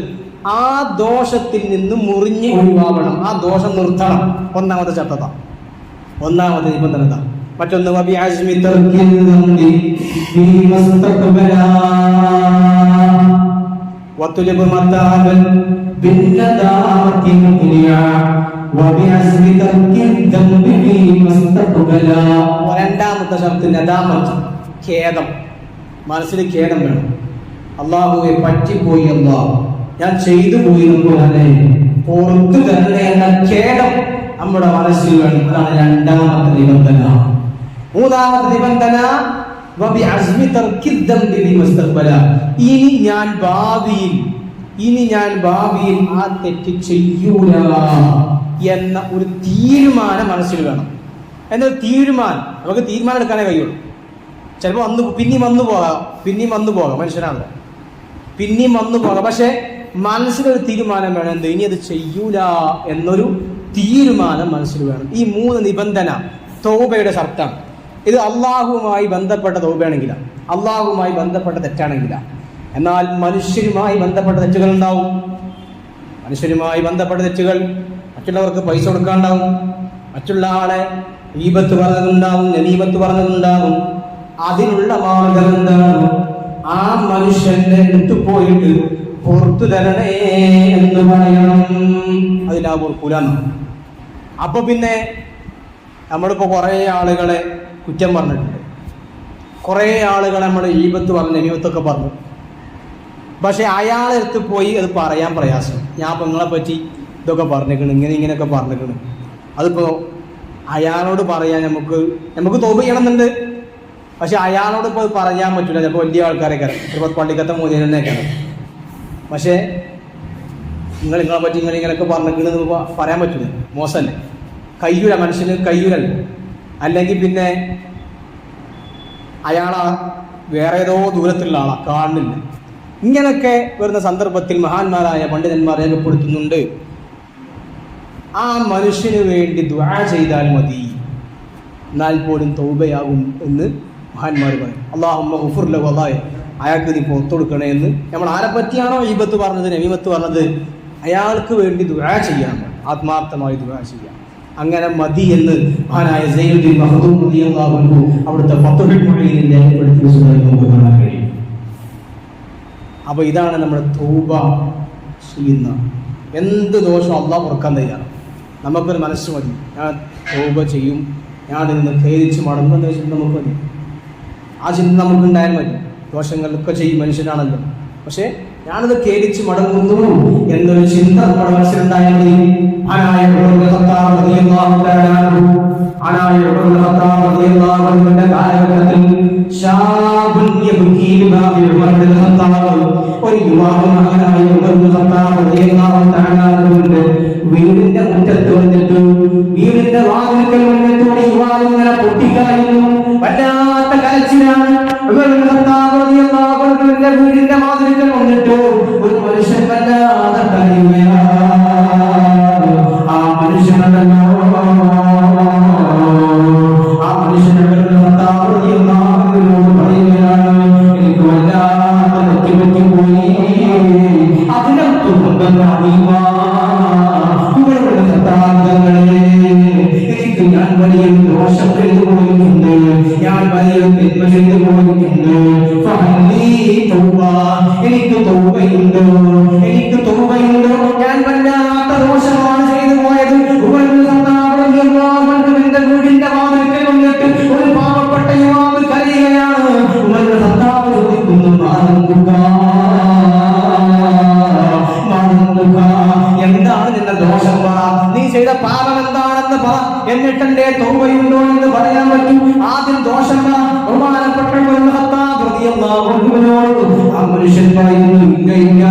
ആ ദോഷത്തിൽ നിന്ന് മുറിഞ്ഞ് ഒഴിവാകണം. ആ ദോഷം നിർത്തണം. ഒന്നാമത്തെ ചട്ടത, ഒന്നാമത്തെ നിബന്ധനത. മറ്റൊന്ന് രണ്ടാമത്തെ ഷർത്ത് നദാമത്ത്, ഖേദം. മനസ്സിൽ ഖേദം വേണം. അല്ലാഹുവേ പറ്റിപ്പോയി, അല്ലാഹ് ഞാൻ ചെയ്തു പോയി, പുറത്തു തരണേ എന്ന ഖേദം നമ്മുടെ മനസ്സിൽ വേണം. അതാണ് രണ്ടാമത്തെ നിബന്ധന. മൂന്നാമത്തെ നിബന്ധന ഇനി ഞാൻ ഭാവിയിൽ ആ തെറ്റ് ചെയ്യൂല എന്ന ഒരു തീരുമാനം മനസ്സിൽ വേണം. എന്നൊരു തീരുമാനം നമുക്ക് തീരുമാനം എടുക്കാനേ കഴിയുള്ളൂ. ചിലപ്പോൾ പിന്നെയും വന്നു പോകാം, മനുഷ്യനാണല്ലോ, പിന്നെയും വന്നു പോകാം. പക്ഷെ മനസ്സിലൊരു തീരുമാനം വേണം. എന്ത്? ഇനി അത് ചെയ്യൂല എന്നൊരു തീരുമാനം മനസ്സിൽ വേണം. ഈ 3 നിബന്ധന തൗബയുടെ ഷർത്താണ്. ഇത് അള്ളാഹുവുമായി ബന്ധപ്പെട്ട തൗബയാണെങ്കിലാണ്, അള്ളാഹുവുമായി ബന്ധപ്പെട്ട തെറ്റാണെങ്കിലാണ്. എന്നാൽ മനുഷ്യരുമായി ബന്ധപ്പെട്ട തെറ്റുകൾ ഉണ്ടാവും. മനുഷ്യരുമായി ബന്ധപ്പെട്ട തെറ്റുകൾ, മറ്റുള്ളവർക്ക് പൈസ കൊടുക്കാനുണ്ടാവും, മറ്റുള്ള ആളെ ഗീബത്ത് പറഞ്ഞതുണ്ടാവും, നമീമത്ത് പറഞ്ഞതുണ്ടാവും. അതിനുള്ള മാർഗം എന്താണ്? ആ മനുഷ്യന്റെ അടുത്ത് പോയിട്ട് പുറത്തു തരണേ എന്ന് പറയണം. അതിലാ പൊറുക്കൂലെന്ന്. അപ്പൊ പിന്നെ നമ്മളിപ്പോ കുറെ ആളുകളെ കുറ്റം പറഞ്ഞിട്ടുണ്ട്, കുറെ ആളുകളെ നമ്മൾ ഈബത്ത് പറഞ്ഞു, നമീമത്തൊക്കെ പറഞ്ഞു. പക്ഷെ അയാളെ അടുത്ത് പോയി അത് പറയാൻ പ്രയാസം. ഞാൻ ഇപ്പൊ നിങ്ങളെ പറ്റി ഇതൊക്കെ പറഞ്ഞിരിക്കണം, ഇങ്ങനെയൊക്കെ പറഞ്ഞിരിക്കണം. അതിപ്പോ അയാളോട് പറയാൻ നമുക്ക് തൗബ ചെയ്യണമെന്നുണ്ട്. പക്ഷെ അയാളോട് ഇപ്പോൾ പറയാൻ പറ്റില്ല. ചിലപ്പോൾ വലിയ ആൾക്കാരൊക്കെ ചിലപ്പോൾ പള്ളിക്കത്തെ മോദിനെയൊക്കെ. പക്ഷേ നിങ്ങളെ പറ്റി ഇങ്ങനെയൊക്കെ പറഞ്ഞിരിക്കണെന്ന് പറയാൻ പറ്റില്ല, മോശമല്ലേ? കയ്യൂല, മനുഷ്യന് കയ്യൂലല്ലേ. അല്ലെങ്കിൽ പിന്നെ അയാളാ വേറെ ഏതോ ദൂരത്തുള്ള ആളാ, കാണുന്നില്ല. ഇങ്ങനൊക്കെ വരുന്ന സന്ദർഭത്തിൽ മഹാന്മാരായ പണ്ഡിതന്മാർ രേഖപ്പെടുത്തുന്നുണ്ട്, ആ മനുഷ്യന് വേണ്ടി ദുആ ചെയ്താൽ മതി, എന്നാൽ പോലും തൗബയാകും എന്ന് മഹാന്മാർ പറയും. അല്ലാഹുമ്മ ഗുഫിർ ലഹു, അല്ലാഹ് അയാൾക്ക് നീ പുറത്തു കൊടുക്കണേ എന്ന്. നമ്മൾ ആരെ പറ്റിയാണോ ഈബത്ത് പറഞ്ഞത്, നമീമത്ത് പറഞ്ഞത്, അയാൾക്ക് വേണ്ടി ദുആ ചെയ്യാൻ, ആത്മാർത്ഥമായി ദുആ ചെയ്യാം. അങ്ങനെ മതി എന്ന് മഹാനായ സയ്യിദുൽ മഖ്ദൂം റളിയല്ലാഹു അൻഹു അവിടുത്തെ ഫത്ഹുൽ മുഈനിൽ രേഖപ്പെടുത്തിയതായി നമുക്ക് കാണാൻ കഴിയും. അപ്പോൾ ഇതാണ് നമ്മൾ തൗബ ചെയ്യുന്ന. എന്ത് ദോഷം അള്ളാഹ് പൊറുക്കാൻ തയ്യാറാണ്. നമുക്കൊരു മനസ്സ് മതി, ഞാൻ തൗബ ചെയ്യും, ഞാൻ അതിൽ നിന്ന് ഖേദിച്ച് മടങ്ങുന്ന ചിന്ത നമുക്ക് മതി. ആ ചിന്ത നമുക്കുണ്ടായാൽ മതി. ദോഷങ്ങളൊക്കെ ചെയ്യും, മനുഷ്യനാണല്ലോ. പക്ഷേ ഞാനത് ഖേദിച്ച് മടങ്ങുന്നു എന്നൊരു ചിന്ത നമ്മുടെ മനസ്സിലുണ്ടായാൽ മതി. കാലഘട്ടത്തിൽ ഒരു യുവാവ് വീടിന്റെ മുറ്റത്ത് വന്നിട്ട് വീടിന്റെ വാതിൽക്കൽ വന്നിട്ട് യുവാവ് ഇങ്ങനെ പൊട്ടിക്കളയുന്നു. വല്ലാത്ത കരച്ചിലാണ്. വീടിന്റെ വാതിൽക്കൽ വന്നിട്ട് ഒരു മനുഷ്യൻ വല്ലാതെ കരയുകയാണ്. ആ മനുഷ്യനല്ലോ പറയുകയാണ്, എനിക്ക് വല്ലാതെ പറ്റിപ്പോയി, എനിക്ക് ഞാൻ വലിയ ദോഷം ചെയ്തു പോയിട്ടുണ്ട്, ഞാൻ വലിയ തിന്മ ചെയ്തു പോയിട്ടുണ്ട്. എനിക്ക് തൗബയുണ്ടോ, എനിക്ക് തൗബയുണ്ടോ, ഞാൻ വല്ലാത്ത ദോഷമാണ് ചെയ്തു പോയത്. എന്റെ വീടിന്റെ വാതിൽക്കൽ വന്നിട്ട് ഒരു പാവപ്പെട്ട യുവാവ് കരയുകയാണ്. ചോദിക്കുന്നു, എന്താണ് നിന്റെ ദോഷം? പറ, നീ ചെയ്ത പാപം എന്താണെന്ന് പറ, എന്നിട്ട് എന്റെ തൗബയുണ്ടോ എന്ന് പറയാൻ പറ്റും. ആദ്യം ദോഷം പറ. ബഹുമാനപ്പെട്ട ആ മനുഷ്യൻ പറയുന്നു, ഇല്ല,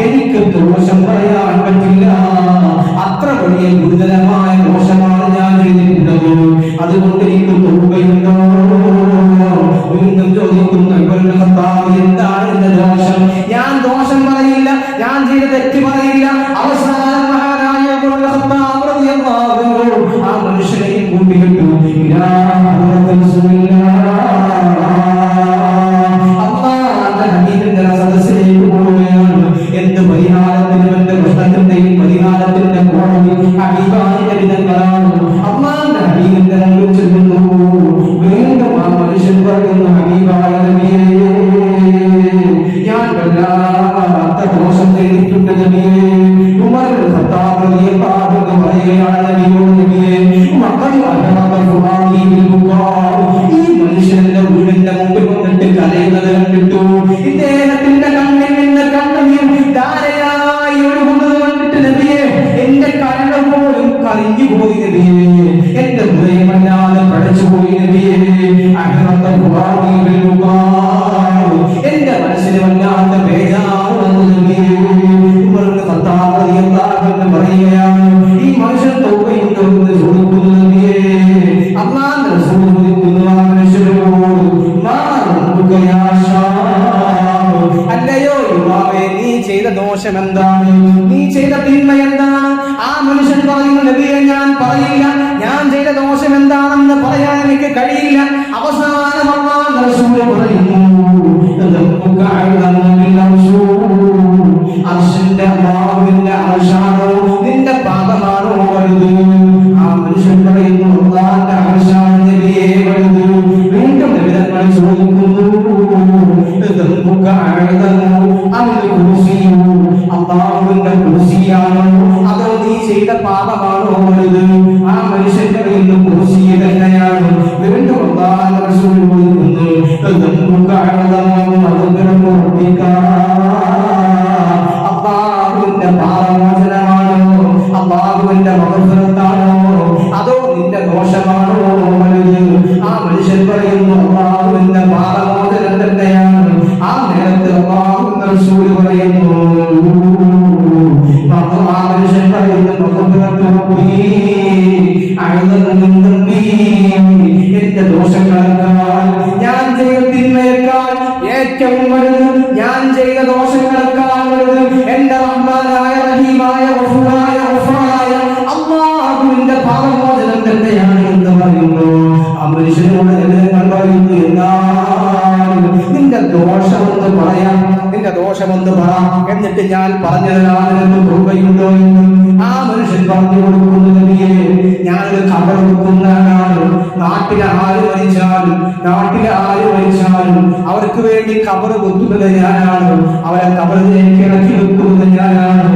എനിക്ക് ദോഷം പറയാൻ പറ്റില്ല, അത്ര വലിയ ഗുരുതരമായ ദോഷമാണ് ഞാൻ ചെയ്തിട്ടുള്ളത്, അതുകൊണ്ട് എനിക്ക് തൗബയുണ്ടോ? വീണ്ടും ചോദിക്കുന്നു, എന്താണ് എന്റെ ദോഷം? ഞാൻ ദോഷം പറയില്ല, ഞാൻ ചെയ്ത തെറ്റ് പറയില്ല. അവസാനം മഹാനായ ആ മനുഷ്യനെയും കൂട്ടിയിട്ടു സദസ്സിലേക്ക് പോവുകയാണ്. എന്ത് പരിഹാരത്തിനും എന്റെ പ്രശ്നത്തിന്റെയും പരിഹാരത്തിന്റെ കോടതി ഹബീബായ വിധങ്ങളാണ്. അള്ളാന്റെ ഹബീബിന്റെ മുമ്പിൽ ചെല്ലുന്നു. വീണ്ടും ആ മനുഷ്യൻ പറയുന്നു, ഹബീബായ നബിയേ, ഞാൻ വല്ലാത്ത ദോഷം ചെയ്തിട്ടുണ്ട് നബിയേ. ഉമർ ഖത്താബ് റളിയല്ലാഹു അൻഹു പറയുകയാണ്, നബിയേ, ഈ മനുഷ്യന്റെ വീടിന്റെ മുമ്പിൽ വന്നിട്ട് കരയുന്നത് കണ്ടിട്ടു. ഇദ്ദേഹത്തിന്റെ കണ്ണിൽ നിന്ന് കണ്ണീർ ധാരയായി ഒഴുകുന്നത് കണ്ടിട്ട് നബിയേ, എന്റെ കണ്ണ് പോലും കരഞ്ഞു പോയി നബിയേ, എന്റെ ഹൃദയമല്ലാതെ പടച്ചുപോയി നബിയേ. എന്റെ മനസ്സിന് വല്ലാത്ത ബേജാറ് വന്നു നബിയേ. പറയുകയാണ്, ഈ മനുഷ്യൻ തൗബയുണ്ടോ എന്ന് ചോദിക്കുന്നു നബിയേ. അല്ലാഹുവിന്റെ റസൂൽ ചോദിക്കുന്നു ആ മനുഷ്യനോട്, അല്ലയോ യുവാവേ, നീ ചെയ്ത ദോഷം എന്താണ്? നീ ചെയ്ത തിന്മ എന്താണ്? ആ മനുഷ്യൻ പറയുന്നു, നബിയെ, ഞാൻ പറയില്ല, ഞാൻ ചെയ്ത ദോഷം എന്താണെന്ന് പറയാൻ എനിക്ക് കഴിയില്ല. അവസാനം അല്ലാഹുവിന്റെ റസൂൽ പറയുന്നു, അർശിന്റെ അല്ലാഹുവിന്റെ അർശാണോ നിന്റെ പാദമാണോ വലുത്? ആ മനുഷ്യൻ പറയുന്നു, അല്ലാഹുവിന്റെ അർശാണ് നബിയേ വലുത്. വീണ്ടും നബിതങ്ങൾ ചോദിക്കുന്നു, അല്ലാഹുവിന്റെ കുർസിയാണോ അതോ നീ ചെയ്ത പാപമാണോ വലുത്? ആ മനുഷ്യൻ പറയുന്നു, കുർസി തന്നെയാണ്. വീണ്ടും അല്ലാഹുവിന്റെ റസൂൽ ചോദിക്കുന്നു, അല്ലാഹുവിന്റെ പാപമോചനമാണോ അല്ലാഹുവിന്റെ മഗ്ഫിറത്താണോ അതോ നിന്റെ ദോഷമാണോ വലുത്? ആ മനുഷ്യൻ പറയുന്നു, അല്ലാഹുവിന്റെ പാപമോചനം തന്നെയാണ്. ആ നേരത്തെ അല്ലാഹുവിന്റെ റസൂൽ പറയുന്നു, ആ മനുഷ്യൻ പറയുന്നു, എന്റെ ദോഷങ്ങളെക്കാൾ, ഞാൻ ചെയ്ത തിന്മയേക്കാൾ ഏറ്റവും വലുത്, ഞാൻ ചെയ്ത ദോഷങ്ങളെക്കാൾ വലുത് എന്റെ റഹ്മാനായ റഹീമായ ഗഫൂറായ ഗഫൂറായ അല്ലാഹുവിന്റെ പാപമോചനം തന്നെയാണ് എന്ന് പറയുന്നു. ആ മനുഷ്യനോട് ഞാൻ പറയുന്നു, എന്നാൽ നിന്റെ ദോഷമെന്ന് പറയാം, നിന്റെ ദോഷമെന്ന് പറ, എന്നിട്ട് ഞാൻ പറഞ്ഞതിനാണ് തൗബയുണ്ടോ എന്ന്. ആ മനുഷ്യൻ പറഞ്ഞു കൊടുക്കുന്നു, നബിയേ, ഞാനൊരു ഖബർ വെക്കുന്നവനാണ്, നാട്ടിലെ ആര് മരിച്ചാലും അവർക്ക് വേണ്ടി ഖബർ കുത്തുന്നത് ഞാനാണ്, അവരെ ഖബറിലേക്ക് ഇറക്കി വെക്കുന്നത് ഞാനാണ്.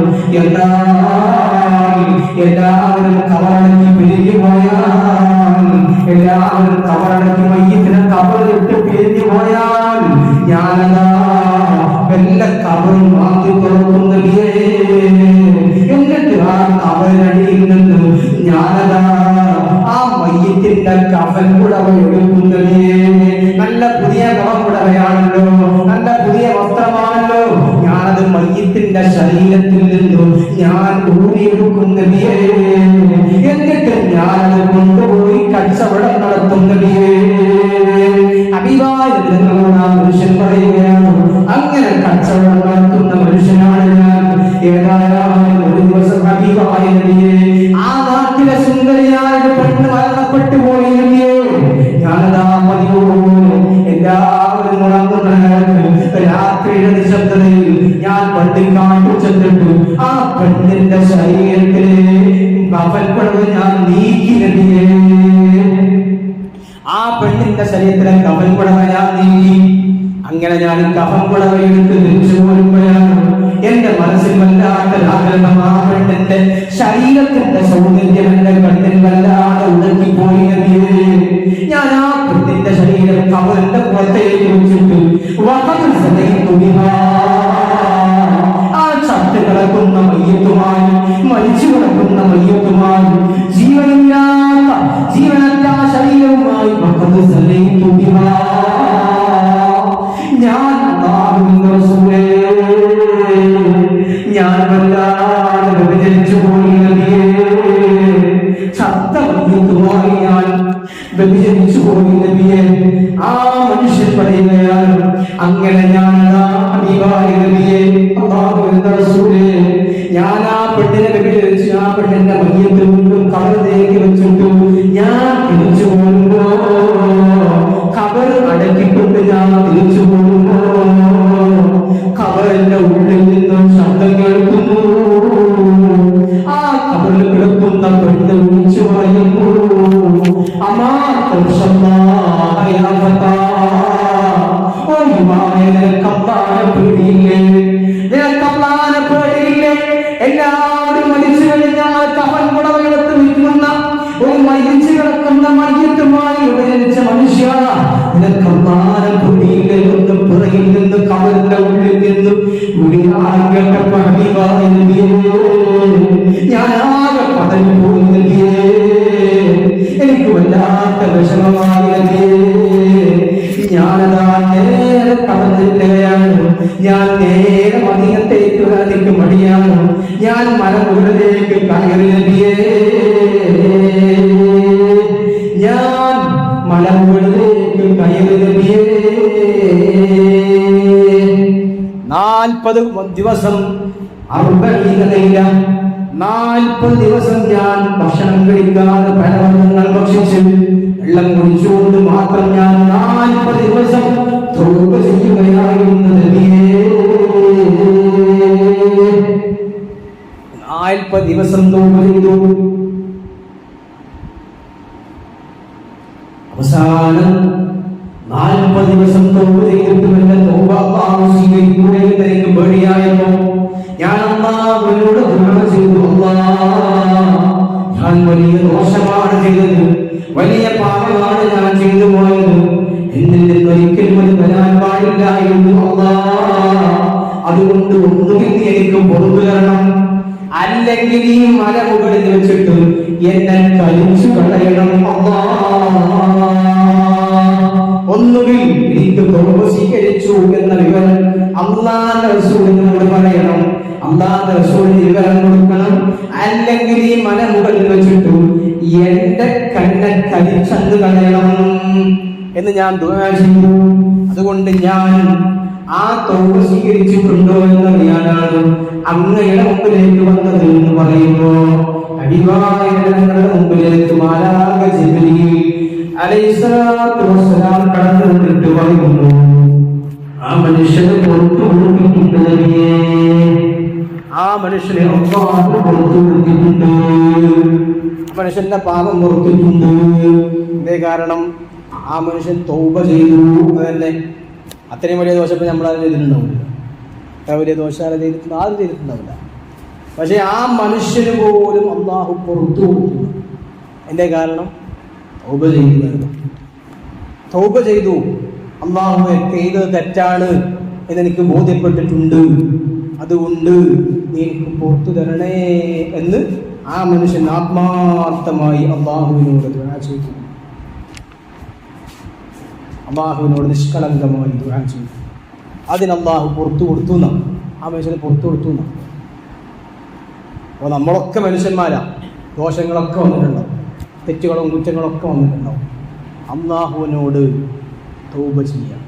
എല്ലാവരും ഖബറടക്കി പിരിഞ്ഞു പോയാൽ, എല്ലാവരും ഖബറടക്കി മയ്യിത്തിനെ ഖബറിലിട്ട് പിരിഞ്ഞു പോയാൽ ഞാനതാ വല്ല ഖബറും മാറ്റി തുറക്കുന്നതിയേ. എന്നിട്ട് ആ ഖബറിനടിയിൽ നിന്ന് ഞാനതാ ആ മയ്യിത്തിന്റെ കഫൻ പുടവ എടുക്കുന്നതിയേ. നല്ല പുതിയ കഫൻ പുടവയാണല്ലോ, നല്ല പുതിയ വസ്ത്രമാണല്ലോ. ഞാനത് മയ്യിത്തിന്റെ ശരീരത്തിൽ നിന്നും ഞാൻ ഊരിയെടുക്കുന്നതിയേ. എന്നിട്ട് ഞാനത് കൊണ്ടുപോയി കച്ചവടം നടത്തുന്നതിയേ. അഭിവാദനങ്ങളോട് ആ മനുഷ്യൻ പറയുകയാണ്, അങ്ങനെ കച്ചവടം നടത്തുന്ന മനുഷ്യനാണ് ഞാൻ. ഏതായാലും ഒരു ദിവസം ഹബീബായ നബിയേ, ആ നാട്ടിലെ സുന്ദരിയായ പെണ്ണ് മരണപ്പെട്ടു പോയി നബിയേ. ഞാനതാ പതിവുപോലെ എല്ലാവരും ഉറങ്ങുന്ന രാത്രിയുടെ നിശബ്ദതയിൽ ഞാൻ പള്ളി കാട്ടു ചെന്നിട്ടു ആ പെണ്ണിന്റെ ശരീരത്തിലെ കഫൻപടവ് ഞാൻ നീക്കി നബിയേ. ആ പെണ്ണിന്റെ ശരീരത്തിലെ കഫൻപടവ ഞാൻ നീക്കി. അങ്ങനെ ഞാൻ കഫൻപടവ എടുത്ത് തിരിച്ചു പോരുമ്പോഴാണ് എന്റെ മനസ്സിൽ വല്ലാത്ത ആഗ്രഹം. ആ പെണ്ണിന്റെ ശരീരത്തിന്റെ സൗന്ദര്യം എന്റെ കണ്ണിൽ വല്ലാതെ ഉടക്കിപ്പോയി നബിയേ. ഞാൻ ആ പെണ്ണിന്റെ ശരീരം കഫന്റെ പുറത്തേക്ക് വെച്ചിട്ട് ആ ചത്ത് കിടക്കുന്ന മയ്യത്തുമായി, മരിച്ചു കിടക്കുന്ന മയ്യത്തുമായി, ജീവനറ്റ ശരീരവുമായി ഞാൻ വല്ലാതെ വ്യഭിചരിച്ചു പോയി നബിയേ. ചത്ത മയ്യത്തുമായി ഞാൻ വ്യഭിചരിച്ചു പോയി നബിയേ. ആ മനുഷ്യൻ പറയുകയാണ്, അങ്ങനെ ഞാൻ ഞാൻ ആ പെണ്ണിനെ വ്യഭിചരിച്ച് ആ പെണ്ണിന്റെ മയ്യത്ത് വീണ്ടും കബറിലേക്ക് വെച്ചിട്ടു ഞാൻ തിരിച്ചു പോകുമ്പോ, ഖബർ അടക്കിക്കൊണ്ട് ഞാൻ തിരിച്ചു പോകുമ്പോ ഖബറിന്റെ ഉള്ളിൽ നിന്നും ശബ്ദം കേൾക്കുന്നു. ആ ഖബറിൽ കിടക്കുന്ന പെണ്ണ് വിളിച്ചു പറയുന്നു, അമ്മാ എല്ലാവരും മരിച്ചു കഴിഞ്ഞാൽ കഫൻ പുടവയെടുത്ത് വിൽക്കുന്ന ഒരു മരിച്ചു കിടക്കുന്ന മയ്യത്തുമായി ഉപയോഗിച്ച മനുഷ്യ, നിനക്കമ്മാനം പിടിയില്ലേ ഒന്ന് പുറകിൽ നിന്ന് കവറിന്റെ ഉള്ളിൽ നിന്ന് ഞാനാകെ പതഞ്ഞു പോയി നൽകിയേ. എനിക്ക് വല്ലാത്ത വിഷമമായി. ഞാനതാ നേരെ കടന്നിരിക്കുകയാണ്. ഞാൻ നേരെ മദീനത്തേക്ക് എനിക്ക് മടിയാണ്. ഞാൻ മലമുകളിലേക്ക് കയറി നബിയേ. ഞാൻ മലമുകളിലേക്ക് കയറി നബിയേ. 40 ദിവസം 40 ദിവസം ഞാൻ ഭക്ഷണം കഴിക്കാതെ പലവർഗ്ഗങ്ങൾ ഭക്ഷിച്ച് വെള്ളം കുടിച്ചുകൊണ്ട് മാത്രം ഞാൻ 40 ദിവസം തൗബ ചെയ്യുകയായിരുന്നു നബിയേ. 40 ദിവസം തൗബ ചെയ്തു. അവസാനം 40 ദിവസം തൗബ ചെയ്തിട്ട് എന്റെ തൗബ അല്ലാഹു സ്വീകരിക്കുകയില്ല എന്ന് പേടിയായപ്പോ ഞാൻ അല്ലാഹുവിനോട് ദുആ ചെയ്തു, അല്ലാഹ്, ഞാൻ വലിയ ദോഷമാണ് ചെയ്തത്, വലിയ പാപമാണ് ഞാൻ ചെയ്തു പോയത്. എന്നിൽ നിന്ന് ഒരിക്കലും അത് വരാൻ പാടില്ലായിരുന്നു അല്ലാഹ്. അതുകൊണ്ട് ഒന്നുകിൽ എനിക്ക് പുറത്തു തരണം, അല്ലെങ്കിൽ ഈ മലമുകളിൽ വെച്ചിട്ട് എന്നെ കരിച്ചു കളയണം അല്ലാഹ്. ഒന്നുകിൽ എനിക്ക് തൗബ സ്വീകരിച്ചു എന്ന വിവരം അല്ലാഹുവിന്റെ റസൂലിനോട് പറയണം, അല്ലാഹുവിന്റെ റസൂലിന് വിവരം കൊടുക്കണം, അല്ലെങ്കിൽ ഈ മലമുകളിൽ വെച്ചിട്ട് എന്റെ കണ്ണെ കരിച്ചെന്ന് കളയണം എന്ന് ഞാൻ ദുആ ചെയ്തു. അതുകൊണ്ട് ഞാൻ ആ തൗബ സ്വീകരിച്ചിട്ടുണ്ടോ എന്നറിയാനാണ് അങ്ങയുടെ മുമ്പിലേക്ക് വന്നത് എന്ന് പറയുമ്പോ അടിവായുടെ മുമ്പിലേക്ക് മാലാഖ ജിബ്രീൽ അലൈഹിസ്സലാത്തു വസ്സലാം കടന്നു വന്നിട്ട് പറയുന്നു, ആ മനുഷ്യനെ പുറത്തു കൊടുത്തിട്ടുണ്ട് നബിയേ. ആ മനുഷ്യനെ അല്ലാഹു പുറത്തു കൊടുത്തിട്ടുണ്ട്. മനുഷ്യന്റെ പാപം പുറത്തിട്ടുണ്ട്. ഇതേ കാരണം ആ മനുഷ്യൻ തൗബ ചെയ്തു തന്നെ. അത്രയും വലിയ ദോഷം ഇപ്പം നമ്മളത് ചെയ്തിട്ടുണ്ടാവില്ല. അത്ര വലിയ ദോഷം ചെയ്തിട്ടുണ്ട് ആരും ചെയ്തിട്ടുണ്ടാവില്ല. പക്ഷെ ആ മനുഷ്യന് പോലും അള്ളാഹു പുറത്തു കൊടുത്തു. എൻ്റെ കാരണം തൗബ ചെയ്തു. അള്ളാഹു ചെയ്തത് തെറ്റാണ് എന്നെനിക്ക് ബോധ്യപ്പെട്ടിട്ടുണ്ട്, അതുകൊണ്ട് നീ എനിക്ക് പുറത്തു തരണേ എന്ന് ആ മനുഷ്യൻ ആത്മാർത്ഥമായി അള്ളാഹുവിനോട് ദുആ ചെയ്തു. അള്ളാഹുവിനോട് നിഷ്കളങ്കമായി ദുആ ചെയ്തു. അതിന് അള്ളാഹു പുറത്തു കൊടുത്തു എന്നാണ്, ആ മനുഷ്യന് പുറത്തു കൊടുത്തു എന്നാണ്. അപ്പോൾ നമ്മളൊക്കെ മനുഷ്യന്മാരാണ്, ദോഷങ്ങളൊക്കെ വന്നിട്ടുണ്ടാവും, തെറ്റുകളും കുറ്റങ്ങളൊക്കെ വന്നിട്ടുണ്ടാവും. അള്ളാഹുവിനോട് തൗബ ചെയ്യാം.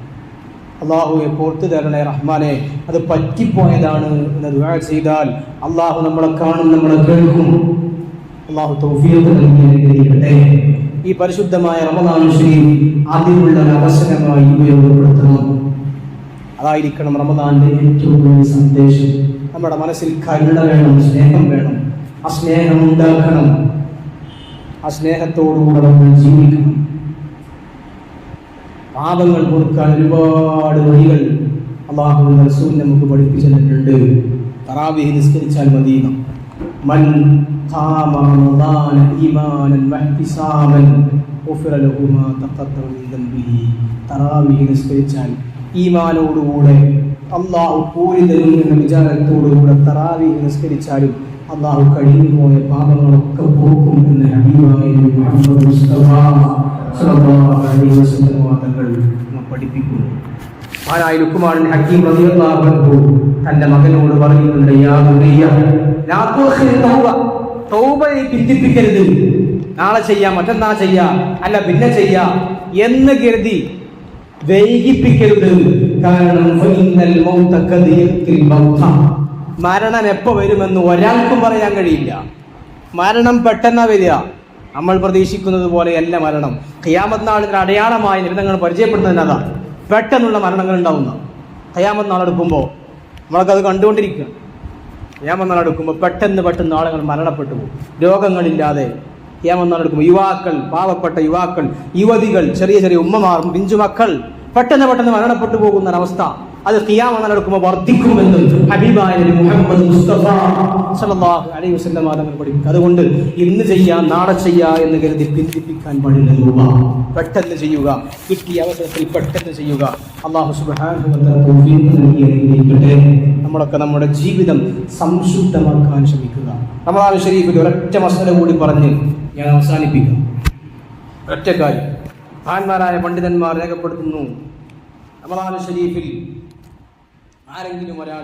അള്ളാഹുവെ പുറത്തു തരണേ റഹ്മാനെ, അത് പറ്റിപ്പോയതാണ് എന്ന് ദുആ ചെയ്താൽ അള്ളാഹു നമ്മളെ കാണും, നമ്മളെ കേൾക്കും. അള്ളാഹു തൗഫീഖ് നൽകിയിരിക്കട്ടെ. ഈ പരിശുദ്ധമായ റമദാൻ ശരീഫ് അതിനുള്ള അവസരമായി ഉപയോഗപ്പെടുത്തണം. അതായിരിക്കണം റമദാന്റെ ഏറ്റവും വലിയ സന്ദേശം. നമ്മുടെ മനസ്സിൽ കരുണ വേണം, സ്നേഹം വേണം. ആ സ്നേഹം ഉണ്ടാക്കണം, ആ സ്നേഹത്തോടുകൂടെ നമ്മൾ ജീവിക്കണം. പാപങ്ങൾ പൊറുക്കാൻ ഒരുപാട് വഴികൾ അല്ലാഹുവിന്റെ റസൂൽ നമുക്ക് പഠിപ്പിച്ചു തന്നിട്ടുണ്ട്. തറാവീഹ് നിസ്കരിച്ചാൽ മതി. മൻ ഖാമ റമദാന ഈമാനൻ വഹ്തിസാബൻ ഗുഫിറ ലഹു മാ തഖദ്ദമ മിൻ ദംബിഹി. തറാവീഹ് നിസ്കരിച്ചാൽ ഈമാനോടുകൂടെ അല്ലാഹു കൂലി തരും എന്ന വിചാരത്തോടുകൂടെ തറാവീഹ് നിസ്കരിച്ചാലും അല്ലാഹു കഴിഞ്ഞു പോയ പാപങ്ങളൊക്കെ പോക്കും എന്ന് ഹബീബായ മുഹമ്മദ് മുസ്തഫ സല്ലല്ലാഹു അലൈഹി വസല്ലം തങ്ങൾ പഠിപ്പിക്കുന്നു. മഹാനായ ലുഖ്മാൻ ഹക്കീം റളിയല്ലാഹു അൻഹു തന്റെ മകനോട് പറയുന്നുണ്ട്, യാ ബുനയ്യ ലാ തുഖിർ തൗബ, തൗബയെ പിന്തിപ്പിക്കരുത്. നാളെ ചെയ്യാം, മറ്റന്നാൾ ചെയ്യാം, അല്ല പിന്നെ ചെയ്യാം എന്ന് കരുതി വൈകിപ്പിക്കരുത്. കാരണം ഫഇന്നൽ മൗത ഖദ് യഖിൽ മൗത, മരണം എപ്പോൾ വരുമെന്ന് ഒരാൾക്കും പറയാൻ കഴിയില്ല. മരണം പെട്ടെന്നാ വരിക. നമ്മൾ പ്രതീക്ഷിക്കുന്നത് പോലെയല്ല മരണം. ഖിയാമത്ത് നാളിന് അടയാളമായി നിരന്തങ്ങൾ പരിചയപ്പെടുന്നത് അതാ, പെട്ടെന്നുള്ള മരണങ്ങൾ ഉണ്ടാവുന്ന. ഖിയാമത്ത് നാളെടുക്കുമ്പോൾ നമ്മളൊക്കെ അത് കണ്ടുകൊണ്ടിരിക്കുക. ഖിയാമത്ത് നാളെടുക്കുമ്പോൾ പെട്ടെന്ന് ആളുകൾ മരണപ്പെട്ടു പോകും, രോഗങ്ങളില്ലാതെ. ഖിയാമത്ത് നാളെടുക്കുമ്പോൾ യുവാക്കൾ, പാവപ്പെട്ട യുവാക്കൾ, യുവതികൾ, ചെറിയ ചെറിയ ഉമ്മമാർ, പിഞ്ചുമക്കൾ പെട്ടെന്ന് മരണപ്പെട്ടു പോകുന്ന അവസ്ഥ അത് ഖിയാമത്ത് നാളെടുക്കുമ്പോൾ വർദ്ധിക്കുമെന്ന് ഹബീബായ മുഹമ്മദ് മുസ്തഫ സല്ലല്ലാഹു അലൈഹി വസല്ലം തങ്ങൾ പഠിപ്പിക്കും. അതുകൊണ്ട് ഇന്ന് ചെയ്യാം, നാളെ ചെയ്യാം എന്ന് കരുതി പിന്തിപ്പിക്കാൻ പാടില്ല. പെട്ടെന്ന് ചെയ്യുക, കിട്ടിയ അവസരത്തിൽ പെട്ടെന്ന് ചെയ്യുക. അല്ലാഹു സുബ്ഹാനഹു വ തആല തൗഫീഖ് നൽകിയിരിക്കട്ടെ. നമ്മളൊക്കെ നമ്മുടെ ജീവിതം സംശുദ്ധമാക്കാൻ ശ്രമിക്കുക. റമദാൻ ശരീഫിൽ ഒരൊറ്റ മസല കൂടി പറഞ്ഞ് ഞാൻ അവസാനിപ്പിക്കാം. ഒറ്റ കാര്യം മഹാന്മാരായ പണ്ഡിതന്മാർ രേഖപ്പെടുത്തുന്നു, റമദാൻ ശരീഫിൽ ആരെങ്കിലും ഒരാൾ